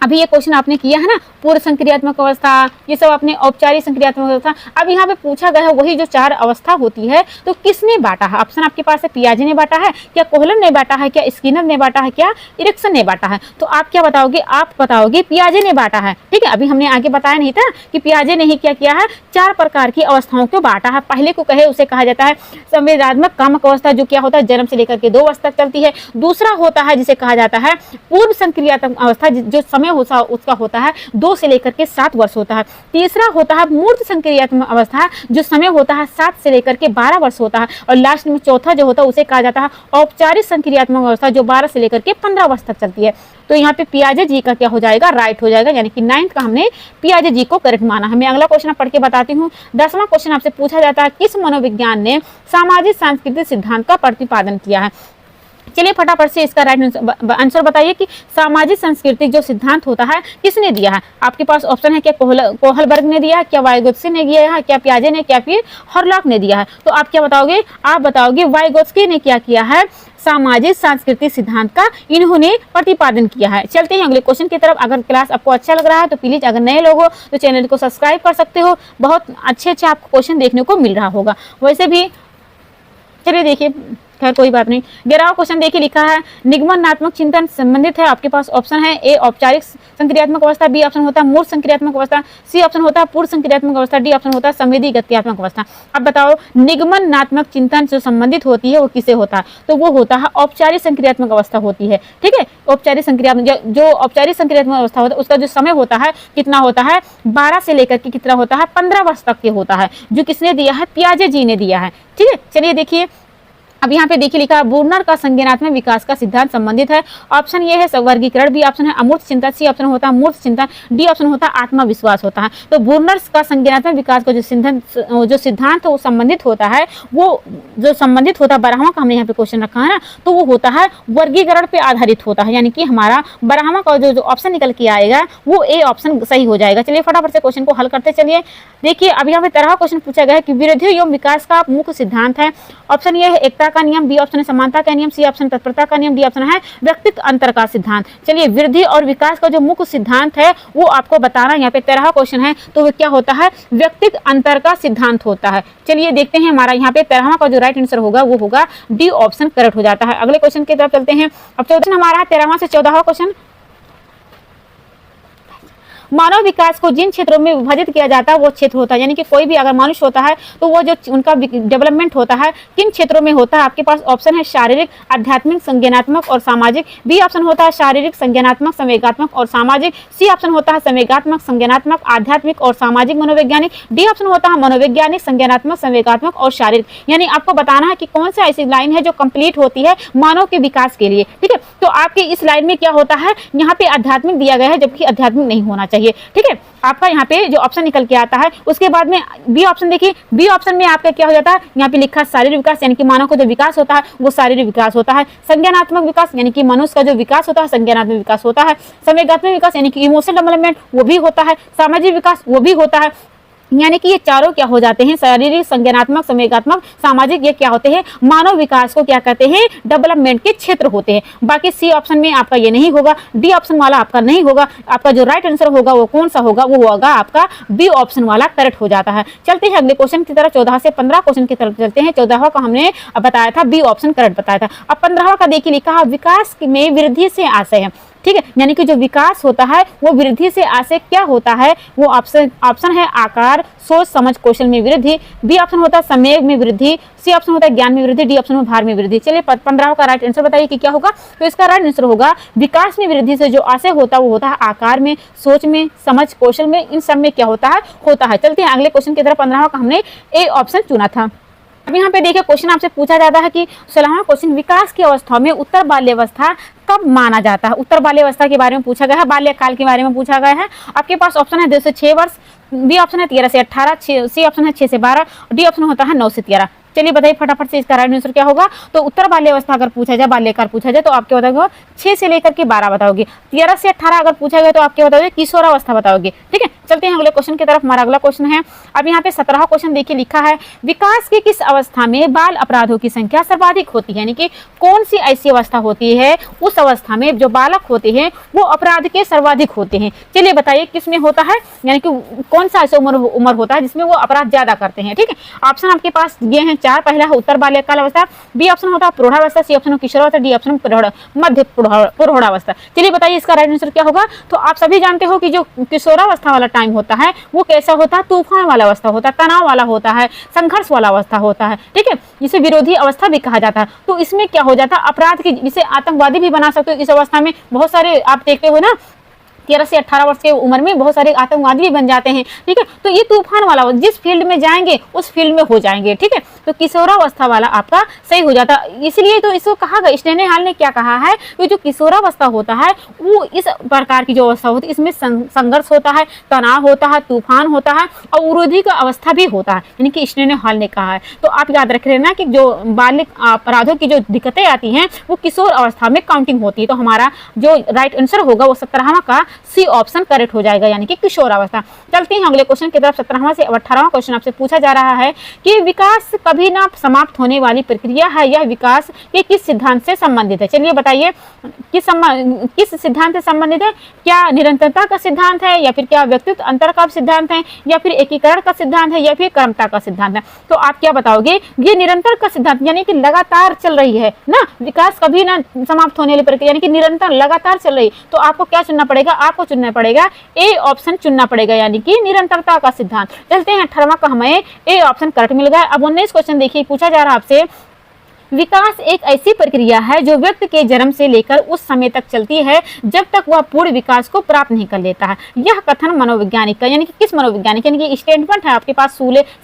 अभी ये क्वेश्चन आपने किया है ना, पूर्व संक्रियात्मक अवस्था, ये सब आपने औपचारिक संक्रियात्मक अवस्था। अब यहाँ पे पूछा गया है वही जो 4 अवस्था होती है तो किसने बांटा है। ऑप्शन आपके पास है पियाजे ने बांटा है, क्या कोहलन ने बांटा है, क्या स्किनर ने बांटा है, क्या इरिक्सन ने बांटा है। तो आप क्या बताओगे, आप बताओगे पियाजे ने बांटा है, ठीक है। अभी हमने आगे बताया नहीं था कि पियाजे ने ही क्या किया है, 4 प्रकार की अवस्थाओं को बांटा है। पहले को कहे उसे कहा जाता है संवेदनात्मक कामक अवस्था, जो क्या होता है जन्म से लेकर के 2 वर्ष तक चलती है। दूसरा होता है जिसे कहा जाता है पूर्व संक्रियात्मक अवस्था, जो समय उसका होता है 2 से लेकर के 7 वर्ष होता है। तीसरा होता है मूर्त संक्रियात्मक अवस्था, जो समय होता है 7 से लेकर के 12 वर्ष होता है। और लास्ट में चौथा जो होता है उसे कहा जाता है औपचारिक संक्रियात्मक अवस्था, जो 12 से लेकर के 15 वर्ष तक चलती है। तो यहाँ पे पियाजे जी का क्या हो जाएगा, राइट हो जाएगा, यानी कि 9th का हमने पियाजे जी को करेक्ट माना है। मैं अगला क्वेश्चन पढ़ के बताती हूँ। 10वां क्वेश्चन आपसे पूछा जाता है, किस मनोविज्ञान ने सामाजिक सांस्कृतिक सिद्धांत का प्रतिपादन किया है। चलिए फटाफट से इसका राइट आंसर बताइए कि सामाजिक सांस्कृतिक जो सिद्धांत होता है किसने दिया है। आपके पास ऑप्शन है, क्या कोहलबर्ग ने दिया है, क्या वाइगोत्स्की ने दिया है, क्या पियाजे ने, क्या फिर हॉरलॉक ने दिया है। तो आप क्या बताओगे, आप बताओगे वाइगोत्स्की ने क्या किया है, सामाजिक सांस्कृतिक सिद्धांत का इन्होंने प्रतिपादन किया है। चलते हैं अगले क्वेश्चन की तरफ। अगर क्लास आपको अच्छा लग रहा है तो प्लीज, अगर नए लोग हो तो चैनल को सब्सक्राइब कर सकते हो, बहुत अच्छे आपको क्वेश्चन देखने को मिल रहा होगा। वैसे भी चलिए देखिए, खैर कोई बात नहीं। 11वां क्वेश्चन देखिए, लिखा है निगमनात्मक चिंतन संबंधित है। आपके पास ऑप्शन है, ए औपचारिक संक्रियात्मक अवस्था, बी ऑप्शन होता है मूर्त संक्रियात्मक अवस्था, सी ऑप्शन होता है पूर्व संक्रियात्मक अवस्था, डी ऑप्शन होता है संवेदी गत्यात्मक अवस्था। अब बताओ निगमनात्मक चिंतन जो संबंधित होती है वो किसे होता है, तो वो होता है औपचारिक संक्रियात्मक अवस्था होती है। ठीक है, औपचारिक संक्रियात्मक जो औपचारिक संक्रियात्मक अवस्था होता है उसका जो समय होता है कितना होता है, 12 से लेकर के कितना होता है, 15 वर्ष तक के होता है, जो किसने दिया है, पियाजे जी ने दिया है। ठीक है, चलिए देखिए अब यहाँ पे देखिए लिखा है बूर्नर का संज्ञानात्मक विकास का सिद्धांत संबंधित है। ऑप्शन ये है वर्गीकरण, बी ऑप्शन है अमूर्त चिंतन, सी ऑप्शन होता है मूर्त चिंतन, डी ऑप्शन होता है आत्मविश्वास होता है। तो बूर्नर का संज्ञानात्मक विकास का जो सिद्धांत है वो संबंधित होता है, वो जो संबंधित होता है 12वां का हमने यहाँ पे क्वेश्चन रखा है ना, तो वो होता है वर्गीकरण पे आधारित होता है, यानी कि हमारा 12वां का जो ऑप्शन निकल के आएगा वो ए ऑप्शन सही हो जाएगा। चलिए फटाफट से क्वेश्चन को हल करते चलिए। देखिए अब यहाँ पे 13वां क्वेश्चन पूछा गया है कि वृद्धि एवं विकास का मुख्य सिद्धांत है। ऑप्शन ये है एकता का नियम, बी ऑप्शन है समानता का नियम, सी ऑप्शन तत्परता का नियम, डी ऑप्शन है व्यक्तित्व अंतर का सिद्धांत। चलिए वृद्धि और विकास का जो मुख्य सिद्धांत है वो आपको बताना, यहाँ पे 13वां क्वेश्चन है, तो वो क्या होता है, व्यक्तित्व अंतर का सिद्धांत होता है। चलिए देखते हैं हमारा यहाँ पे 13वां का जो राइट आंसर होगा वो होगा डी ऑप्शन करेक्ट हो जाता है। अगले क्वेश्चन की तरफ चलते हैं। अब 14 हमारा 13वां से 14वां क्वेश्चन, मानव विकास को जिन क्षेत्रों में विभाजित किया जाता है वो क्षेत्र होता है, यानी कि कोई भी अगर मनुष्य होता है तो वो जो उनका डेवलपमेंट होता है किन क्षेत्रों में होता है। आपके पास ऑप्शन है शारीरिक, आध्यात्मिक, संज्ञानात्मक और सामाजिक, बी ऑप्शन होता है शारीरिक, संज्ञानात्मक, संवेगात्मक और सामाजिक, सी ऑप्शन होता है संवेगात्मक, संज्ञानात्मक, आध्यात्मिक और सामाजिक मनोवैज्ञानिक, डी ऑप्शन होता है मनोवैज्ञानिक, संज्ञानात्मक, संवेगात्मक और शारीरिक। यानी आपको बताना है कि कौन सा ऐसी लाइन है जो कंप्लीट होती है मानव के विकास के लिए। ठीक है, तो आपके इस लाइन में क्या होता है, यहाँ पे आध्यात्मिक दिया गया है जबकि आध्यात्मिक नहीं होना चाहिए। ठीक है, आपका यहाँ पे जो ऑप्शन निकल के आता है उसके बाद में बी ऑप्शन देखिए, बी ऑप्शन में आपका क्या हो जाता है, यहाँ पे लिखा शारीरिक विकास, यानी कि मानव का जो विकास होता है वो शारीरिक विकास होता है। संज्ञानात्मक विकास यानी कि मनुष्य का जो विकास होता है संज्ञानात्मक विकास होता है। संवेगात्मक विकास यानी कि इमोशनल डेवलपमेंट वो भी होता है। सामाजिक विकास वो भी होता है। यानी कि ये चारों क्या हो जाते हैं, शारीरिक, संज्ञानात्मक, संवेगात्मक, सामाजिक, ये क्या होते हैं, मानव विकास को क्या कहते हैं, डेवलपमेंट के क्षेत्र होते हैं। बाकी सी ऑप्शन में आपका ये नहीं होगा, डी ऑप्शन वाला आपका नहीं होगा। आपका जो राइट आंसर होगा वो कौन सा होगा, वो होगा आपका बी ऑप्शन वाला करेक्ट हो जाता है। चलते हैं अगले क्वेश्चन की तरफ, 14 से 15 क्वेश्चन की तरफ चलते हैं। 14वां का हमने बताया था बी ऑप्शन करेक्ट बताया था। अब 15वां का देखिए लिखा है विकास में वृद्धि से आशय है। ठीक है, यानी कि जो विकास होता है वो वृद्धि से आशय क्या होता है, वो ऑप्शन है आकार, सोच समझ कौशल में वृद्धि, बी ऑप्शन होता है समय में वृद्धि, सी ऑप्शन होता है ज्ञान में वृद्धि, डी ऑप्शन में भार में वृद्धि। चलिए 15वां का राइट आंसर बताइए कि क्या होगा। तो इसका राइट आंसर होगा विकास में वृद्धि से जो आशय होता है वो होता है आकार में, सोच में, समझ कौशल में, इन सब में क्या होता है। चलते हैं अगले क्वेश्चन की तरफ। 15वां का हमने ए ऑप्शन चुना था। अब यहाँ पे देखिए क्वेश्चन आपसे पूछा जाता है कि 16वां क्वेश्चन, विकास की अवस्था में उत्तर बाल्यावस्था कब माना जाता है। उत्तर बाल्यावस्था के बारे में पूछा गया है, बाल्यकाल के बारे में पूछा गया है। आपके पास ऑप्शन है 2 से 6 वर्ष, बी ऑप्शन है 13 से 18, सी ऑप्शन है 6 से 12, डी ऑप्शन होता है 9 से 13। चलिए बताइए फटाफट से इसका राइट आंसर क्या होगा। तो उत्तर बाल्यावस्था अगर पूछा जाए, बाल्यकाल पूछा जाए तो आप क्या बताओगे, 6 से लेकर के 12 बताओगे। 13 से 18 अगर पूछा गया तो आप क्या बताओगे, किशोरावस्था बताओगे। ठीक है, चलते हैं अगले क्वेश्चन की तरफ। हमारा अगला क्वेश्चन है, अब यहाँ पे 17वां क्वेश्चन देखिए लिखा है विकास की किस अवस्था में बाल अपराधों की संख्या सर्वाधिक होती है। यानी कि कौन सी ऐसी अवस्था होती है उस अवस्था में जो बालक होते हैं वो अपराध के सर्वाधिक होते हैं। चलिए बताइए किस में होता है, यानी कि कौन सा ऐसा उम्र होता है जिसमें वो अपराध ज्यादा करते हैं। ठीक है, ऑप्शन आपके पास ये है 4। पहला है उत्तर बाल्यकाल अवस्था, बी ऑप्शन होता है प्रौढ़ावस्था, सी ऑप्शन किशोरावस्था, डी ऑप्शन मध्य प्रौढ़ावस्था। चलिए बताइए इसका राइट आंसर क्या होगा। तो आप सभी जानते हो कि जो किशोरावस्था वाला टाइम होता है वो कैसा होता है, तूफान वाला अवस्था होता है, तनाव वाला होता है, संघर्ष वाला अवस्था होता है। ठीक है, जिसे विरोधी अवस्था भी कहा जाता है। तो इसमें क्या हो जाता है, अपराध की, जिसे आतंकवादी भी बना सकते हो। इस अवस्था में बहुत सारे आप देखते हो ना 13 से 18 वर्ष के उम्र में बहुत सारे आतंकवादी भी बन जाते हैं, ठीक है। तो ये तूफान वाला जिस फील्ड में जाएंगे उस फील्ड में हो जाएंगे, ठीक है। तो किशोरावस्था वाला आपका सही हो जाता, इसलिए तो इसको कहा गया, स्टेनहाल ने क्या कहा है कि जो किशोरावस्था होता है वो इस प्रकार की जो अवस्था होती है इसमें संघर्ष होता है, तनाव होता है, तूफान होता है और उरोधी का अवस्था भी होता है, यानी कि स्टेनहाल ने कहा है। तो आप याद रख लेना कि जो बालिक अपराधों की जो दिक्कतें आती हैं वो किशोर अवस्था में काउंटिंग होती है। तो हमारा जो राइट आंसर होगा वो 17वां का सी ऑप्शन करेक्ट हो जाएगा, यानी कि किशोरावस्था। चलते हैं अगले क्वेश्चन की तरफ। 17वां से 18वां क्वेश्चन आपसे पूछा जा रहा है कि विकास कभी ना समाप्त होने वाली प्रक्रिया है, यह विकास के किस सिद्धांत से संबंधित है? चलिए बताइए किस सिद्धांत से संबंधित है? क्या निरंतरता का सिद्धांत है, या फिर क्या व्यक्तित्व अंतर का सिद्धांत है, या फिर एकीकरण का सिद्धांत है, या फिर क्रमता का सिद्धांत है? तो आप क्या बताओगे? ये निरंतर का सिद्धांत, यानी कि लगातार चल रही है ना, विकास कभी ना समाप्त होने वाली प्रक्रिया, यानी कि निरंतर लगातार चल रही। तो आपको क्या चुनना पड़ेगा? आपको चुनना पड़ेगा ए ऑप्शन चुनना पड़ेगा, यानी कि निरंतरता का सिद्धांत। चलते हैं 18वां का हमें ए ऑप्शन करेक्ट मिल गया। अब 19 क्वेश्चन देखिए, पूछा जा रहा है आपसे विकास एक ऐसी प्रक्रिया है जो व्यक्ति के जन्म से लेकर उस समय तक चलती है जब तक वह पूर्ण विकास को प्राप्त नहीं कर लेता है। यह कथन मनोवैज्ञानिक का, यानी कि किस मनोवैज्ञानिक, यानी कि स्टेटमेंट है आपके पास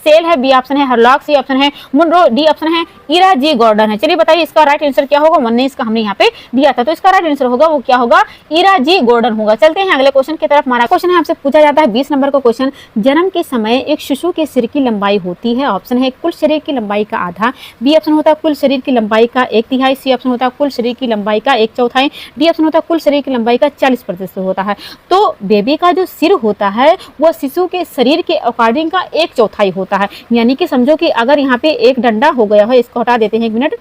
सेल है, बी ऑप्शन है हरलॉक, सी ऑप्शन है मुनरो, डी ऑप्शन है इरा जी गॉर्डन है। चलिए बताइए इसका राइट आंसर क्या होगा? 19 का हमने यहाँ पे दिया था, तो इसका राइट आंसर होगा वो क्या होगा? इरा जी गॉर्डन होगा। चलते हैं अगले क्वेश्चन की तरफ। हमारा क्वेश्चन है आपसे पूछा जाता है 20 नंबर का क्वेश्चन, जन्म के समय एक शिशु के सिर की लंबाई होती है, ऑप्शन है कुल शरीर की लंबाई का आधा, बी ऑप्शन होता है कुल शरीर की लंबाई का 1/3, सी ऑप्शन होता है कुल शरीर की लंबाई का 1/4, डी ऑप्शन होता है कुल शरीर की लंबाई का 40% होता है। तो बेबी का जो सिर होता है वह शिशु के शरीर के अकॉर्डिंग का 1/4 होता है, यानी कि समझो कि अगर यहाँ पे एक डंडा हो गया है, इसको हटा देते हैं 1 मिनट।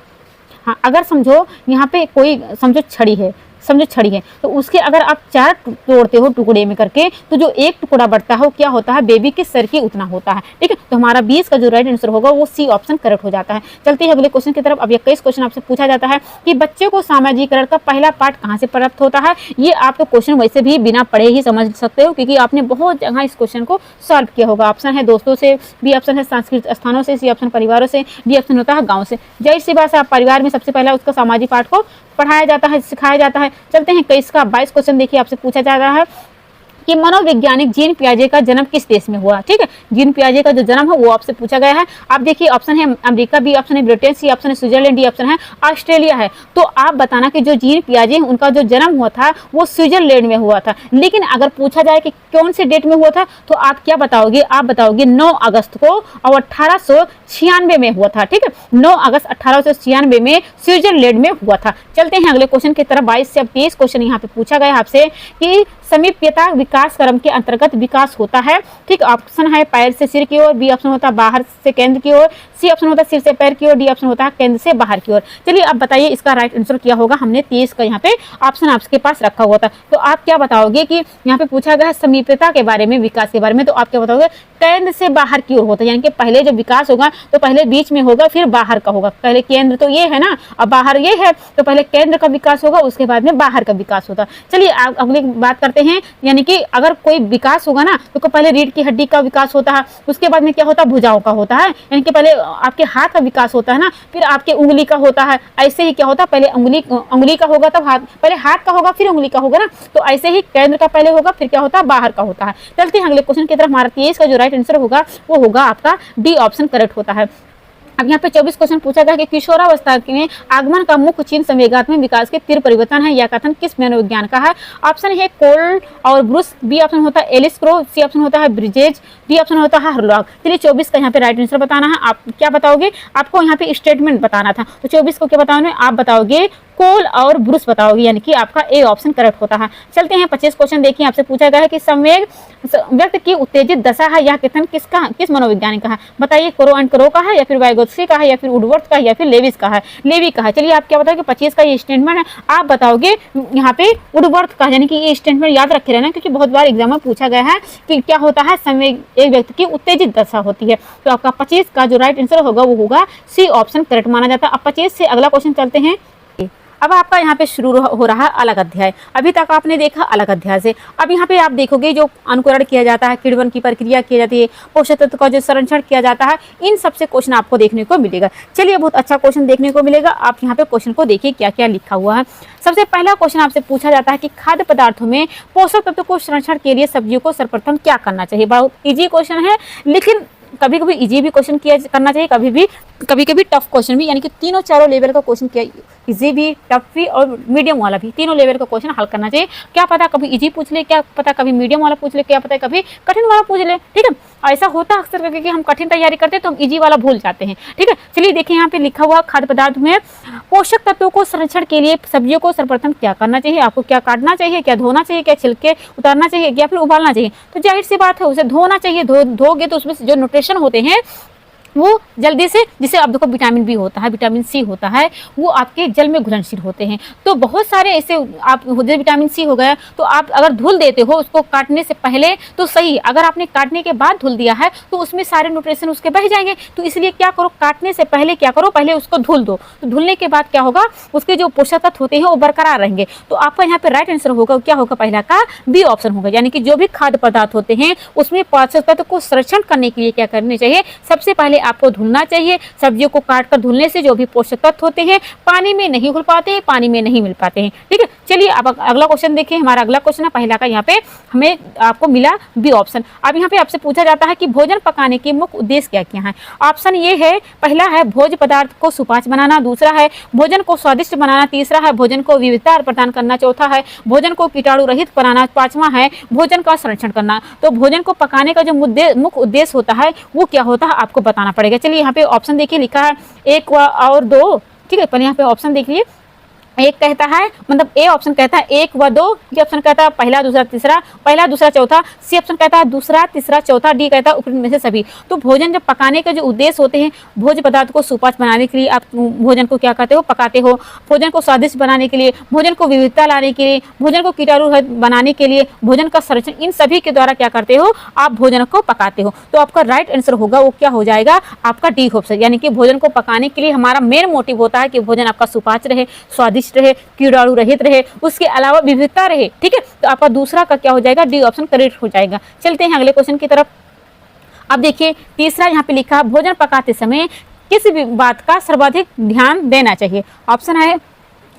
हाँ, अगर समझो यहाँ पे कोई समझो छड़ी है, तो उसके अगर आप 4 तोड़ते हो टुकड़े में करके, तो जो एक टुकड़ा बढ़ता है वो क्या होता है? बेबी के सर की उतना होता है, ठीक है। तो हमारा 20 का जो राइट आंसर होगा वो सी ऑप्शन करेक्ट हो जाता है। चलते हैं अगले क्वेश्चन की तरफ। अब 21 क्वेश्चन आपसे पूछा जाता है कि बच्चे को सामाजिकरण का पहला पाठ कहाँ से प्राप्त होता है? ये आप तो क्वेश्चन वैसे भी बिना पढ़े ही समझ सकते हो, क्योंकि आपने बहुत जगह इस क्वेश्चन को सॉल्व किया होगा। ऑप्शन है दोस्तों से, बी ऑप्शन है सांस्कृतिक स्थानों से, सी ऑप्शन परिवारों से, डी ऑप्शन होता है गाँव से। जाहिर सी बात है, आप परिवार में सबसे पहला उसका सामाजिक पाठ को पढ़ाया जाता है, सिखाया जाता है। चलते हैं 21 का 22 क्वेश्चन देखिए, आपसे पूछा जा रहा है कि मनोवैज्ञानिक जीन पियाजे का जन्म किस देश में हुआ? ठीक है, जीन पियाजे का जो जन्म है वो आपसे पूछा गया है। आप देखिए ऑप्शन है अमेरिका, बी ऑप्शन है ब्रिटेन, सी ऑप्शन है स्विट्जरलैंड, डी ऑप्शन है ऑस्ट्रेलिया है। तो आप बताना कि जो जीन पियाजे हैं उनका जो जन्म हुआ था वो स्विट्जरलैंड में हुआ था। लेकिन अगर पूछा जाए कि कौन से डेट में हुआ था, तो आप क्या बताओगे? आप बताओगे 9 अगस्त को, और 1896 में हुआ था, ठीक है। 9 अगस्त 1896 में स्विट्जरलैंड में हुआ था। चलते हैं अगले क्वेश्चन की तरफ। 22 से 23 क्वेश्चन यहाँ पे पूछा गया आपसे कि समीप्यता विकास क्रम के अंतर्गत विकास होता है, ठीक। ऑप्शन है पैर से सिर की ओर, बी ऑप्शन होता है बाहर से केंद्र की ओर, सी ऑप्शन होता है सिर से पैर की ओर, डी ऑप्शन होता है केंद्र से बाहर की ओर। चलिए अब बताइए इसका राइट आंसर क्या होगा? हमने 23 का यहाँ पे ऑप्शन आपके पास रखा हुआ था। तो आप क्या बताओगे कि यहाँ पे पूछा गया है समीप्यता के बारे में, विकास के बारे में, तो आप क्या बताओगे? केंद्र से बाहर की ओर होता है, यानी कि पहले जो विकास होगा तो पहले बीच में होगा फिर बाहर का होगा। पहले केंद्र तो ये है ना, और बाहर ये है, तो पहले केंद्र का विकास होगा उसके बाद में बाहर का विकास होता। चलिए अगली बात करते हैं, यानी कि अगर कोई विकास होगा ना तो पहले रीढ़ की हड्डी का विकास होता है, उसके बाद में क्या होता है? भुजाओं का होता है, यानी कि पहले आपके हाथ का विकास होता है ना, फिर आपके उंगली का होता है। ऐसे ही क्या होता है? पहले उंगली का होगा तब हाथ, पहले हाथ का होगा फिर उंगली का होगा ना, तो ऐसे ही केंद्र का पहले होगा फिर क्या होता है? बाहर का होता है। चलते हैं अगले क्वेश्चन की तरफ। हमारा 23 का जो राइट आंसर होगा वो होगा आपका डी ऑप्शन करेक्ट होता है। अब यहाँ पे 24 क्वेश्चन पूछा गया कि किशोरावस्था में आगमन का मुख्य चिन्ह संवेगात्मक विकास के तीव्र परिवर्तन है, यह कथन किस मनोविज्ञान का है? ऑप्शन है कोल और ब्रूस, बी ऑप्शन होता है एलिस क्रो, सी ऑप्शन होता है ब्रिजेज, डी ऑप्शन होता है हरलॉग। चलिए 24 का यहाँ पे राइट आंसर बताना है। आप क्या बताओगे? आपको यहाँ पे स्टेटमेंट बताना था, तो 24 को क्या बताओगे? आप बताओगे कोल और ब्रूस बताओगे, यानी कि आपका ए ऑप्शन करेक्ट होता है। चलते हैं 25 क्वेश्चन देखिए, आपसे पूछा गया है कि संवेग व्यक्ति की उत्तेजित दशा है, यह कथन किस मनोविज्ञानिक का है? बताइए, कोरो एंड क्रो का है, या फिर वाइगोत्स्की का है, या फिर वुडवर्थ का है, या फिर लेविस का है? लेवी का है। चलिए आप क्या बताओगे? 25 का ये स्टेटमेंट है, आप बताओगे यहाँ पे वुडवर्थ का, यानी कि ये स्टेटमेंट याद रखे रहना, क्योंकि बहुत बार एग्जाम में पूछा गया है कि क्या होता है? संवेग एक व्यक्ति की उत्तेजित दशा होती है। तो आपका 25 का जो राइट आंसर होगा वो होगा सी ऑप्शन करेक्ट माना जाता है। अब 25 से अगला क्वेश्चन चलते हैं। अब आपका यहाँ पे शुरू हो रहा है अलग अध्याय। अभी तक आपने देखा अलग अध्याय से, अब यहाँ पे आप देखोगे जो अंकुरण किया जाता है, किण्वन की प्रक्रिया की जाती है, पोषक तत्व का जो संरक्षण किया जाता है, इन सबसे क्वेश्चन आपको देखने को मिलेगा। चलिए बहुत अच्छा क्वेश्चन देखने को मिलेगा। आप यहाँ पे क्वेश्चन को देखिए क्या क्या लिखा हुआ है। सबसे पहला क्वेश्चन आपसे पूछा जाता है कि खाद्य पदार्थों में पोषक तत्व को संरक्षण के लिए सब्जियों को सर्वप्रथम क्या करना चाहिए। बहुत इजी क्वेश्चन है, लेकिन कभी कभी इजी भी क्वेश्चन किया करना चाहिए, कभी कभी टफ क्वेश्चन भी, यानी कि तीनों चारों लेवल का क्वेश्चन किया, इजी भी, टफ भी और मीडियम वाला भी, तीनों लेवल का क्वेश्चन हल करना चाहिए। क्या पता कभी इजी पूछ ले, क्या पता कभी मीडियम वाला पूछ ले, क्या पता कभी कठिन वाला पूछ ले। ठीक है, ऐसा होता है अक्सर करके कि हम कठिन तैयारी करते हैं तो हम इजी वाला भूल जाते हैं। ठीक है, चलिए देखिए यहाँ पे लिखा हुआ खाद्य पदार्थ में पोषक तत्वों को संरक्षण के लिए सब्जियों को सर्वप्रथम क्या करना चाहिए। आपको क्या काटना चाहिए, क्या धोना चाहिए, क्या छिलके उतारना चाहिए या फिर उबालना चाहिए। तो जाहिर सी बात है उसे धोना चाहिए। धोगे तो उसमें जो न्यूट्रिशन होते हैं वो जल्दी से, जिसे अब देखो विटामिन बी होता है, विटामिन सी होता है, वो आपके जल में घुलनशील होते हैं। तो बहुत सारे ऐसे आप विटामिन सी हो गया तो आप अगर धुल देते हो उसको काटने से पहले तो सही, अगर आपने काटने के बाद धुल दिया है तो उसमें सारे न्यूट्रिशन उसके बह जाएंगे। तो इसलिए क्या करो, काटने से पहले क्या करो, पहले उसको धुल दो। तो धुलने के बाद क्या होगा, उसके जो पोषक तत्व होते हैं वो बरकरार रहेंगे। तो आपका यहाँ पे राइट आंसर होगा, क्या होगा, पहला का बी ऑप्शन होगा। यानी कि जो भी खाद्य पदार्थ होते हैं उसमें पोषक तत्व को संरक्षण करने के लिए क्या करने चाहिए, सबसे पहले आपको धुलना चाहिए। सब्जियों को काटकर धुलने से जो भी पोषक तत्व होते हैं पानी में नहीं घुल पाते हैं, पानी में नहीं मिल पाते हैं। ठीक है, चलिए अब अगला क्वेश्चन देखिए। हमारा अगला क्वेश्चन है पहला का, यहाँ पे हमें आपको मिला बी ऑप्शन। अब यहाँ पे आपसे पूछा जाता है कि भोजन पकाने के मुख्य उद्देश्य क्या क्या है। ऑप्शन ये है, पहला है भोज्य पदार्थ को सुपाच्य बनाना, दूसरा है भोजन को स्वादिष्ट बनाना, तीसरा है भोजन को विविधता प्रदान करना, चौथा है भोजन को कीटाणु रहित बनाना, पांचवा है भोजन का संरक्षण करना। तो भोजन को पकाने का जो मुख्य उद्देश्य होता है वो क्या होता है आपको बताना पड़ेगा। चलिए यहाँ पे ऑप्शन देखिए, लिखा है 1 और 2। ठीक है, पर यहाँ पे ऑप्शन देखिए, एक कहता है, मतलब ए ऑप्शन कहता है 1 व 2, बी ऑप्शन कहता है पहला दूसरा तीसरा, पहला दूसरा चौथा, सी ऑप्शन कहता है दूसरा तीसरा चौथा, डी कहता है उपरोक्त में से सभी। तो भोजन जब पकाने के जो उद्देश्य होते हैं, भोज्य पदार्थ को सुपाच्य बनाने के लिए आप भोजन को क्या करते हो, पकाते हो। भोजन को स्वादिष्ट बनाने के लिए, भोजन को विविधता लाने के लिए, भोजन को कीटाणु रहित बनाने के लिए, भोजन का संरक्षण, इन सभी के द्वारा क्या करते हो, आप भोजन को पकाते हो। तो आपका राइट आंसर होगा वो क्या हो जाएगा, आपका डी ऑप्शन। यानी कि भोजन को पकाने के लिए हमारा मेन मोटिव होता है कि भोजन आपका सुपाच्य रहे, स्वादिष्ट रहे, कीटाणु रहित रहे, उसके अलावा विविधता रहे। ठीक है, तो आपका दूसरा का क्या हो जाएगा, डी ऑप्शन करेक्ट हो जाएगा। चलते हैं अगले क्वेश्चन की तरफ। अब देखिए तीसरा यहाँ पे लिखा, भोजन पकाते समय किस बात का सर्वाधिक ध्यान देना चाहिए। ऑप्शन है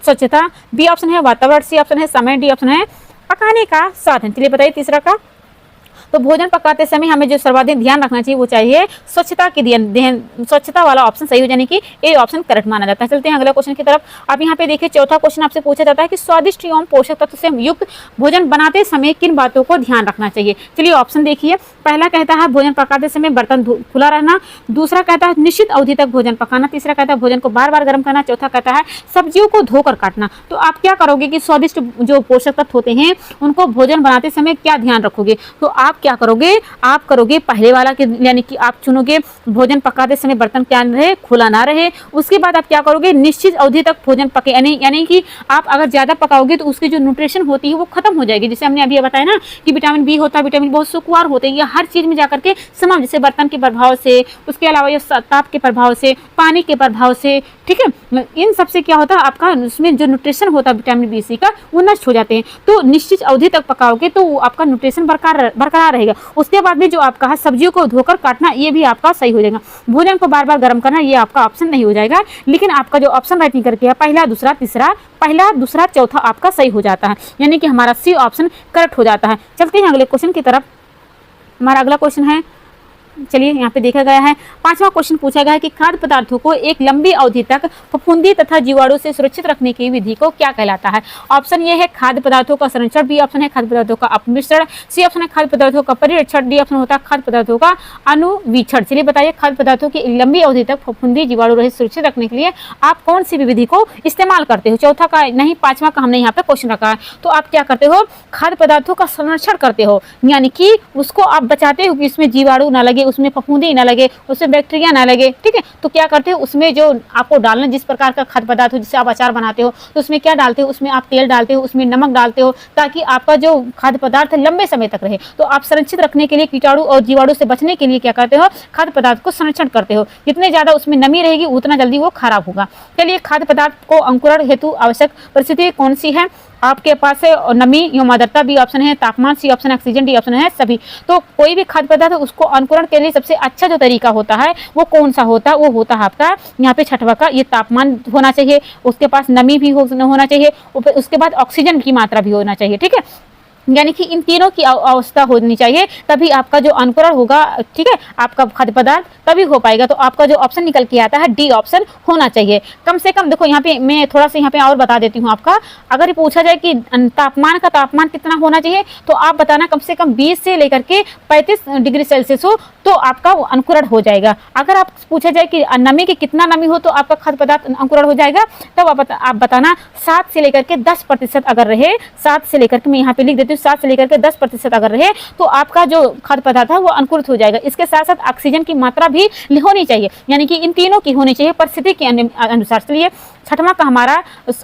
स्वच्छता, बी ऑप्शन है वातावरण, सी ऑप्शन है समय, डी ऑप्शन है पकाने का साधन। चलिए बताइए तीसरा का। तो भोजन पकाते समय हमें जो सर्वाधिक ध्यान रखना चाहिए वो चाहिए स्वच्छता की ध्यान, स्वच्छता वाला ऑप्शन सही हो जाने की ए ऑप्शन करेक्ट माना जाता है। चलते हैं अगले क्वेश्चन की तरफ। अब यहाँ पे देखिए चौथा क्वेश्चन आपसे पूछा जाता है कि स्वादिष्ट एवं पोषक तत्व से युक्त भोजन बनाते समय किन बातों को ध्यान रखना चाहिए। चलिए ऑप्शन देखिए, पहला कहता है भोजन पकाते समय बर्तन खुला रहना, दूसरा कहता है निश्चित अवधि तक भोजन पकाना, तीसरा कहता है भोजन को बार बार गर्म करना, चौथा कहता है सब्जियों को धोकर काटना। तो आप क्या करोगे कि स्वादिष्ट जो पोषक तत्व होते हैं उनको भोजन बनाते समय क्या ध्यान रखोगे। तो आप क्या करोगे, आप करोगे पहले वाला के, यानी कि आप चुनोगे भोजन पकाते समय बर्तन क्या रहे, खुला ना रहे। उसके बाद आप क्या करोगे, निश्चित अवधि तक भोजन पके, यानी कि आप अगर ज्यादा पकाओगे तो उसकी जो न्यूट्रिशन होती है वो खत्म हो जाएगी। जैसे हमने अभी बताया ना कि विटामिन बी होता है, विटामिन बहुत सुकुमार होते हैं, ये हर चीज में जाकर के समान, जैसे बर्तन के प्रभाव से, उसके अलावा ये ताप के प्रभाव से, पानी के प्रभाव से, ठीक है, इन सबसे क्या होता है आपका उसमें जो न्यूट्रिशन होता है विटामिन बी सी का वो नष्ट हो जाते हैं। तो निश्चित अवधि तक पकाओगे तो आपका न्यूट्रिशन बरकरार रहेगा। उसके बाद में जो आपका है सब्जियों को धोकर काटना, ये भी आपका सही हो जाएगा। भोजन को बार बार गर्म करना, ये आपका ऑप्शन नहीं हो जाएगा। लेकिन आपका जो ऑप्शन राइट करके है पहला दूसरा तीसरा, पहला दूसरा चौथा आपका सही हो जाता है, यानी कि हमारा सी ऑप्शन करेक्ट हो जाता है। चलते हैं अगले क्वेश्चन की तरफ। हमारा अगला क्वेश्चन है, चलिए यहाँ पे देखा गया है, पांचवा क्वेश्चन पूछा गया है कि खाद्य पदार्थों को एक लंबी अवधि तक फफूंदी तथा जीवाणु से सुरक्षित रखने की विधि को क्या कहलाता है। ऑप्शन ये है खाद्य पदार्थों का संरक्षण, बी ऑप्शन है खाद्य पदार्थों का अपमिश्रण, सी ऑप्शन है खाद्य पदार्थों का परिरक्षण, डी ऑप्शन होता है खाद्य पदार्थों का अनुवीक्षण। चलिए बताइए खाद्य पदार्थों की लंबी अवधि तक फफूंदी जीवाणु रहित सुरक्षित रखने के लिए आप कौन सी विधि को इस्तेमाल करते हो। चौथा का नहीं, पांचवा का हमने यहाँ पे क्वेश्चन रखा है। तो आप क्या करते हो, खाद्य पदार्थों का संरक्षण करते हो, यानी कि उसको आप बचाते हो कि इसमें जीवाणु ना लगे, उसमें फफूंदी ना लगे, उसमें बैक्टीरिया ना लगे, ठीक है। तो क्या करते हो, उसमें जो आपको डालना जिस प्रकार का खाद्य पदार्थ हो, जिससे आप अचार बनाते हो, तो उसमें क्या डालते हो, उसमें आप तेल डालते हो, उसमें नमक डालते हो, ताकि आपका जो खाद्य पदार्थ लंबे समय तक रहे। तो आप संरक्षित रखने के लिए, कीटाणु और जीवाणु से बचने के लिए क्या करते हो, खाद्य पदार्थ को संरक्षण करते हो। जितने ज्यादा उसमें नमी रहेगी उतना जल्दी वो खराब होगा। चलिए, खाद्य पदार्थ को अंकुरण हेतु आवश्यक परिस्थिति कौन सी है? आपके पास है नमी एवं आर्द्रता बी ऑप्शन है, तापमान सी ऑप्शन है, ऑक्सीजन डी ऑप्शन है सभी। तो कोई भी खाद्य पदार्थ उसको अंकुरण के लिए सबसे अच्छा जो तरीका होता है वो कौन सा होता है? वो होता है आपका यहाँ पे छठवा का, ये तापमान होना चाहिए, उसके पास नमी भी होना चाहिए, उसके बाद ऑक्सीजन की मात्रा भी होना चाहिए, ठीक है। यानी कि इन तीनों की अवस्था होनी चाहिए, तभी आपका जो अंकुरण होगा, ठीक है, आपका खाद्य पदार्थ तभी हो पाएगा। तो आपका जो ऑप्शन निकल के आता है डी ऑप्शन होना चाहिए। कम से कम देखो यहाँ पे मैं थोड़ा सा यहाँ पे और बता देती हूँ आपका। अगर पूछा जाए कि तापमान कितना होना चाहिए, तो आप बताना कम से कम 20 से लेकर के 35 डिग्री सेल्सियस हो तो आपका अंकुरण हो जाएगा। अगर आप पूछा जाए कि नमी की कितना नमी हो तो आपका खाद्य पदार्थ अंकुरण हो जाएगा, तब आप बताना 7 से लेकर के 10% अगर रहे, 7 से लेकर के मैं यहाँ पे लिख देती हूँ, 7 से लेकर के 10% अगर रहे तो आपका जो खाद्य पदार्थ है वो अंकुरित हो जाएगा। इसके साथ साथ ऑक्सीजन की मात्रा भी होनी चाहिए, यानी कि इन तीनों की होनी चाहिए परिस्थिति के अनुसार। चलिए, छठवां का हमारा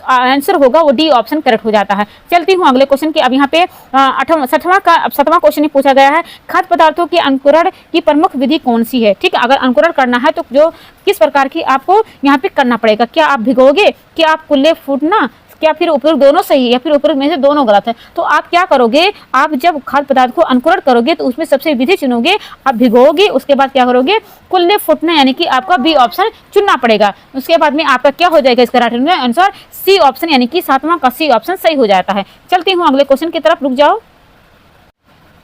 आंसर होगा वो डी ऑप्शन करेक्ट हो जाता है। चलती हूँ अगले क्वेश्चन की। अब यहाँ पे सातवां क्वेश्चन पूछा गया है, खाद्य पदार्थों के अंकुरण की प्रमुख विधि कौन सी है? ठीक है, अगर अंकुरण करना है तो जो किस प्रकार की आपको यहाँ पे करना पड़ेगा? क्या आप भिगोगे, क्या आप कुल्ले फूटना, क्या फिर उपयुक्त दोनों सही है या फिर उपयुक्त में से दोनों गलत है? तो आप क्या करोगे, आप जब खाद्य पदार्थ को अंकुरण करोगे तो उसमें सबसे विधि चुनोगे, आप भिगोगे, उसके बाद क्या करोगे, कुल्ले फुटना, यानी कि आपका बी ऑप्शन चुनना पड़ेगा। उसके बाद में आपका क्या हो जाएगा इसका राइट आंसर सी ऑप्शन, यानी कि सातवां का सी ऑप्शन सही हो जाता है। चलती हूँ अगले क्वेश्चन की तरफ, रुक जाओ।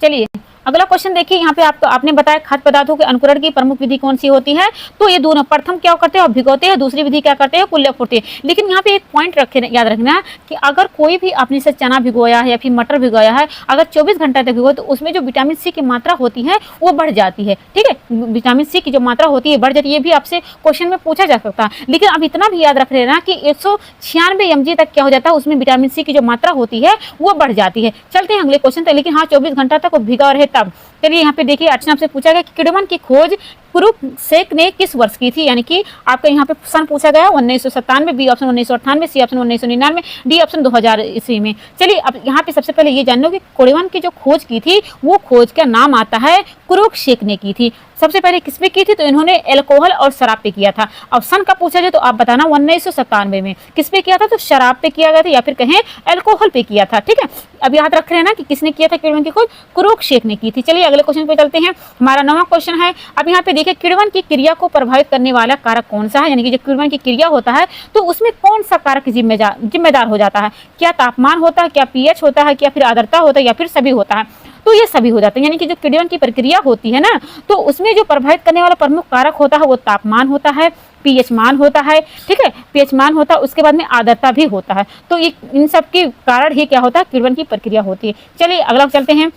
चलिए, अगला क्वेश्चन देखिए। यहाँ पे आपने बताया खाद्य पदार्थों के अंकुरण की प्रमुख विधि कौन सी होती है? तो ये दोनों, प्रथम क्या करते हैं, भिगोते हैं, दूसरी विधि क्या करते हैं, कुल्ले फूटते हैं। लेकिन यहाँ पे एक पॉइंट याद रखना कि अगर कोई भी आपने से चना भिगोया है या फिर मटर भिगोया है, अगर 24 घंटे तक भिगो तो उसमें जो विटामिन सी की मात्रा होती है वो बढ़ जाती है, ठीक है। विटामिन सी की जो मात्रा होती है बढ़ जाती है, ये भी आपसे क्वेश्चन में पूछा जा सकता है। लेकिन अब इतना भी याद रख लेना कि 196 mg तक क्या हो जाता है, उसमें विटामिन सी की जो मात्रा होती है वो बढ़ जाती है। चलते हैं अगले क्वेश्चन तक, लेकिन हाँ 24 घंटा तक वो भिगा रहे तब। चलिए, यहाँ पे देखिए, अर्चना आपसे पूछा गया कि किण्वन की खोज कुरुसेक ने किस वर्ष की थी? यानी कि आपका यहाँ पे सन पूछा गया 1997, B option 1998, C option 1999, D option 2000 ईस्वी में। चलिए, अब यहाँ पे सबसे पहले ये जान लो कि किण्वन की जो खोज की थी वो खोज का नाम आता है कुरुसेक ने की थी। सबसे पहले किस पे की थी? तो इन्होंने एल्कोहल और शराब पे किया था। अब सन का पूछा जाए तो आप बताना 1997 में। किस पे किया था? तो शराब पे किया गया था या फिर कहें एल्कोहल पे किया था, ठीक है। अब याद रख लेना कि किसने किया था किण्वन की खोज, कुरुसेक ने की थी। चलिए अगले क्वेश्चन पे चलते हैं। हमारा 9वां क्वेश्चन है। अब यहाँ पे देखिए, किण्वन की क्रिया को प्रभावित करने वाला कारक कौन सा है? यानी कि जो किण्वन की क्रिया होता है तो उसमें कौन सा कारक जिम्मेदार हो जाता है? क्या तापमान होता है, क्या पीएच होता है, क्या फिर आर्द्रता होता है, या फिर सभी होता है? तो ये सभी हो जाते हैं। यानी कि जो किण्वन की प्रक्रिया होती है ना, तो उसमें जो प्रभावित करने वाला प्रमुख कारक होता है वो तापमान होता है, पीएच मान होता है, ठीक है, पीएच मान होता है, उसके बाद में आर्द्रता भी होता है। तो ये इन सब के कारण ही क्या होता है, किण्वन की प्रक्रिया होती है। चलिए अगला चलते हैं।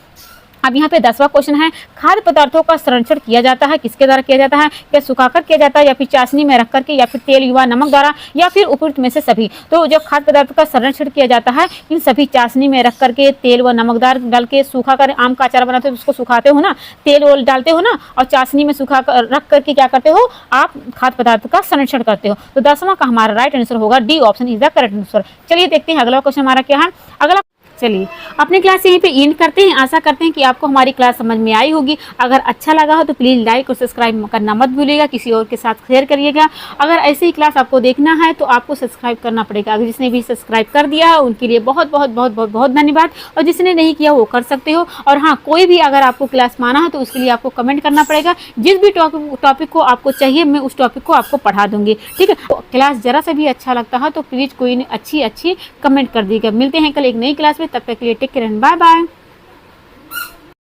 अब यहाँ पे 10वां क्वेश्चन है, खाद्य पदार्थों का संरक्षण किया जाता है, किसके द्वारा किया जाता है? क्या सुखाकर किया जाता है, या फिर चाशनी में रख करके, या फिर तेल युवा नमक द्वारा, या फिर उपयुक्त में से सभी? तो जो खाद्य पदार्थ का संरक्षण किया जाता है, इन सभी चाशनी में रख करके, तेल व नमक डाल के, सूखा कर, आम का अचार बनाते हो उसको सुखाते हो ना, तेल वोल डालते हो ना, और चाशनी में सुखा कर रख करके क्या करते हो, आप खाद्य पदार्थ का संरक्षण करते हो। तो 10वां का हमारा राइट आंसर होगा D option is the correct answer. चलिए देखते हैं अगला क्वेश्चन हमारा क्या है। अगला, चलिए अपनी क्लास यहीं पे एंड करते हैं। आशा करते हैं कि आपको हमारी क्लास समझ में आई होगी। अगर अच्छा लगा हो तो प्लीज़ लाइक और सब्सक्राइब करना मत भूलिएगा, किसी और के साथ शेयर करिएगा। अगर ऐसी ही क्लास आपको देखना है तो आपको सब्सक्राइब करना पड़ेगा। अगर जिसने भी सब्सक्राइब कर दिया है उनके लिए बहुत बहुत बहुत बहुत बहुत धन्यवाद, और जिसने नहीं किया वो कर सकते हो। और हाँ, कोई भी अगर आपको क्लास माना है तो उसके लिए आपको कमेंट करना पड़ेगा। जिस भी टॉपिक को आपको चाहिए मैं उस टॉपिक को आपको पढ़ा दूंगी, ठीक है। तो क्लास जरा सा भी अच्छा लगता है तो प्लीज़ कोई अच्छी कमेंट कर दीजिएगा। मिलते हैं कल एक नई क्लास में, तब तक के लिए take care and bye bye.